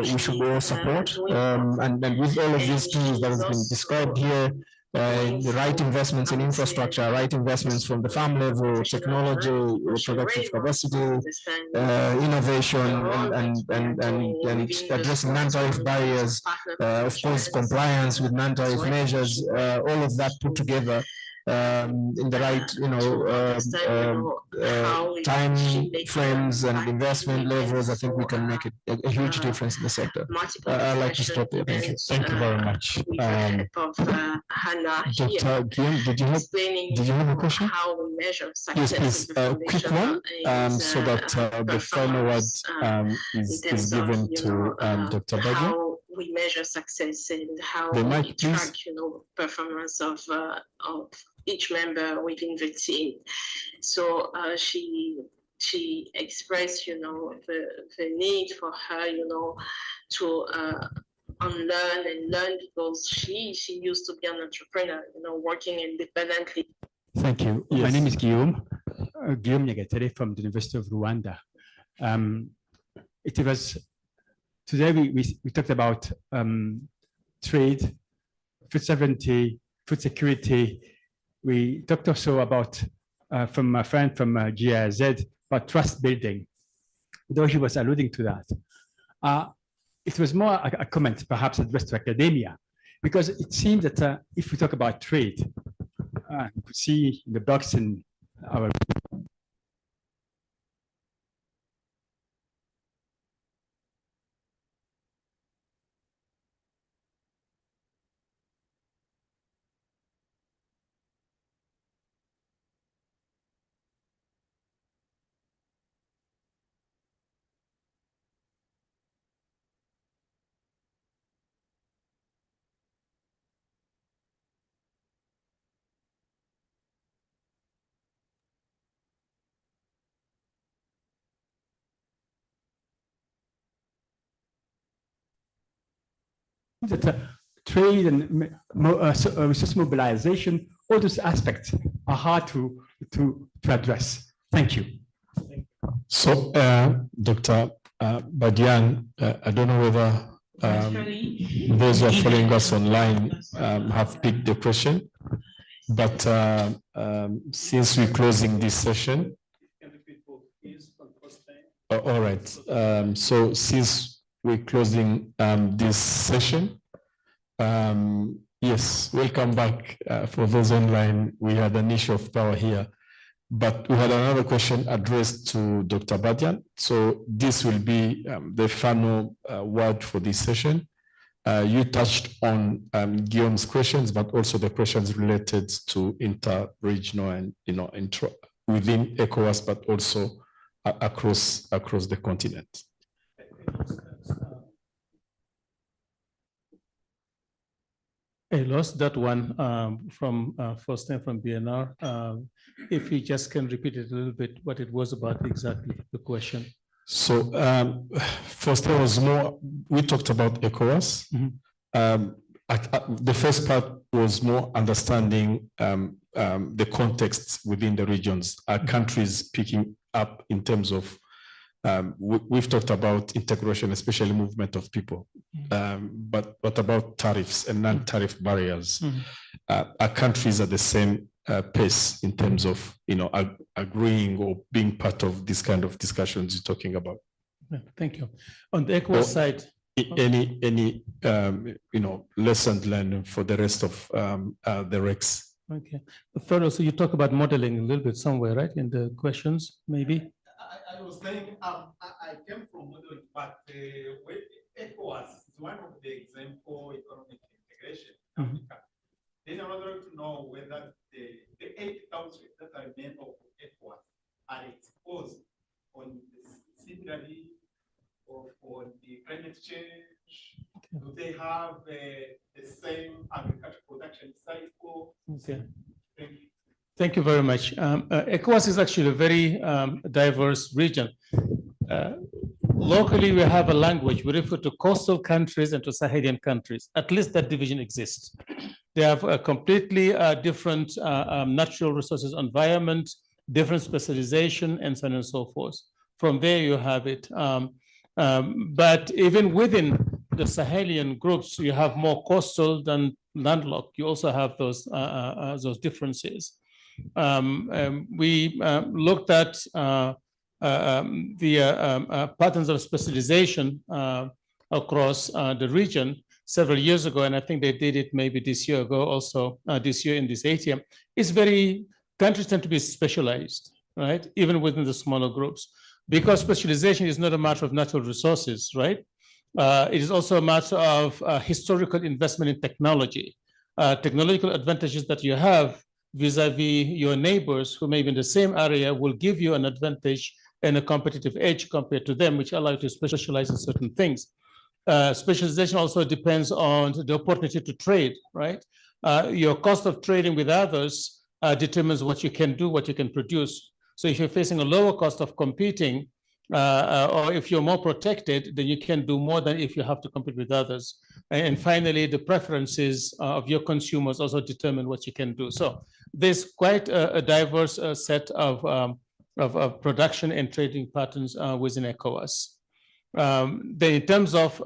we should all support. And with all of these tools that have been described here, the right investments in infrastructure, right investments from the farm level, technology, productive capacity, innovation, and addressing non-tariff barriers, of course, compliance with non-tariff measures, all of that put together in the right, time frames and investment levels, I think we can make it a huge difference in the sector. I'd like to stop there. Thank you. Thank you very much. Dr. Guillaume, did you have a question? Yes, please. A quick one, so that the final word is given to Dr. Badian. We measure success and how we track, performance of each member within the team. So she expressed, the need for her, to unlearn and learn, because she used to be an entrepreneur, working independently. Thank you. Yes. My name is Guillaume. Guillaume Nyagatare from the University of Rwanda. Today we talked about trade, food sovereignty, food security. We talked also about, from my friend from GIZ, about trust building, though he was alluding to that. It was more a comment perhaps addressed to academia, because it seems that if we talk about trade, you could see in the box in our that trade and resource mobilization, all those aspects are hard to address. Thank you. So, Dr. Badian, I don't know whether those who are following us online have picked the question, but since we're closing this session, all right. So since we're closing this session, yes, welcome back. For those online, we had an issue of power here, but we had another question addressed to Dr. Badian. So this will be the final word for this session. You touched on Guillaume's questions, but also the questions related to inter-regional and within ECOWAS, but also across the continent. I lost that one from first time from BNR. If you just can repeat it a little bit, what it was about exactly, the question. So first there was more, we talked about ECOWAS. The first part was more understanding the context within the regions. Are countries picking up in terms of, we've talked about integration, especially movement of people, but what about tariffs and non-tariff barriers? Are countries at the same pace in terms of, agreeing or being part of this kind of discussions you're talking about? Yeah, thank you. On the ECOWAS side, any lessons learned for the rest of the RECs? Okay. Further, so you talk about modeling a little bit somewhere, right? In the questions, maybe? I was saying I came from modeling, but with ECOWAS is one of the example economic integration in Africa. Then I would like to know whether the 8 countries that are member of ECOWAS are exposed on similarly or the climate change. Do they have the same agricultural production cycle? Okay. Thank you. Thank you very much. ECOWAS is actually a very diverse region. Locally, we have a language. We refer to coastal countries and to Sahelian countries. At least that division exists. They have a completely different natural resources environment, different specialization, and so on and so forth. From there, you have it. But even within the Sahelian groups, you have more coastal than landlocked. You also have those differences. We looked at the patterns of specialization across the region several years ago, and I think they did it maybe this year ago also, this year in this ATM. It's countries tend to be specialized, right? Even within the smaller groups. Because specialization is not a matter of natural resources, right? It is also a matter of historical investment in technology. Technological advantages that you have vis-a-vis your neighbors who may be in the same area will give you an advantage and a competitive edge compared to them, which allow you to specialize in certain things. Specialization also depends on the opportunity to trade, right? Your cost of trading with others determines what you can do, what you can produce. So if you're facing a lower cost of competing, or if you're more protected, then you can do more than if you have to compete with others. And finally, the preferences of your consumers also determine what you can do. So there's quite a diverse set of production and trading patterns within ECOWAS. Then in terms of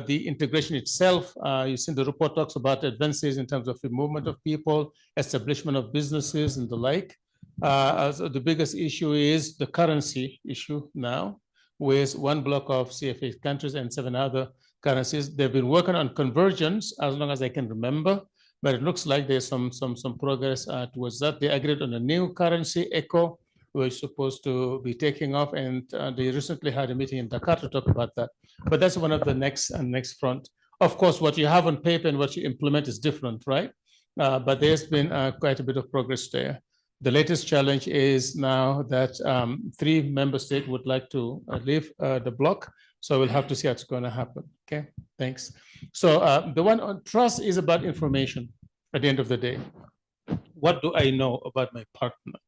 the integration itself, you see the report talks about advances in terms of the movement of people, establishment of businesses and the like. So the biggest issue is the currency issue now, with one block of CFA countries and 7 other currencies. They've been working on convergence as long as I can remember, but it looks like there's some progress towards that. They agreed on a new currency, ECO, which is supposed to be taking off, and they recently had a meeting in Dakar to talk about that. But that's one of the next front. Of course, what you have on paper and what you implement is different, right? But there's been quite a bit of progress there. The latest challenge is now that 3 member states would like to leave the bloc. So we'll have to see how it's going to happen. Okay, thanks. So the one on trust is about information at the end of the day. What do I know about my partner,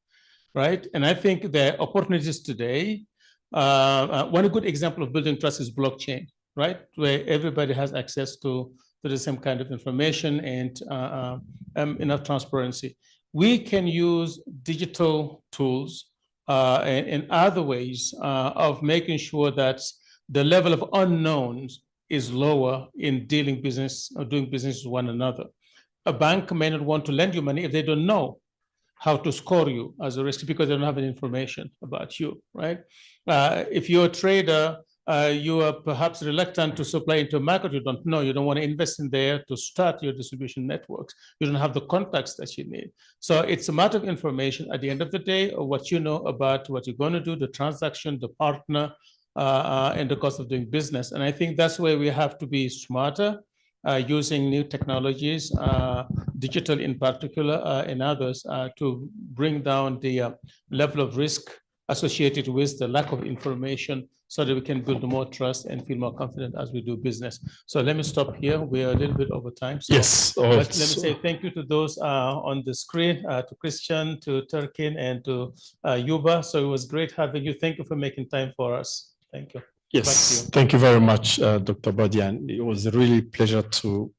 right? And I think the opportunities today, one good example of building trust is blockchain, right? Where everybody has access to the same kind of information and enough transparency. We can use digital tools and other ways of making sure that the level of unknowns is lower in doing business with one another. A bank may not want to lend you money if they don't know how to score you as a risk because they don't have any information about you, right? If you're a trader, you are perhaps reluctant to supply into a market you don't know. You don't want to invest in there to start your distribution networks. You don't have the contacts that you need. So it's a matter of information at the end of the day, of what you know about what you're going to do, the transaction, the partner, and the cost of doing business. And I think that's where we have to be smarter, using new technologies, digital in particular, and others, to bring down the level of risk associated with the lack of information so that we can build more trust and feel more confident as we do business. So let me stop here. We are a little bit over time. So yes. Let me say thank you to those on the screen, to Christian, to Turkin, and to Yuba. So it was great having you. Thank you for making time for us. Thank you. Yes, thank you very much, Dr. Badian. It was a really pleasure to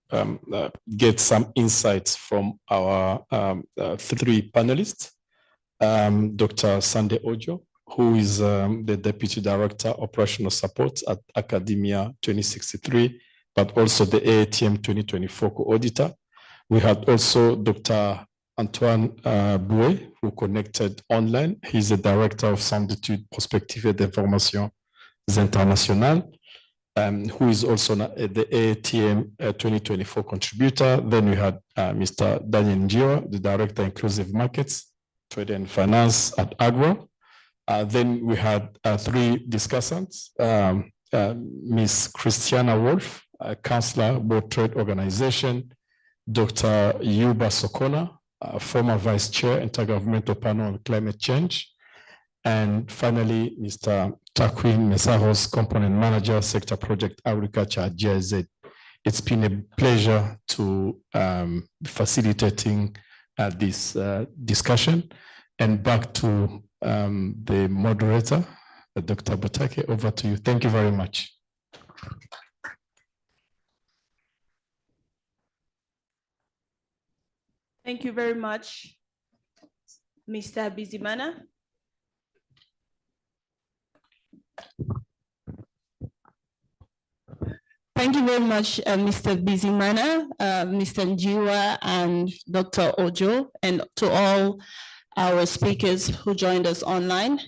get some insights from our three panelists. Dr. Sande Ojo, who is the Deputy Director, Operational Support at Academia 2063, but also the AATM 2024 co-auditor. We had also Dr. Antoine Bouet, who connected online. He's the Director of Centre d'études prospectives et d'informations internationales, who is also the AATM 2024 contributor. Then we had Mr. Daniel Njira, the Director, Inclusive Markets, Trade and Finance at Agro. Then we had three discussants, Ms. Christiana Wolf, Counselor, World Trade Organization, Dr. Yuba Sokona, former Vice Chair, Intergovernmental Panel on Climate Change, and finally, Mr. Takwin Mesaros, Component Manager, Sector Project Agriculture at GIZ. It's been a pleasure to facilitating this discussion. And back to the moderator, Dr. Butake, over to you. Thank you very much. Thank you very much, Mr. Bizimana. Thank you very much, Mr. Bizimana, Mr. Njiwa, and Dr. Ojo, and to all our speakers who joined us online.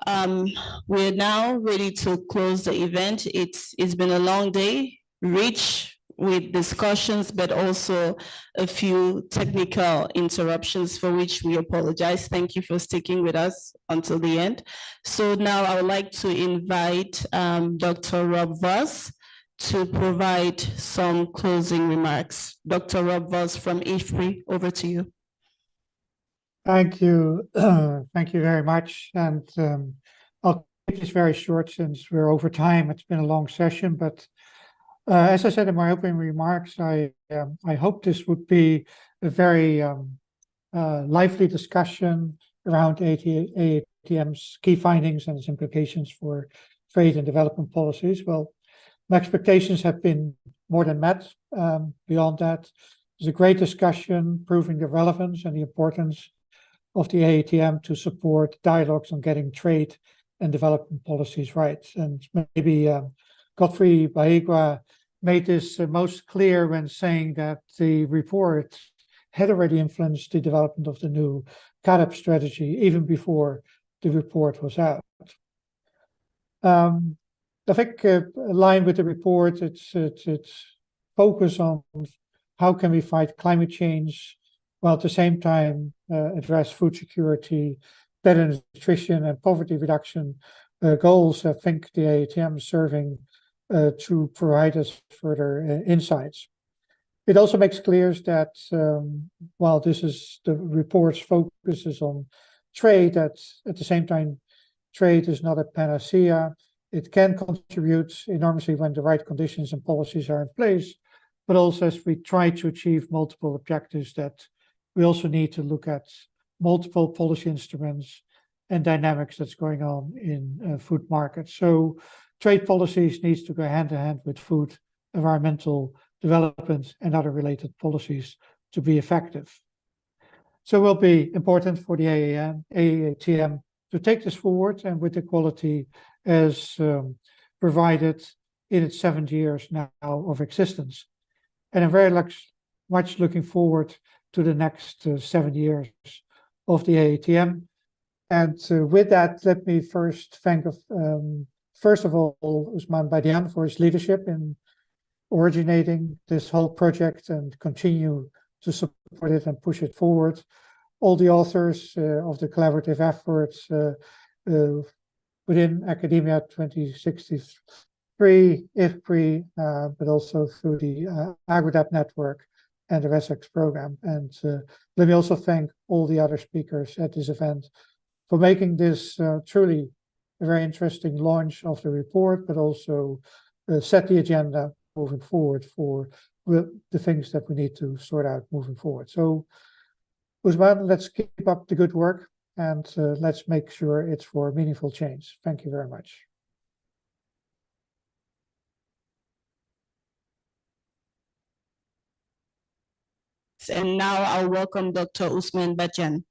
We're now ready to close the event. It's been a long day, rich with discussions, but also a few technical interruptions for which we apologize. Thank you for sticking with us until the end. So now I would like to invite Dr. Rob Voss to provide some closing remarks. Dr. Rob Voss from IFPRI, over to you. Thank you. Thank you very much. And I'll keep this very short since we're over time. It's been a long session, but as I said in my opening remarks, I hope this would be a very lively discussion around AATM's key findings and its implications for trade and development policies. Well, my expectations have been more than met. Beyond that, there's a great discussion proving the relevance and the importance of the AATM to support dialogues on getting trade and development policies right. And maybe Godfrey Bahigua made this most clear when saying that the report had already influenced the development of the new CAADP strategy even before the report was out. I think aligned with the report, it's focus on how can we fight climate change while at the same time address food security, better nutrition, and poverty reduction goals. I think the AATM is serving to provide us further insights. It also makes clear that while this is the report's focus is on trade, that at the same time, trade is not a panacea. It can contribute enormously when the right conditions and policies are in place, but also as we try to achieve multiple objectives, that we also need to look at multiple policy instruments and dynamics that's going on in food markets. So trade policies needs to go hand in hand with food, environmental development, and other related policies to be effective. So it will be important for the AATM to take this forward and with the quality as provided in its 7 years now of existence. And I'm very much looking forward to the next 7 years of the AATM. And with that, let me first thank, first of all, Ousmane Badiane for his leadership in originating this whole project and continue to support it and push it forward. All the authors of the collaborative efforts within Academia 2063, IFPRI, but also through the AgriDAP network and the RESEX program. And let me also thank all the other speakers at this event for making this truly a very interesting launch of the report, but also set the agenda moving forward for the things that we need to sort out moving forward. So, Ousmane, let's keep up the good work and let's make sure it's for meaningful change. Thank you very much. And now I'll welcome Dr. Usman Bajan.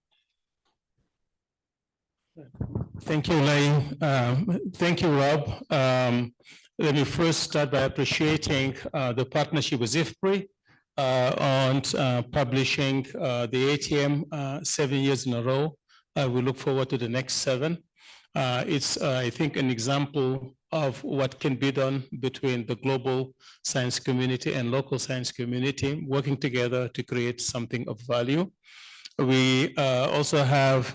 Thank you, Lai. Thank you, Rob. Let me first start by appreciating the partnership with IFPRI on publishing the AATM 7 years in a row. We look forward to the next 7. It's, I think, an example of what can be done between the global science community and local science community, working together to create something of value. We also have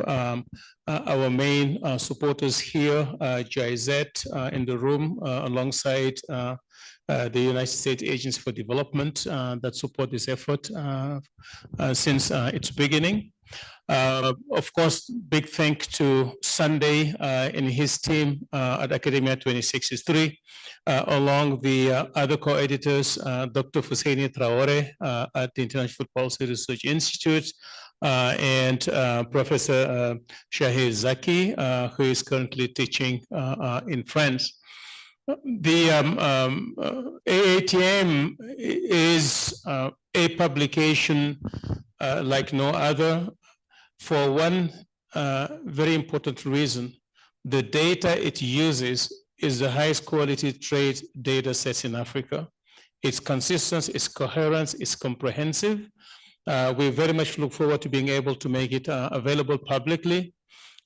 our main supporters here, GIZ in the room, alongside the United States Agency for Development that support this effort since its beginning. Of course, big thank to Sunday and his team at Academia 2063, along the other co-editors, Dr. Husseini Traore at the International Food Policy Research Institute, and Professor Shahir Zaki, who is currently teaching in France. The AATM is a publication like no other for one very important reason. The data it uses is the highest quality trade data sets in Africa. It's consistent, it's coherent, it's comprehensive. We very much look forward to being able to make it available publicly.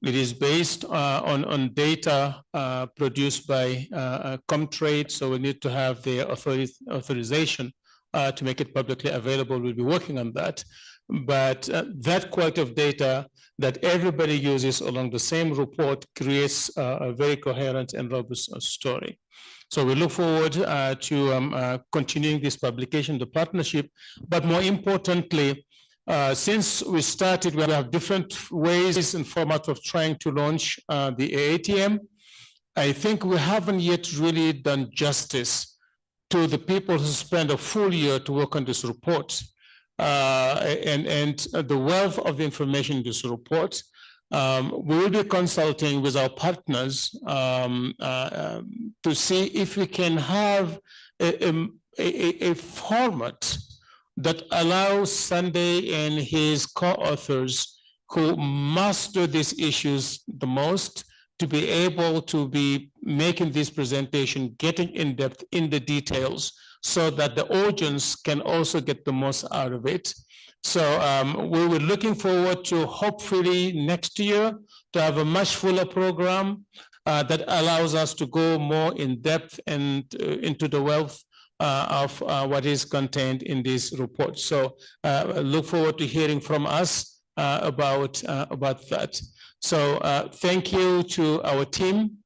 It is based on data produced by Comtrade, so we need to have the authorization to make it publicly available. We'll be working on that. But that quality of data that everybody uses along the same report creates a very coherent and robust story. So we look forward to continuing this publication, the partnership, but more importantly, since we started, we have different ways and formats of trying to launch the AATM. I think we haven't yet really done justice to the people who spend a full year to work on this report. And the wealth of information in this report. We will be consulting with our partners to see if we can have a format that allows Sunday and his co-authors who master these issues the most to be able to be making this presentation, getting in depth in the details, so that the audience can also get the most out of it. So we were looking forward to hopefully next year to have a much fuller program that allows us to go more in depth and into the wealth of what is contained in this report. So look forward to hearing from us about that. So thank you to our team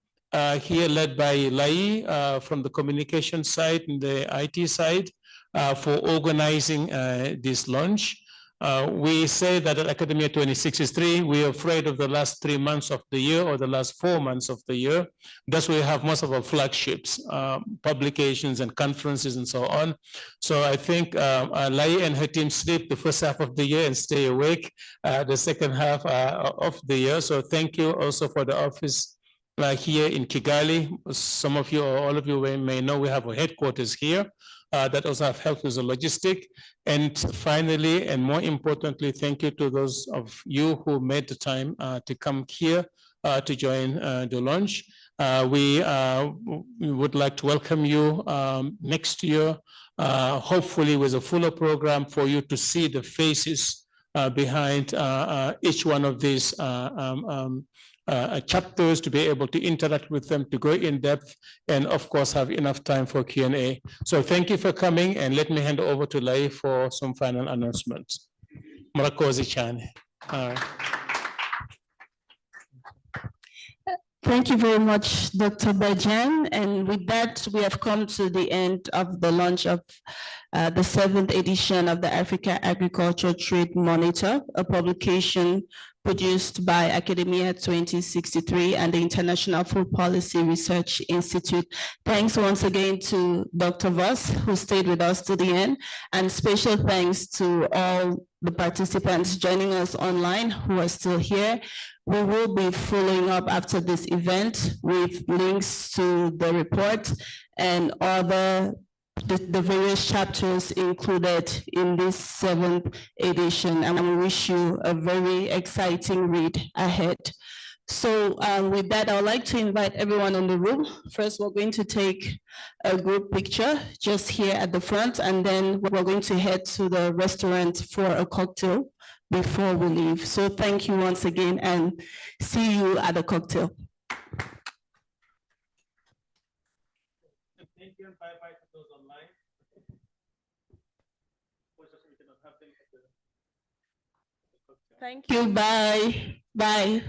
here led by Lai from the communication side and the IT side for organizing this launch. We say that at Academia 2063, we're afraid of the last 3 months of the year or the last 4 months of the year. That's where we have most of our flagships, publications and conferences and so on. So I think Lai and her team sleep the first half of the year and stay awake the second half of the year. So thank you also for the office here in Kigali. Some of you or all of you may know we have a headquarters here. That also have helped with the logistic. And finally, and more importantly, thank you to those of you who made the time to come here to join the launch. We would like to welcome you next year, hopefully with a fuller program for you to see the faces behind each one of these chapters, to be able to interact with them, to go in depth, and of course have enough time for Q&A. So thank you for coming, and let me hand over to Lai for some final announcements. Murakoze Chane. All right. Thank you very much, Dr. Bajan. And with that, we have come to the end of the launch of the 7th edition of the Africa Agriculture Trade Monitor, a publication produced by Academia 2063 and the International Food Policy Research Institute. Thanks once again to Dr. Voss, who stayed with us to the end, and special thanks to all the participants joining us online who are still here. We will be following up after this event with links to the report and other the various chapters included in this 7th edition, and we wish you a very exciting read ahead. So with that, I would like to invite everyone in the room. First, we're going to take a group picture just here at the front, and then we're going to head to the restaurant for a cocktail before we leave. So thank you once again, and see you at the cocktail. Thank you, and bye-bye to those online. Thank you, bye. Bye.